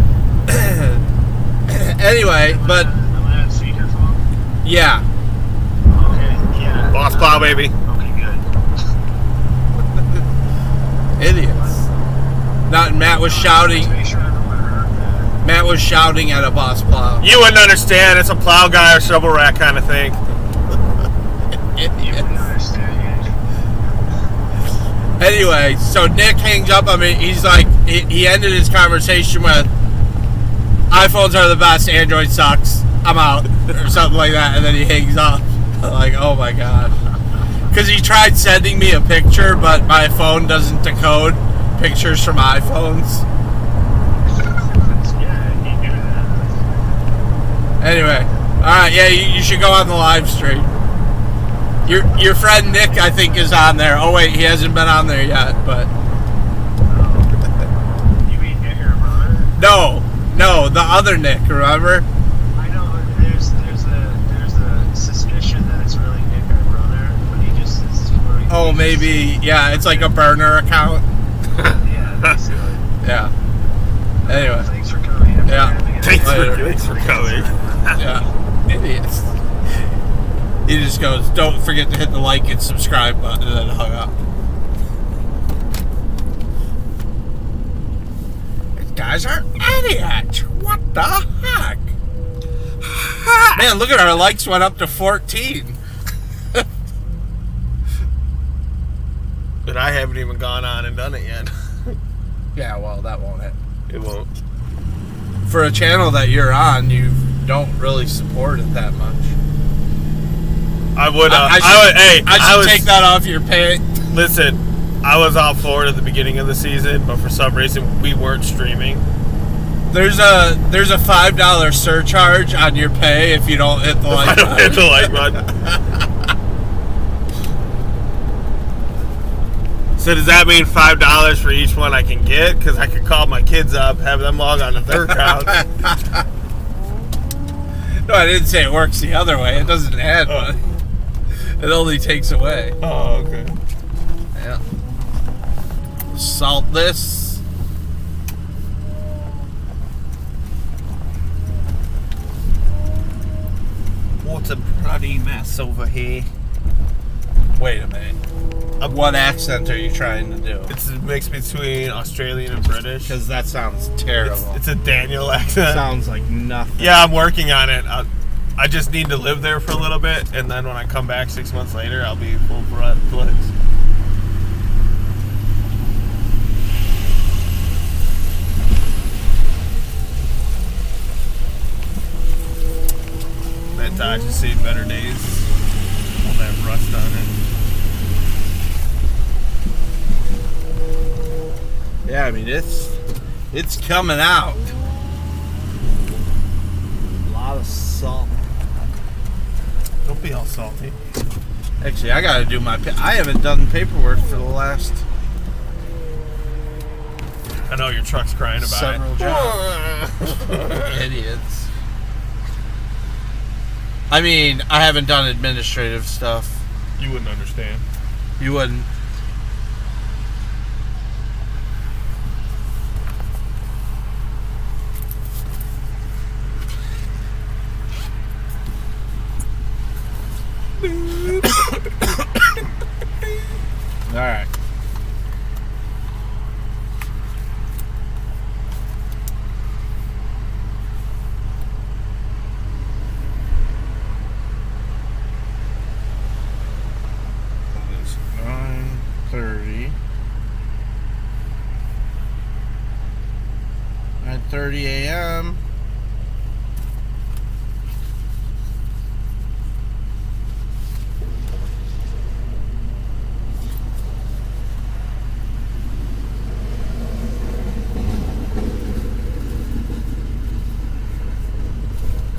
Anyway, but Am I on speakerphone? yeah. Okay, yeah. Boss plow, baby. Okay, good. Idiots. Not Matt was shouting. Make sure everyone heard that. Matt was shouting at a boss plow. You wouldn't understand. It's a plow guy or shovel rack kind of thing. You wouldn't understand. Anyway, so Nick hangs up on me. He's like, he ended his conversation with, iPhones are the best, Android sucks, I'm out, or something like that, and then he hangs up. I'm like, oh my god. Because he tried sending me a picture, but my phone doesn't decode pictures from iPhones. Yeah, you do that. Anyway, alright, yeah, you should go on the live stream. Your friend Nick, I think, is on there. Oh wait, he hasn't been on there yet, but You mean Nick, your brother? no, the other Nick, remember? I know, but there's a suspicion that it's really Nick, our brother, but he just is flirting. Oh, maybe, yeah, it's like a burner account. Yeah, basically. Yeah. Anyway, Thanks for coming. Yeah. Thanks for coming. yeah, idiots. He just goes, don't forget to hit the like and subscribe button, and then hung up. These guys are idiots. What the heck? Man, look at our likes went up to 14. But I haven't even gone on and done it yet. Yeah, well, that won't happen. It won't. For a channel that you're on, you don't really support it that much. I would. I should take that off your pay. Listen, I was out for it at the beginning of the season, but for some reason we weren't streaming. There's a $5 surcharge on your pay if you don't hit the like I don't hit the like button. So does that mean $5 for each one I can get? Because I could call my kids up, have them log on to their account. No, I didn't say it works the other way. It doesn't add money. It only takes away. Oh, okay. Yeah. Salt this. What a bloody mess over here. Wait a minute. What accent are you trying to do? It's a mix between Australian and British. Because that sounds terrible. It's a Daniel accent. sounds like nothing. Yeah, I'm working on it. I just need to live there for a little bit, and then when I come back 6 months later, I'll be full fledged. That Dodge has seen better days. All that rust on it. Yeah, I mean, it's coming out. A lot of salt. Don't be all salty. Actually, I gotta do my... I haven't done paperwork for the last I know your truck's crying about several it. jobs. Idiots. I mean, I haven't done administrative stuff. You wouldn't understand. You wouldn't. All right. It's 9:30. 9:30 a.m.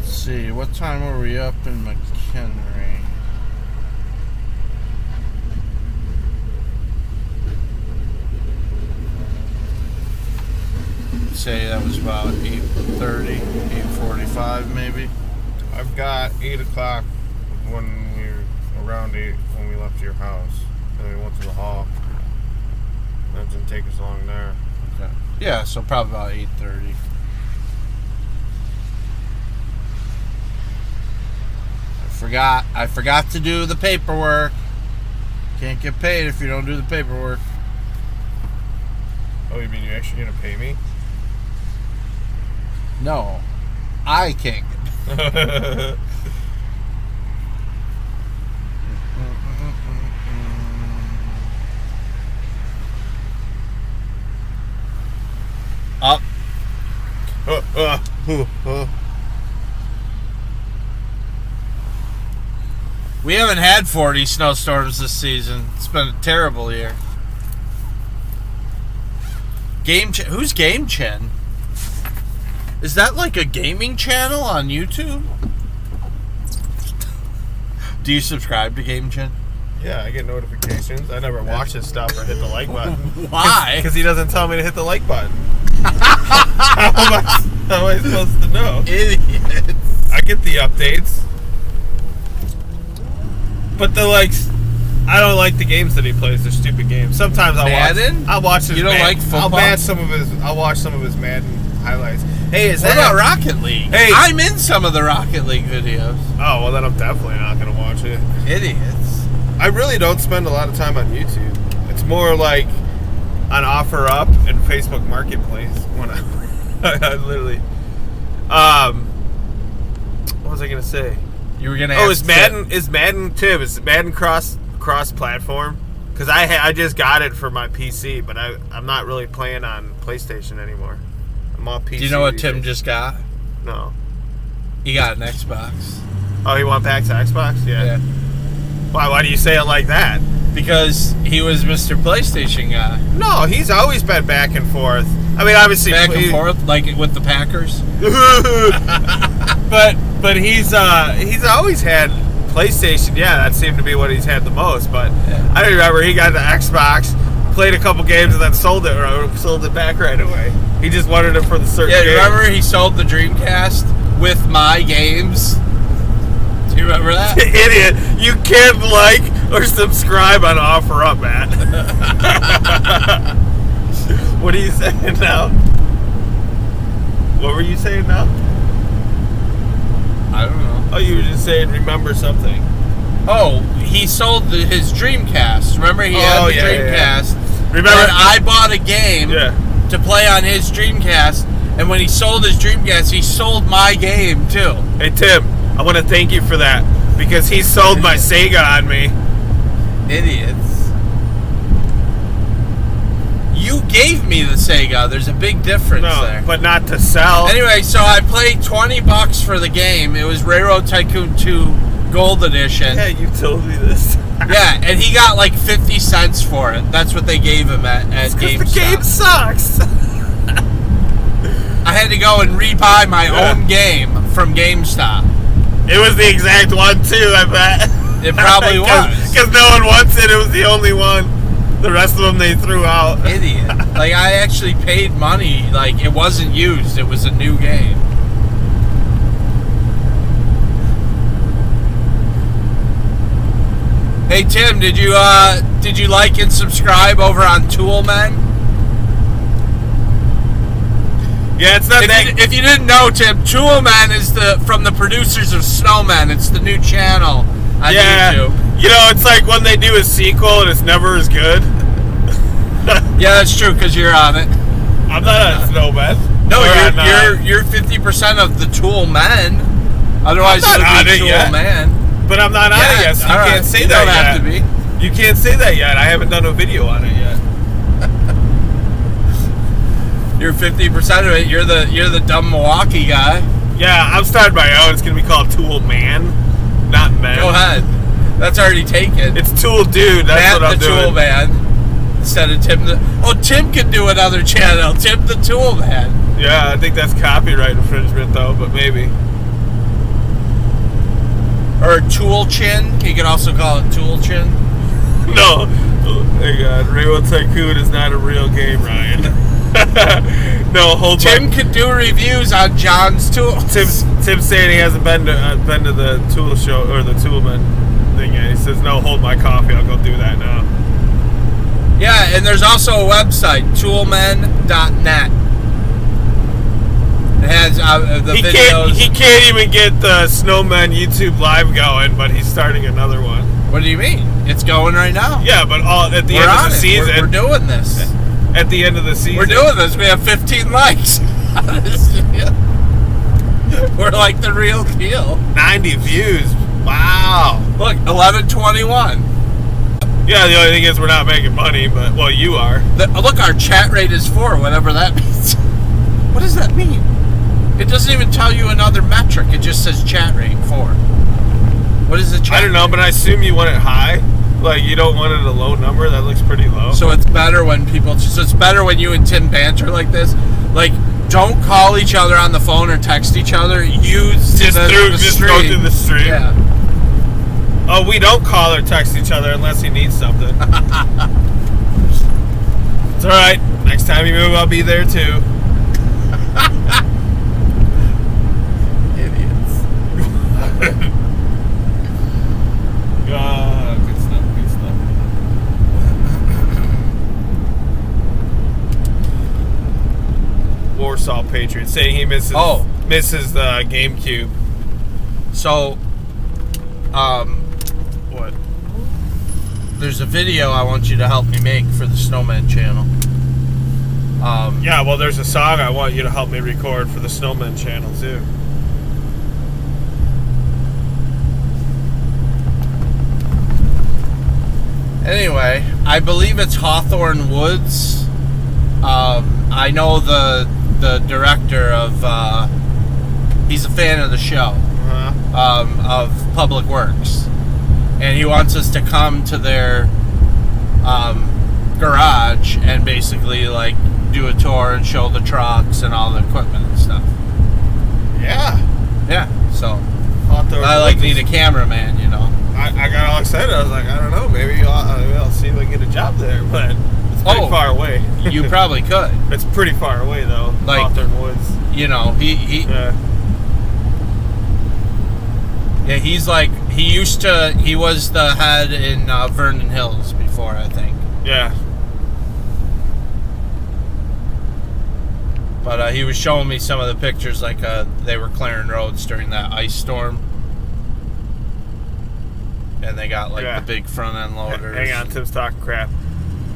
See, what time were we up in McHenry? Say that was about 8:30, 8:45 maybe. I've got 8 o'clock when we were around 8 when we left your house. Then we went to the hall. That didn't take us long there. Okay. Yeah, so probably about 8:30. I forgot to do the paperwork. Can't get paid if you don't do the paperwork. Oh, you mean you're actually gonna pay me? No, I can't get paid. Up. We haven't had 40 snowstorms this season. It's been a terrible year. Who's Game Chen? Is that like a gaming channel on YouTube? Do you subscribe to Game Chen? Yeah, I get notifications. I never watch his stuff or hit the like button. Why? Because he doesn't tell me to hit the like button. How am I supposed to know? Idiots. I get the updates. But the likes, I don't like the games that he plays. They're stupid games. Sometimes I'll watch his. You don't like football? I'll watch some of his Madden highlights. Hey, What about Rocket League? Hey. I'm in some of the Rocket League videos. Oh, well then I'm definitely not gonna watch it. Idiots. I really don't spend a lot of time on YouTube. It's more like on OfferUp and Facebook Marketplace when I literally. What was I gonna say? You were gonna. Oh, ask is Madden cross platform? Because I just got it for my PC, but I'm not really playing on PlayStation anymore. I'm all PC. Do you know what these Tim days. just got? No. He got an Xbox. Oh, he went back to Xbox? Yeah. Why do you say it like that? Because he was Mr. PlayStation guy. No, he's always been back and forth. I mean, obviously Back and forth, like with the Packers. but he's always had PlayStation. Yeah, that seemed to be what he's had the most. But Yeah. I remember he got the Xbox, played a couple games, and then sold it back right away. He just wanted it for the certain. Yeah, games. remember he sold the Dreamcast with my games? Do you remember that? Idiot! You can't like or subscribe on OfferUp, Matt. What are you saying now? What were you saying now? I don't know. Oh, you were just saying remember something. Oh, he sold his Dreamcast. Remember he had the Dreamcast. Yeah. Remember And I bought a game to play on his Dreamcast, and when he sold his Dreamcast, he sold my game too. Hey Tim, I want to thank you for that because he sold my Sega on me. Idiots. You gave me the Sega. There's a big difference there. But not to sell. Anyway, so I paid $20 for the game. It was Railroad Tycoon 2 Gold Edition. Yeah, you told me this. Yeah, and he got like 50 cents for it. That's what they gave him at GameStop. The game sucks. I had to go and rebuy my own game from GameStop. It was the exact one too, I bet. It probably was. Because no one wants it. It was the only one. The rest of them they threw out. Idiot. Like, I actually paid money. Like, it wasn't used. It was a new game. Hey Tim, did you like and subscribe over on Toolmen? Yeah, it's not that. If you didn't know, Tim, Toolmen is from the producers of Snowmen. It's the new channel on YouTube. You know, it's like when they do a sequel and it's never as good. Yeah, that's true because you're on it. I'm not a Snowman. No, you're 50% of the Toolmen. Otherwise, I'm not it would be on it yet. Toolman. But I'm not on it yet, so you can't say You that don't yet. have to be. You can't say that yet. I haven't done a video on it yet. You're 50% of it. You're the dumb Milwaukee guy. Yeah, I'm starting my own. It's gonna be called Tool Man, not Men. Go ahead. That's already taken. It's Tool Dude. That's Matt what I'm the doing. Tool Man instead of Tim the. Oh, Tim could do another channel. Tim the Tool Man. Yeah, I think that's copyright infringement though, but maybe. Or Tool Chin. You can also call it Tool Chin. No. Oh my God, Railroad Tycoon is not a real game, Ryan. No, hold Tim could do reviews on John's tools. Tim's saying he hasn't been to the Tool show or the Toolman thing yet. He says, "No, hold my coffee. I'll go do that now." Yeah, and there's also a website, toolmen.net. It has the videos. He can't even get the Snowman YouTube live going, but he's starting another one. What do you mean? It's going right now. Yeah, but at the end of the season, We're doing this. At the end of the season, We're doing this. We have 15 likes. We're like the real deal. 90 views. Wow. Look, 1121. Yeah, the only thing is we're not making money, but well, you are. Look, our chat rate is 4, whatever that means. What does that mean? It doesn't even tell you another metric. It just says chat rate 4. What is the chat? I don't know, but I assume you want it high. Like you don't want it a low number. That looks pretty low. So it's better when people. So it's better when you and Tim banter like this. Like, don't call each other on the phone or text each other. Use just go through the stream. Yeah. Oh, we don't call or text each other unless he needs something. It's all right. Next time you move, I'll be there too. Idiots. Good stuff. Good stuff. Warsaw Patriot saying he misses the GameCube. So, What? there's a video I want you to help me make for the Snowman channel. Yeah, well, there's a song I want you to help me record for the Snowman channel too. Anyway, I believe it's Hawthorne Woods. I know the director of. He's a fan of the show. Of Public Works, and he wants us to come to their garage and basically like do a tour and show the trucks and all the equipment and stuff. Yeah. So Hawthorne I like Woods need a cameraman, you know. I got all excited. I was like, I don't know, maybe I'll see if I can get a job there, but it's pretty far away. You probably could. It's pretty far away though. Like, Hawthorne Woods. You know, he he's like he was the head in Vernon Hills before, I think. Yeah. But he was showing me some of the pictures, like they were clearing roads during that ice storm. And they got like the big front end loaders. Hang on, Tim's talking crap.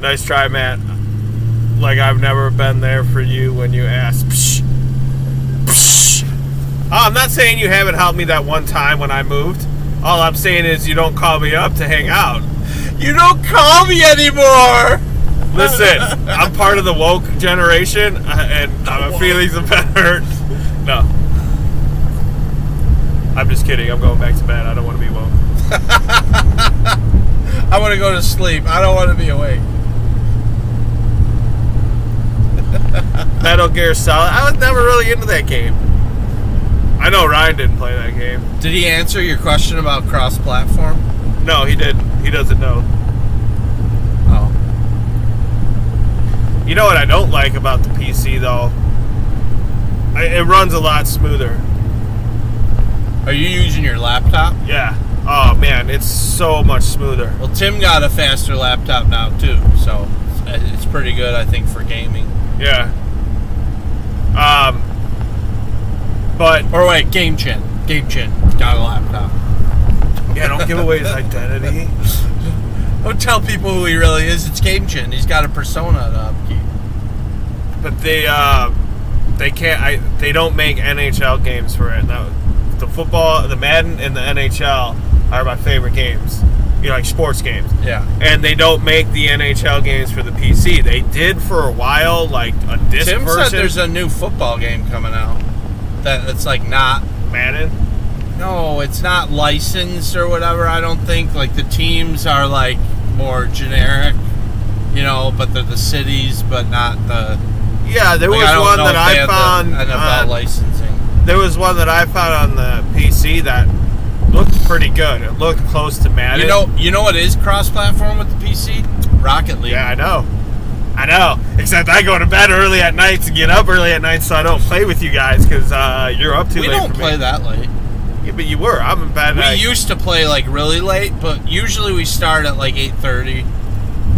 Nice try, Matt. Like I've never been there for you when you asked. Psh, psh. Oh, I'm not saying you haven't helped me that one time when I moved. All I'm saying is you don't call me up to hang out. You don't call me anymore! Listen, I'm part of the woke generation, and my feelings have been hurt. No. I'm just kidding. I'm going back to bed. I don't want to be woke. I want to go to sleep. I don't want to be awake. Metal Gear Solid. I was never really into that game. I know Ryan didn't play that game. Did he answer your question about cross-platform? No, he didn't. He doesn't know. Oh. You know what I don't like about the PC, though? It runs a lot smoother. Are you using your laptop? Yeah. Oh man, it's so much smoother. Well, Tim got a faster laptop now too, so it's pretty good, I think, for gaming. Yeah. But Or wait, Game Chin got a laptop. yeah, don't give away his identity. Don't tell people who he really is. It's Game Chin. He's got a persona to upkeep. But they can't. They don't make NHL games for it. Now, the football, the Madden, and the NHL are my favorite games. You know, like sports games. Yeah. And they don't make the NHL games for the PC. They did for a while, like a disc Tim version. said there's a new football game coming out that's like not. Madden. No, it's not licensed or whatever. I don't think. Like the teams are like more generic, you know, but they're the cities, but not the. Yeah, there Like, was I don't one know that if they I had found. the NFL licensing. There was one that I found on the PC that looked pretty good. It looked close to Madden. You know what is cross-platform with the PC? Rocket League. Yeah, I know. Except I go to bed early at night to get up early at night, so I don't play with you guys because you're up too We late don't for play me. that late. Yeah, but you were. I'm in bed. We used to play like really late, but usually we start at like 8:30,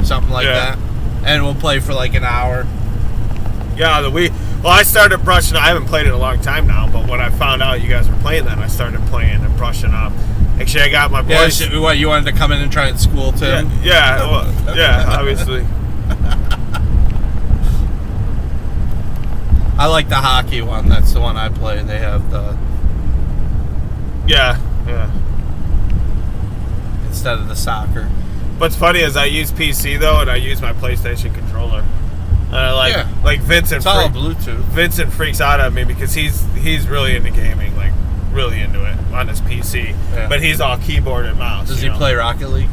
something like Yeah. that, and we'll play for like an hour. Yeah, well, I started brushing. I haven't played it in a long time now, but when I found out you guys were playing that, I started playing and brushing up. Actually, I got my Yeah, boys. what, you wanted to come in and try and school Tim? Yeah, obviously. I like the hockey one. That's the one I play. They have the Yeah. instead of the soccer. What's funny is I use PC though, and I use my PlayStation controller. And I like Vincent. It's all Bluetooth. Vincent freaks out at me because he's really into gaming, like really into it on his PC. Yeah. But he's all keyboard and mouse. Does you he know? play Rocket League?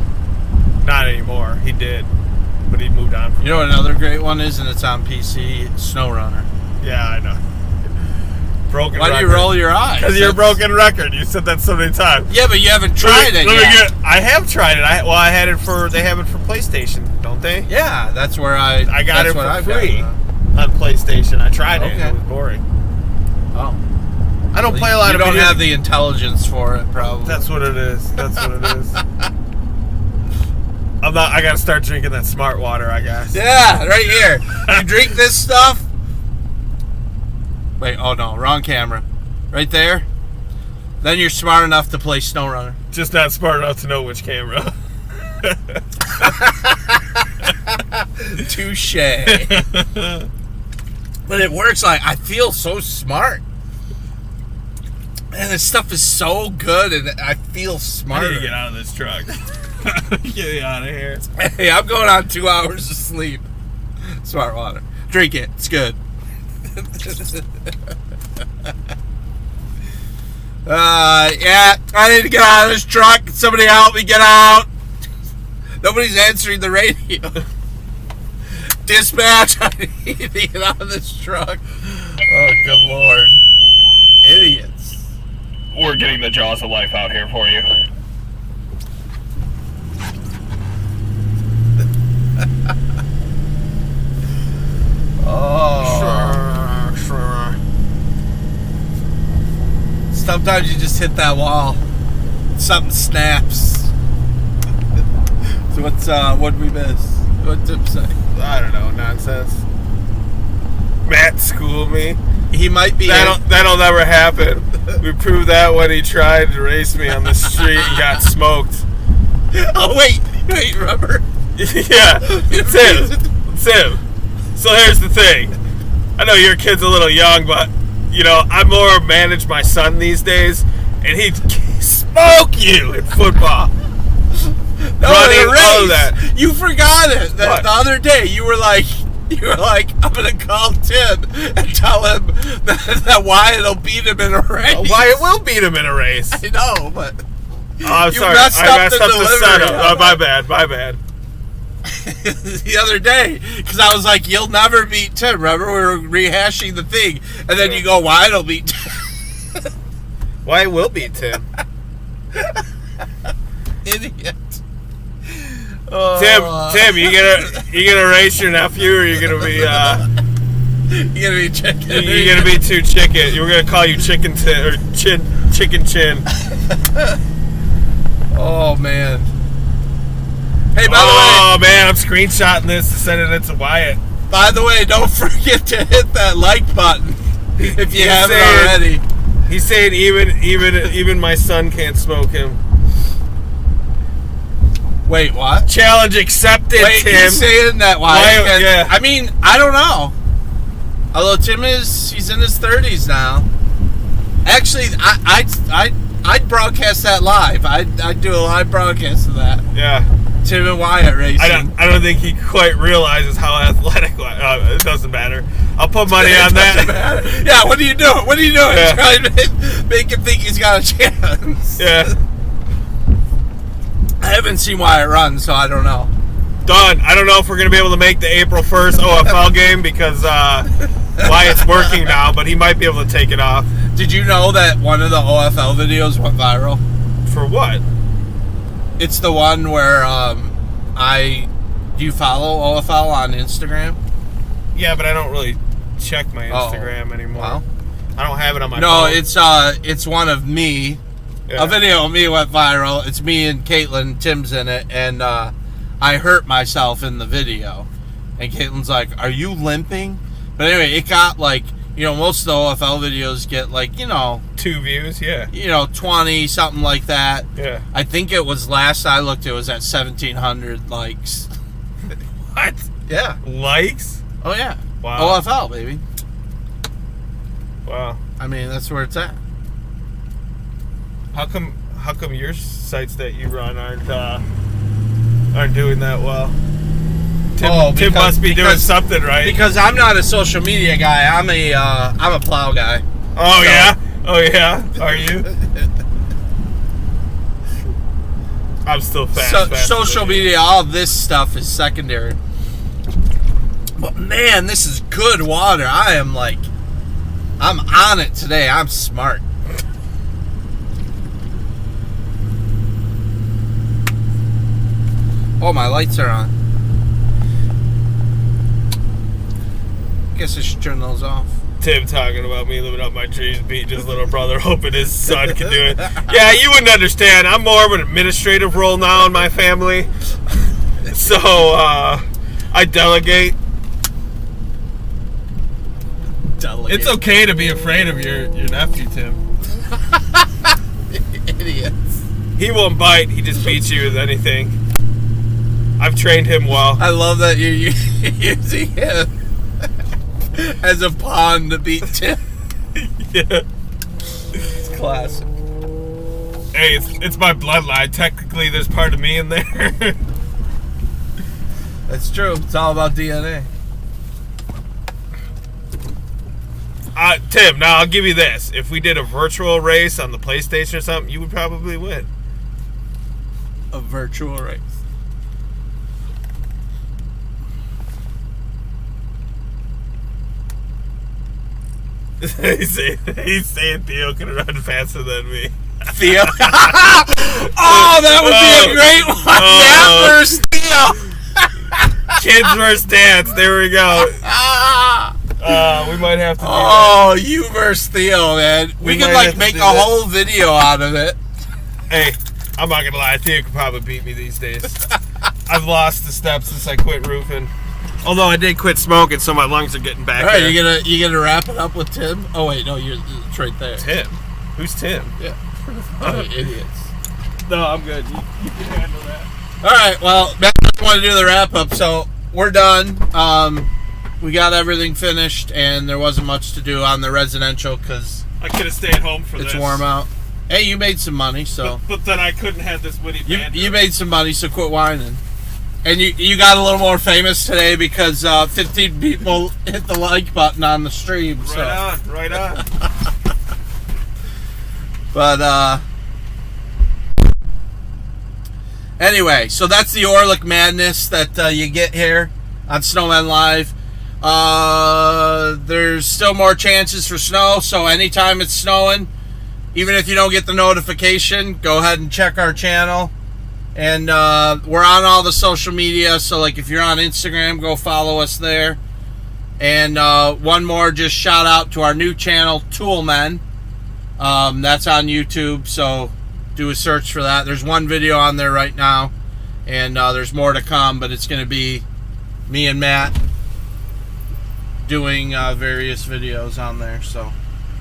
Not anymore. He did, but he moved on. From You know what another great one is, and it's on PC? SnowRunner. Yeah, I know. Broken. Why do you roll your eyes? Because you're a broken record. You said that so many times. Yeah, but you haven't tried it yet. I have tried it. I had it for. They have it for PlayStation, don't they? Yeah, that's where I got it that's what for I've free gotten, on PlayStation. I tried it. Okay. And it was boring. Oh. I don't play a lot You of. don't video have the intelligence for it, probably. That's what it is. That's what it is. I gotta start drinking that smart water, I guess. Yeah, right here. You drink this stuff. Wait, oh no, wrong camera. Right there. Then you're smart enough to play SnowRunner. Just not smart enough to know which camera. Touche. But it works. Like, I feel so smart. And this stuff is so good, and I feel I smarter. need to get out of this truck. Get me out of here. Hey, I'm going on 2 hours of sleep. Smart water. Drink it. It's good. Yeah, I need to get out of this truck. Somebody help me get out. Nobody's answering the radio. Dispatch, I need to get out of this truck. Oh, good Lord. Idiots. We're getting the jaws of life out here for you. Oh. Sure. Sometimes you just hit that wall. Something snaps. So what'd we miss? What'd Tim say? I don't know, nonsense. Matt schooled me. He might be. That'll never happen. We proved that when he tried to race me on the street and got smoked. Oh wait, remember? Yeah, Tim. So here's the thing. I know your kid's a little young, but you know I more manage my son these days, and he'd smoke you in football. No, Running the race. all of that. You forgot it. What? The other day, you were like, I'm gonna call Tim and tell him that Wyatt'll beat him in a race. Wyatt will beat him in a race. I know, but Oh, I'm You sorry. messed I up messed the up the delivery. setup. Oh, my bad. the other day, because I was like, you'll never beat Tim. Remember, we were rehashing the thing, and then you go, Wyatt'll beat Tim. Wyatt will beat Tim. Idiot. Tim, you gonna race your nephew, or you gonna be You're gonna be chicken. you're gonna be too chicken? We're gonna call you Chicken Tin or Chicken Chin. Oh man. Hey, Oh man, I'm screenshotting this and sending it to Wyatt. by the way, don't forget to hit that like button if you haven't already. He's saying even my son can't smoke him. Wait, what? Challenge accepted, Wait, Tim. he's saying that Wyatt, Wyatt? yeah. I mean, I don't know. Although he's in his 30s now. Actually, I'd broadcast that live. I'd do a live broadcast of that. Yeah. Tim and Wyatt racing. I don't think he quite realizes how athletic. It doesn't matter. I'll put money on that. Yeah, what are you doing? What are you doing? Yeah. Trying to make him think he's got a chance. Yeah. I haven't seen Wyatt run, so I don't know. Done. I don't know if we're going to be able to make the April 1st OFL game because Wyatt's working now, but he might be able to take it off. Did you know that one of the OFL videos went viral? For what? It's the one where do you follow OFL on Instagram? Yeah, but I don't really check my Instagram anymore. Well, I don't have it on my no, phone. it's one of me. Yeah. A video of me went viral. It's me and Caitlin. Tim's in it, and I hurt myself in the video. And Caitlin's like, "Are you limping?" But anyway, it got like, most of the OFL videos get like, 2 views, yeah. 20, something like that. Yeah. I think it was, last I looked, it was at 1,700 likes. What? Yeah. Likes? Oh, yeah. Wow. OFL, baby. Wow. I mean, that's where it's at. How come your sites that you run aren't doing that well? Tim must be doing something right. Because I'm not a social media guy. I'm a plow guy. Oh, yeah? Oh, yeah? Are you? I'm still fast. Social media, all this stuff is secondary. But man, this is good water. I'm on it today. I'm smart. Oh, my lights are on. Guess I should turn those off. Tim talking about me living up my trees, beating his little brother, hoping his son can do it. Yeah, you wouldn't understand. I'm more of an administrative role now in my family. So, I delegate. It's okay to be afraid of your nephew, Tim. Idiots. He won't bite. He just beats you with anything. I've trained him well. I love that you're using him as a pawn to beat Tim. Yeah. It's classic. Hey, it's my bloodline. Technically, there's part of me in there. That's true. It's all about DNA. Tim, now I'll give you this. If we did a virtual race on the PlayStation or something, you would probably win. A virtual race. He's saying Theo can run faster than me. Theo? Oh, that would be a great one. Matt versus Theo. Kids versus dance. There we go. We might have to do that. You versus Theo, man. We could make a whole video out of it. Hey, I'm not gonna lie. Theo could probably beat me these days. I've lost the steps since I quit roofing. Although I did quit smoking, so my lungs are getting back. All right, there. you gonna wrap it up with Tim? Oh wait, no, it's right there. Tim? Who's Tim? Yeah. Oh, idiots. No, I'm good. You can handle that. All right. Well, Matt doesn't want to do the wrap up, so we're done. We got everything finished, and there wasn't much to do on the residential because I could have stayed home for this. It's warm out. Hey, you made some money, so. But then I couldn't have this witty banter. You made some money, so quit whining. And you got a little more famous today because 15 people hit the like button on the stream. Right on. But anyway, so that's the Orlick madness that you get here on Snowman Live. There's still more chances for snow, so anytime it's snowing, even if you don't get the notification, go ahead and check our channel. And we're on all the social media, so like if you're on Instagram, go follow us there. And one more, just shout out to our new channel, Toolmen. That's on YouTube, so do a search for that. There's one video on there right now, and there's more to come, but it's going to be me and Matt doing various videos on there. So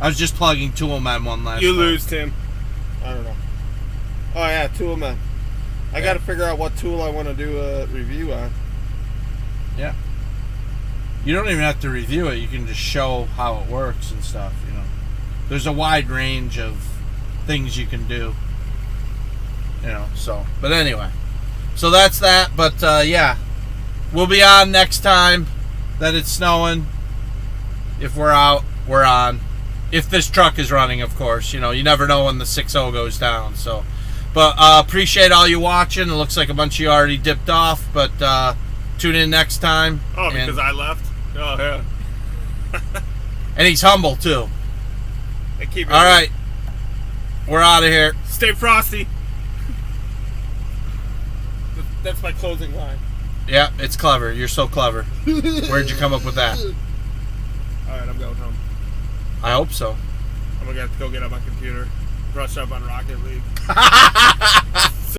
I was just plugging Toolman one last You time. lose, Tim. I don't know. Oh, yeah, Toolman. I got to figure out what tool I want to do a review on. Yeah. You don't even have to review it. You can just show how it works and stuff, you know. There's a wide range of things you can do. You know, so. But anyway. So that's that. But, yeah. We'll be on next time that it's snowing. If we're out, we're on. If this truck is running, of course. You know, you never know when the 6.0 goes down, so. But appreciate all you watching. It looks like a bunch of you already dipped off, but tune in next time. Oh, because I left? Oh, yeah. And he's humble, too. They keep it All right. We're out of here. Stay frosty. That's my closing line. Yeah, it's clever. You're so clever. Where'd you come up with that? All right, I'm going home. I hope so. I'm going to have to go get on my computer, brush up on Rocket League.